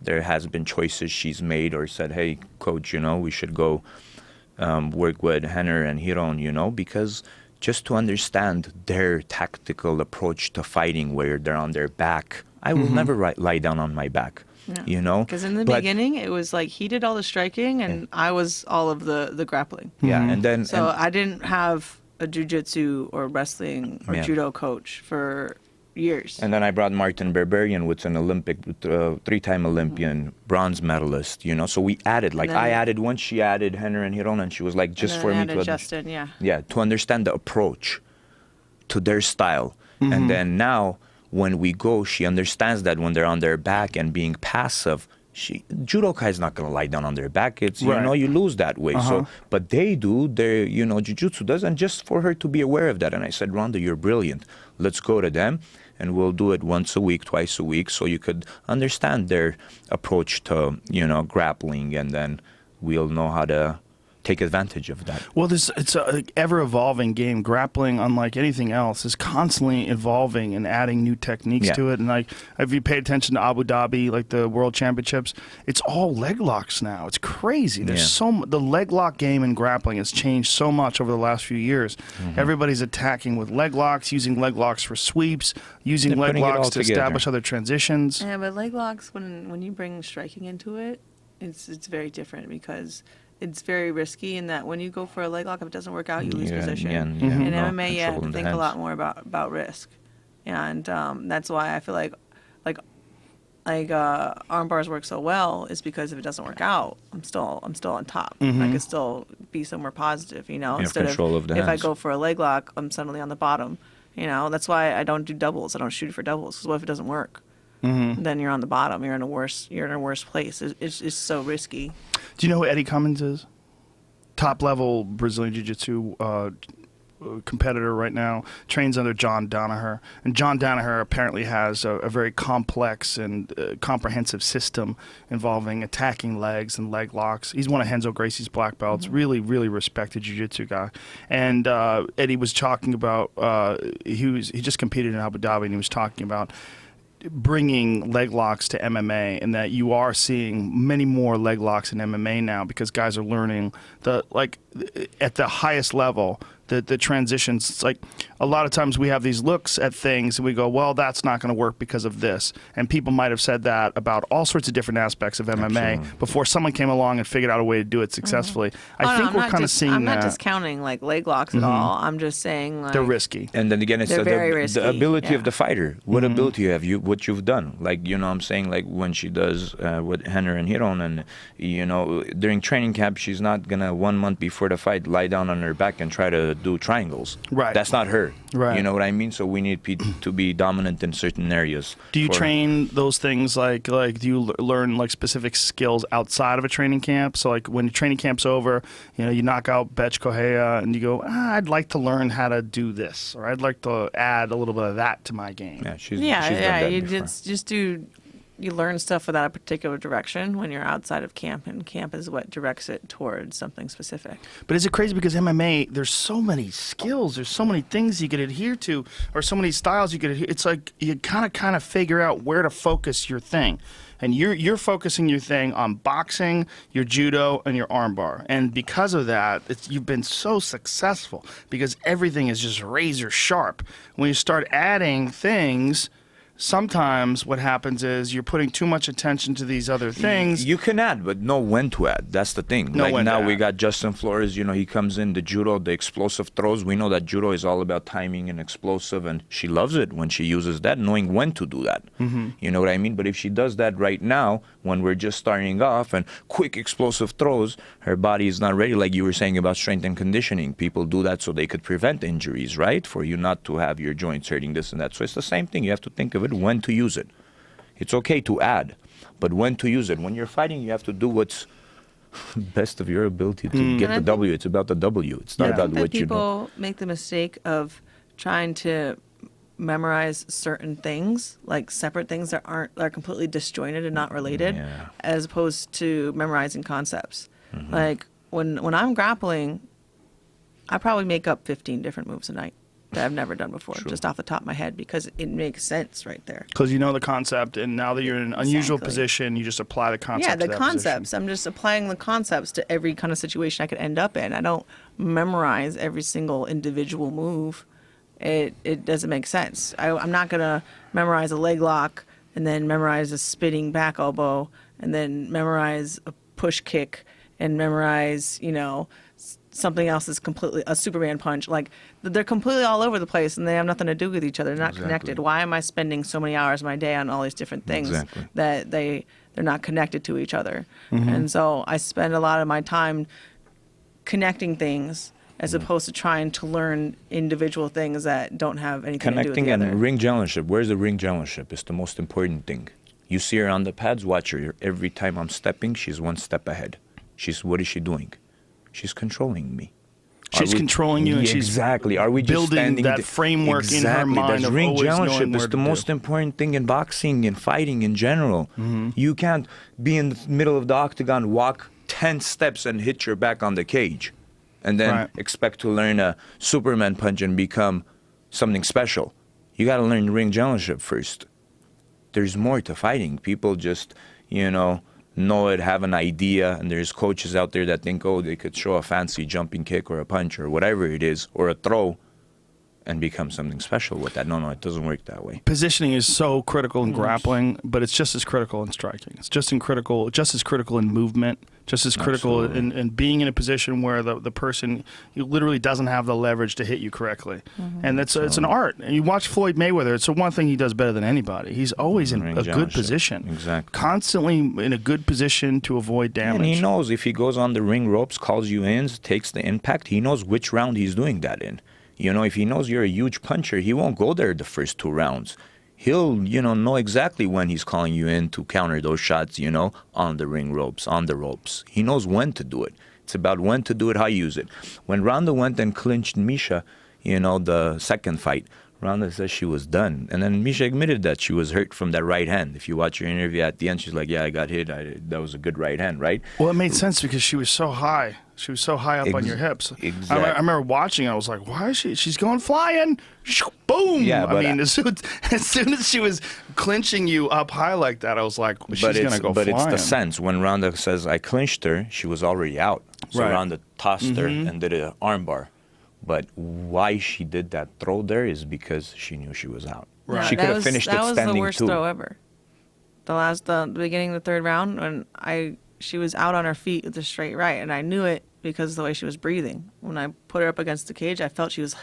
there has been choices she's made or said, hey, coach, you know, we should go work with Henner and Hiron, you know, because just to understand their tactical approach to fighting where they're on their back. I will never lie down on my back. Yeah. You know, Because in the beginning, it was like he did all the striking and I was all of the grappling. Yeah, and then So I didn't have a jiu-jitsu or wrestling or Yeah. judo coach for years. and then I brought Martin Berberian, which is an Olympic, three-time Olympian, bronze medalist. You know, so we added. Like then- I added once, she added Henner and Hiron, and she was like, just And for then me added to Justin, yeah. yeah, to understand the approach to their style. And then now when we go, she understands that when they're on their back and being passive, judoka is not going to lie down on their back. It's, you Right. know, you lose that way. So, but they do, you know, jiu-jitsu does. And just for her to be aware of that. And I said, Ronda, you're brilliant. Let's go to them and we'll do it once a week, twice a week. So you could understand their approach to, you know, grappling, and then we'll know how to take advantage of that. Well, it's a ever-evolving game. Grappling, unlike anything else, is constantly evolving and adding new techniques Yeah. to it. And like, if you pay attention to Abu Dhabi, like the World Championships, it's all leg locks now. It's crazy. There's the leg lock game in grappling has changed so much over the last few years. Everybody's attacking with leg locks, using leg locks for sweeps, using They're leg putting it all locks to together. establish other transitions. Yeah, but leg locks, when you bring striking into it, it's very different because it's very risky in that when you go for a leg lock, if it doesn't work out, you lose Yeah, position. yeah, In no MMA, you have control to in the think a hands. lot more about risk, and that's why I feel like arm bars work so well is because if it doesn't work out, I'm still on top. I could still be somewhere positive, you know. You have Instead control of the if I hands. go for a leg lock, I'm suddenly on the bottom. You know, that's why I don't do doubles. I don't shoot for doubles because what if it doesn't work? Then you're on the bottom. You're in a worse place. It's so risky. Do you know who Eddie Cummins is? Top level Brazilian Jiu-Jitsu competitor right now. Trains under John Danaher. And John Danaher apparently has a very complex and comprehensive system involving attacking legs and leg locks. He's one of Renzo Gracie's black belts. Really, really respected Jiu-Jitsu guy. And Eddie was talking about, he just competed in Abu Dhabi, and he was talking about bringing leg locks to MMA, and that you are seeing many more leg locks in MMA now because guys are learning at the highest level the transitions. It's like a lot of times we have these looks at things and we go, well, that's not going to work because of this. And people might have said that about all sorts of different aspects of MMA Absolutely. before someone came along and figured out a way to do it successfully. I think we're kind of seeing I'm that. not discounting like leg locks at all. I'm just saying like, They're risky. And then again, it's They're very the risky, ability of yeah. the fighter. What ability you have, what you've done. Like, you know what I'm saying? Like when she does with Henner and Hiron, and, you know, during training camp, she's not going to 1 month before the fight lie down on her back and try to do triangles. Right. That's not her. Right. You know what I mean? So we need to be dominant in certain areas. Do you for- train those things like do you learn like specific skills outside of a training camp? So like when training camp's over, you know, you knock out Betch Kohea and you go, I'd like to learn how to do this, or I'd like to add a little bit of that to my game. Yeah, she's yeah, done yeah. that You before. just do. You learn stuff without a particular direction when you're outside of camp, and camp is what directs it towards something specific. But is it crazy because MMA, there's so many skills, there's so many things you could adhere to, or so many styles you could adhere. It's like you kind of figure out where to focus your thing. And you're focusing your thing on boxing, your judo, and your armbar. And because of that, you've been so successful because everything is just razor sharp. When you start adding things, sometimes what happens is you're putting too much attention to these other things. You can add, but know when to add. That's the thing. Know Like when to now we add. got Justin Flores, you know, he comes in, the judo, the explosive throws. We know that judo is all about timing and explosive, and she loves it when she uses that, knowing when to do that. Mm-hmm. You know what I mean? But if she does that right now, when we're just starting off and quick explosive throws, her body is not ready. Like you were saying about strength and conditioning. People do that so they could prevent injuries, right? For you not to have your joints hurting, this and that. So it's the same thing. You have to think of it, when to use it. It's okay to add, but when to use it. When you're fighting, you have to do what's best of your ability to get And I the think- W. It's about the W. It's not I about think that what you know. people make the mistake of trying to memorize certain things, like separate things that are completely disjointed and not related, Yeah. as opposed to memorizing concepts. Like when I'm grappling, I probably make up 15 different moves a night that I've never done before, just off the top of my head, because it makes sense right there. Because you know the concept, and now that you're in an unusual Exactly. position, you just apply the concept. Yeah, to the that concepts. position. I'm just applying the concepts to every kind of situation I could end up in. I don't memorize every single individual move. It doesn't make sense. I'm not gonna memorize a leg lock and then memorize a spinning back elbow and then memorize a push kick and memorize, something else is completely a Superman punch. Like, they're completely all over the place and they have nothing to do with each other. They're not connected. Why am I spending so many hours of my day on all these different things that they're not connected to each other? And so I spend a lot of my time connecting things as opposed to trying to learn individual things that don't have anything to do with Connecting the other. and ring generalship. Where's the ring generalship? It's the most important thing. You see her on the pads, watch her. Every time I'm stepping, she's one step ahead. What is she doing? She's controlling me. She's controlling you, and she's exactly. Are we just building standing that framework in her mind That's of ring always knowing generalship where is to the do. most important thing in boxing and fighting in general. You can't be in the middle of the octagon, walk 10 steps and hit your back on the cage, and then expect to learn a Superman punch and become something special. You got to learn ring generalship first. There's more to fighting. People just, know it, have an idea, and there's coaches out there that think, they could show a fancy jumping kick or a punch or whatever it is, or a throw, and become something special with that. No, it doesn't work that way. Positioning is so critical in grappling, but it's just as critical in striking. It's just as critical in movement, just as critical in being in a position where the person literally doesn't have the leverage to hit you correctly. And it's an art. And you watch Floyd Mayweather, it's the one thing he does better than anybody. He's always in a good position. Exactly. Constantly in a good position to avoid damage. And he knows if he goes on the ring ropes, calls you in, takes the impact, he knows which round he's doing that in. If he knows you're a huge puncher, he won't go there the first 2 rounds. He'll, know exactly when he's calling you in to counter those shots, on the ring ropes, on the ropes. He knows when to do it. It's about when to do it, how you use it. When Ronda went and clinched Misha, the second fight, Ronda says she was done. And then Misha admitted that she was hurt from that right hand. If you watch her interview at the end, she's like, yeah, I got hit. That was a good right hand, right? Well, it made sense because she was so high. She was so high up on your hips. Exactly. I remember watching. I was like, "Why is she? She's going flying! Boom!" Yeah, but as soon as she was clinching you up high like that, I was like, "She's gonna go But flying." it's the sense. When Ronda says, I clinched her, she was already out. So Ronda tossed her and did an armbar. But why she did that throw there is because she knew she was out. No, She could have finished it standing That was the worst too. throw ever. The beginning of the 3rd round, when she was out on her feet with a straight right, and I knew it because of the way she was breathing. When I put her up against the cage, I felt she was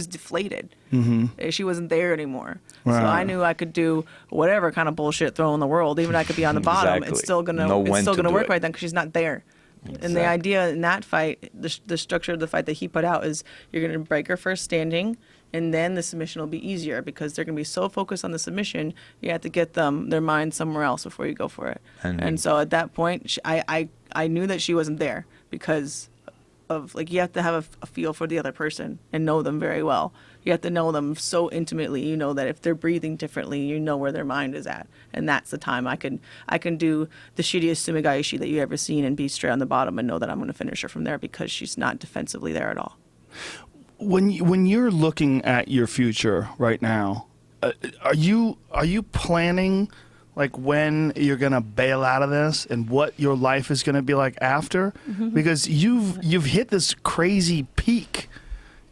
deflated. She wasn't there anymore. So I knew I could do whatever kind of bullshit throw in the world, even I could be on the bottom. Exactly. It's still gonna Know when to do work it. right then because she's not there. And the idea in that fight, the structure of the fight that he put out is you're going to break her first standing, and then the submission will be easier because they're going to be so focused on the submission, you have to get their mind somewhere else before you go for it. And so at that point, I knew that she wasn't there because of, you have to have a feel for the other person and know them very well. You have to know them so intimately, that if they're breathing differently, you know where their mind is at. And that's the time I can do the shittiest sumigaishi that you ever seen and be straight on the bottom and know that I'm going to finish her from there because she's not defensively there at all. When you're looking at your future right now, are you planning when you're gonna bail out of this and what your life is gonna be like after? Because you've hit this crazy peak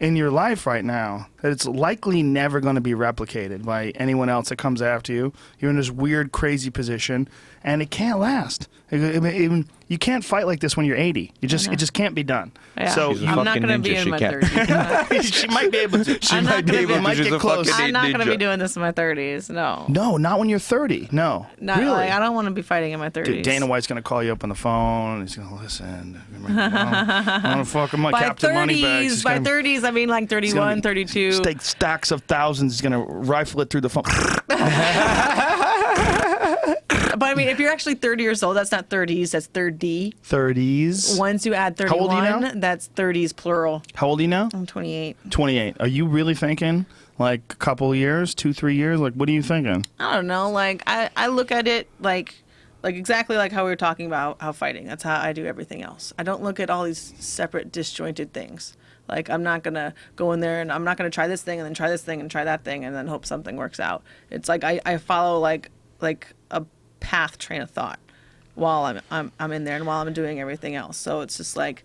in your life right now that it's likely never going to be replicated by anyone else that comes after you. You're in this weird, crazy position, and it can't last. Even you can't fight like this when you're 80. It just can't be done. Yeah. So She's a I'm not fucking going to be ninja. in She my can't. 30s. she might be able to. She I'm not gonna be- might She's get a close. fucking I'm not going to ninja. be doing this in my 30s. No. No, not when you're 30. No, Not, really. I don't want to be fighting in my 30s. Dude, Dana White's gonna call you up on the phone. He's gonna listen. I want to fuck him like by Captain Moneybags. 30s, by 30s, I mean 31, 32. Stake stacks of thousands. He's gonna rifle it through the phone. But I mean, if you're actually 30 years old, that's not 30s, that's 30. 30s. Once you add How old are you 31, now? that's 30s plural. How old are you now? I'm 28. 28. Are you really thinking a couple years, 2-3 years? What are you thinking? I don't know. I look at it like like exactly like how we were talking about how fighting. That's how I do everything else. I don't look at all these separate disjointed things. Like I'm not gonna go in there and I'm not gonna try this thing and then try this thing and try that thing and then hope something works out. It's like I follow like a path train of thought while I'm in there and while I'm doing everything else. So it's just like,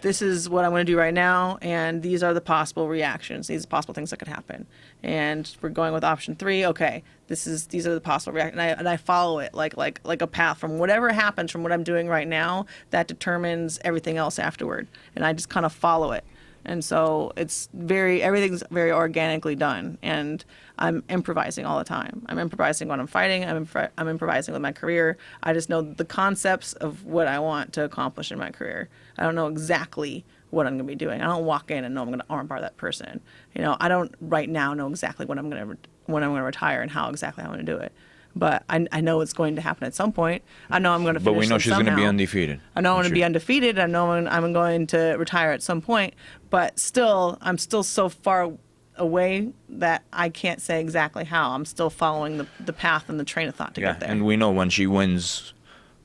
this is what I'm going to do right now, and these are the possible reactions. These are possible things that could happen. And we're going with option 3. Okay, these are the possible reactions, and I follow it like a path from whatever happens from what I'm doing right now that determines everything else afterward. And I just kind of follow it. And so everything's very organically done, and I'm improvising all the time. I'm improvising when I'm fighting. I'm improvising with my career. I just know the concepts of what I want to accomplish in my career. I don't know exactly what I'm going to be doing. I don't walk in and know I'm going to armbar that person. I don't right now know exactly when I'm going to retire and how exactly I'm going to do it. But I know it's going to happen at some point. I know I'm going to finish. But we know she's going to be somehow. undefeated. I know I'm going to be undefeated. I know I'm going to retire at some point. But still, I'm still so far away that I can't say exactly how. I'm still following the path and the train of thought to get there. And we know when she wins,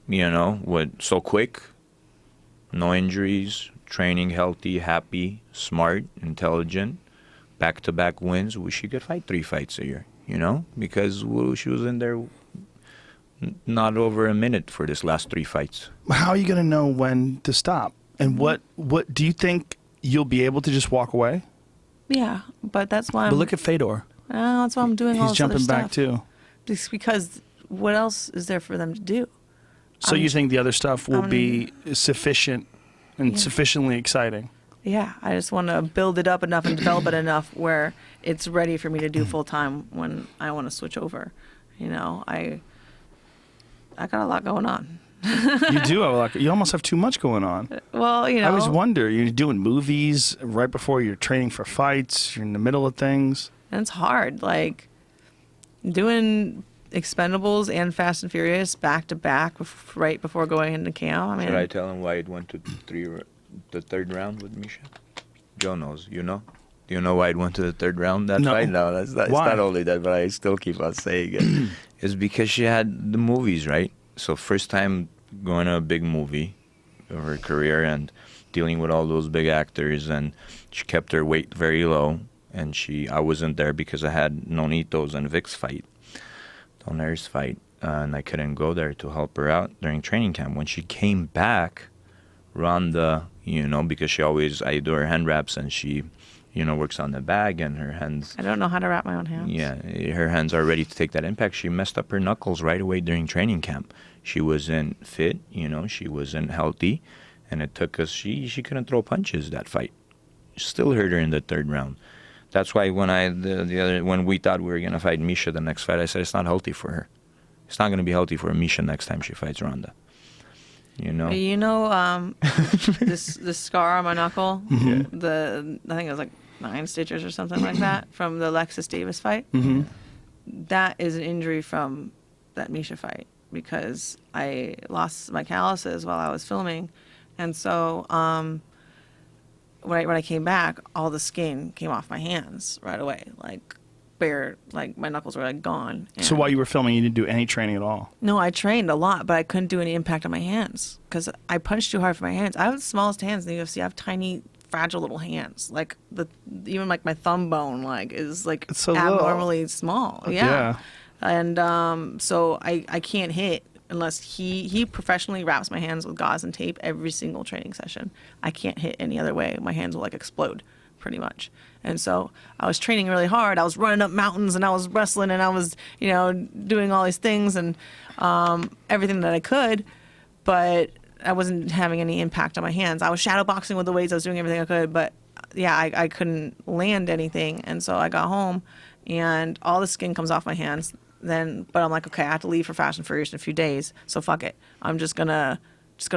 so quick, no injuries, training healthy, happy, smart, intelligent, back-to-back wins, she could fight 3 fights a year. Because she was in there not over a minute for this last 3 fights. How are you going to know when to stop? And what do you think you'll be able to just walk away? Yeah, but that's why But look at Fedor. That's why I'm doing all He's this other jumping back stuff. too. Just because what else is there for them to do? So you think the other stuff will be sufficient and sufficiently exciting? Yeah, I just want to build it up enough and develop it enough where it's ready for me to do full time when I want to switch over. I got a lot going on. You do have a lot. You almost have too much going on. Well, I always wonder, you're doing movies right before you're training for fights. You're in the middle of things. And it's hard. Like doing Expendables and Fast and Furious back to back right before going into camp. Should I tell him why it went to the 3rd round with Misha? Joe knows. Do you know why it went to the 3rd round that fight? No, it's not only that, but I still keep on saying it. It's because she had the movies, right? So first time going to a big movie of her career and dealing with all those big actors, and she kept her weight very low. And I wasn't there because I had Nonito's and Vic's fight, Donair's fight, and I couldn't go there to help her out during training camp. When she came back, Ronda, because I do her hand wraps and she, works on the bag and her hands. I don't know how to wrap my own hands. Yeah, her hands are ready to take that impact. She messed up her knuckles right away during training camp. She wasn't fit, she wasn't healthy, and it took us. She couldn't throw punches that fight. Still hurt her in the 3rd round. That's why when we thought we were gonna fight Misha the next fight, I said it's not healthy for her. It's not gonna be healthy for Misha next time she fights Ronda. This scar on my knuckle. Mm-hmm. I think it was like 9 stitches or something like that from the Alexis Davis fight. Mm-hmm. That is an injury from that Misha fight because I lost my calluses while I was filming, and so when I came back, all the skin came off my hands right away, like bare, like my knuckles were like gone. So while you were filming, you didn't do any training at all? No, I trained a lot, but I couldn't do any impact on my hands because I punched too hard for my hands. I have the smallest hands in the UFC. I have tiny, fragile little hands. Like even like my thumb bone is like so abnormally small. Yeah. And so I can't hit unless he professionally wraps my hands with gauze and tape every single training session. I can't hit any other way. My hands will like explode pretty much. And so I was training really hard. I was running up mountains and I was wrestling and I was, doing all these things and everything that I could, but I wasn't having any impact on my hands. I was shadow boxing with the weights. I was doing everything I could, but yeah, I couldn't land anything. And so I got home and all the skin comes off my hands. But I'm like, okay, I have to leave for Fast and Furious in a few days, so fuck it. I'm just gonna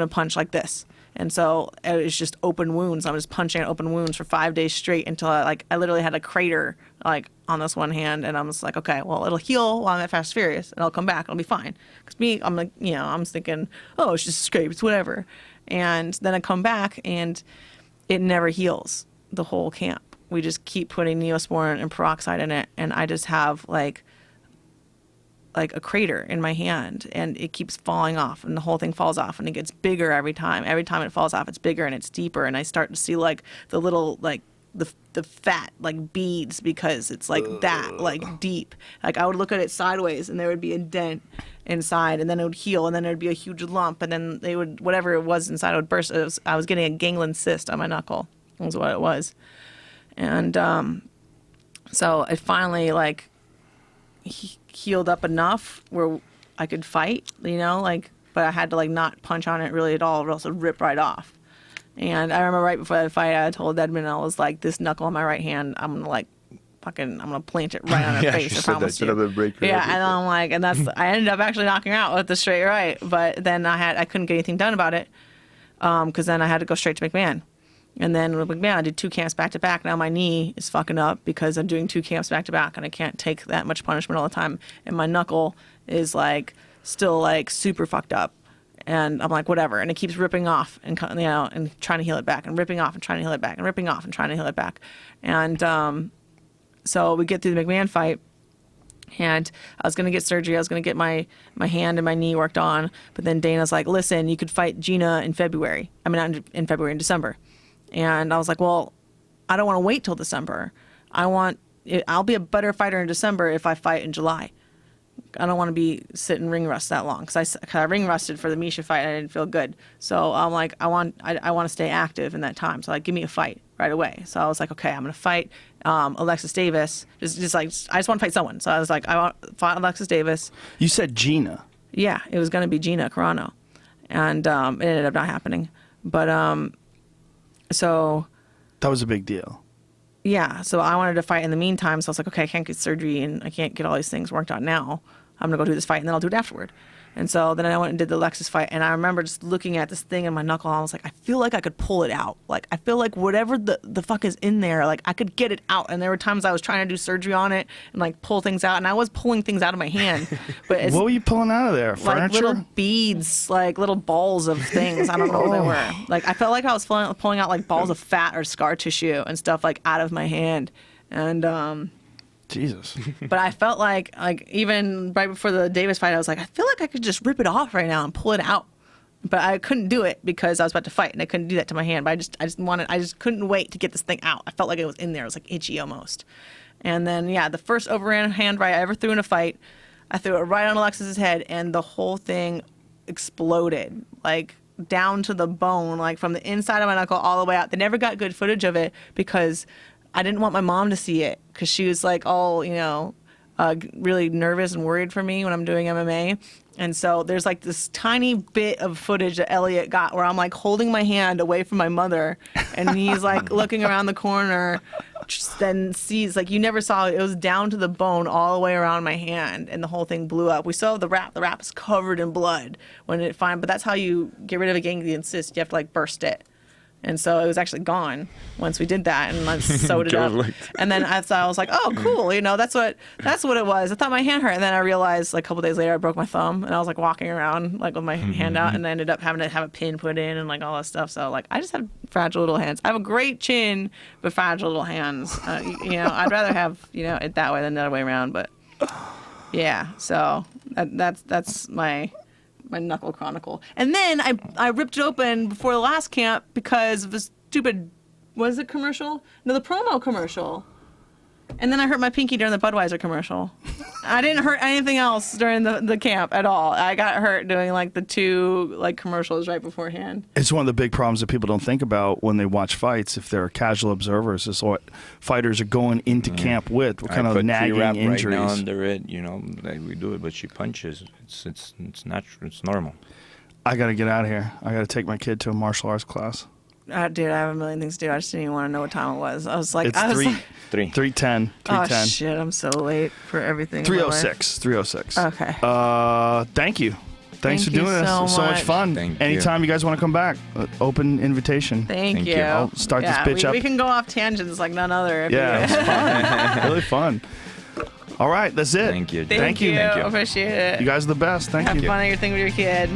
punch like this. And so it's just open wounds. I'm just punching at open wounds for 5 days straight until I literally had a crater like on this one hand, and I'm just like, okay, well, it'll heal while I'm at Fast and Furious, and I'll come back, it'll be fine. Because I'm like, I'm thinking, oh, it's just scrapes, whatever. And then I come back, and it never heals the whole camp. We just keep putting Neosporin and peroxide in it, and I just have like like a crater in my hand, and it keeps falling off, and the whole thing falls off, and it gets bigger every time. Every time it falls off, it's bigger and it's deeper, and I start to see like the little like the fat like beads, because it's like that like deep. Like I would look at it sideways and there would be a dent inside, and then it would heal, and then there'd be a huge lump, and then they would, whatever it was inside would burst. I was getting a ganglion cyst on my knuckle. Was what it was. And so it finally like healed up enough where I could fight, like, but I had to like not punch on it really at all, or else it would rip right off. And I remember right before that fight, I told Edmond, I was like, this knuckle on my right hand, I'm gonna plant it right on her face. I promise you. Yeah, and I'm like, and I ended up actually knocking her out with the straight right, but then I couldn't get anything done about it, because then I had to go straight to McMahon. And then with McMahon, I did 2 camps back to back. Now my knee is fucking up because I'm doing 2 camps back to back, and I can't take that much punishment all the time. And my knuckle is like still like super fucked up. And I'm like, whatever. And it keeps ripping off and and trying to heal it back, and ripping off and trying to heal it back, and ripping off and trying to heal it back. And so we get through the McMahon fight, and I was going to get surgery. I was going to get my hand and my knee worked on. But then Dana's like, listen, you could fight Gina in February. I mean, not in February, in December. And I was like, well, I don't want to wait till December. I'll be a better fighter in December if I fight in July. I don't want to be sitting ring rust that long, because I ring rusted for the Misha fight and I didn't feel good. So I'm like, I want to stay active in that time. So like, give me a fight right away. So I was like, okay, I'm going to fight Alexis Davis. Just like, I just want to fight someone. So I was like, I want to fight Alexis Davis. You said Gina. Yeah, it was going to be Gina Carano. And it ended up not happening. But so that was a big deal. Yeah, so I wanted to fight in the meantime. So I was like, okay, I can't get surgery and I can't get all these things worked out now. I'm going to go do this fight, and then I'll do it afterward. And so then I went and did the Lexus fight, and I remember just looking at this thing in my knuckle, and I was like, I feel like I could pull it out. Like, I feel like whatever the fuck is in there, like, I could get it out. And there were times I was trying to do surgery on it and, like, pull things out, and I was pulling things out of my hand. But it's, what were you pulling out of there? Furniture? Like little beads, like little balls of things. I don't know what they were. Like, I felt like I was pulling out, like, balls of fat or scar tissue and stuff, like, out of my hand. And, Jesus. But I felt like even right before the Davis fight, I was like, I feel like I could just rip it off right now and pull it out. But I couldn't do it because I was about to fight, and I couldn't do that to my hand. But I just couldn't wait to get this thing out. I felt like it was in there. It was like itchy almost. And then, yeah, the first overhand right I ever threw in a fight, I threw it right on Alexis's head, and the whole thing exploded, like down to the bone, like from the inside of my knuckle all the way out. They never got good footage of it because I didn't want my mom to see it, because she was like all, really nervous and worried for me when I'm doing MMA. And so there's like this tiny bit of footage that Elliot got where I'm like holding my hand away from my mother, and he's like looking around the corner, just then sees, like, you never saw it. It was down to the bone all the way around my hand, and the whole thing blew up. We still have the wrap. The wrap is covered in blood when it but that's how you get rid of a ganglion cyst. You have to like burst it. And so it was actually gone once we did that, and I sewed it up. And then I was like, oh, cool, that's what it was. I thought my hand hurt, and then I realized like a couple days later I broke my thumb, and I was like walking around like with my hand out, and I ended up having to have a pin put in and like all that stuff. So like I just have fragile little hands. I have a great chin, but fragile little hands. I'd rather have it that way than the other way around. But yeah, so that's my knuckle chronicle. And then I ripped it open before the last camp because of the stupid, what is it, commercial? No, the promo commercial. And then I hurt my pinky during the Budweiser commercial. I didn't hurt anything else during the camp at all. I got hurt doing like the 2 like commercials right beforehand. It's one of the big problems that people don't think about when they watch fights, if they're casual observers, is what fighters are going into camp with. What kind of nagging injuries. Right now under it, like we do it, but she punches. It's natural. It's normal. I got to get out of here. I got to take my kid to a martial arts class. Dude, I have a million things to do. I just didn't even want to know what time it was. I was like, it's 3:10. Oh shit, I'm so late for everything. 3:06. 3:06. Okay. Thank you. Thanks for doing this. It was so much fun. Thank Anytime you guys want to come back, open invitation. Thank you. I'll start this bitch up. We can go off tangents like none other. Yeah, it was fun. Really fun. All right, that's it. Thank you. Thank you. Appreciate it. You guys are the best. Thank you. Have fun at your thing with your kid.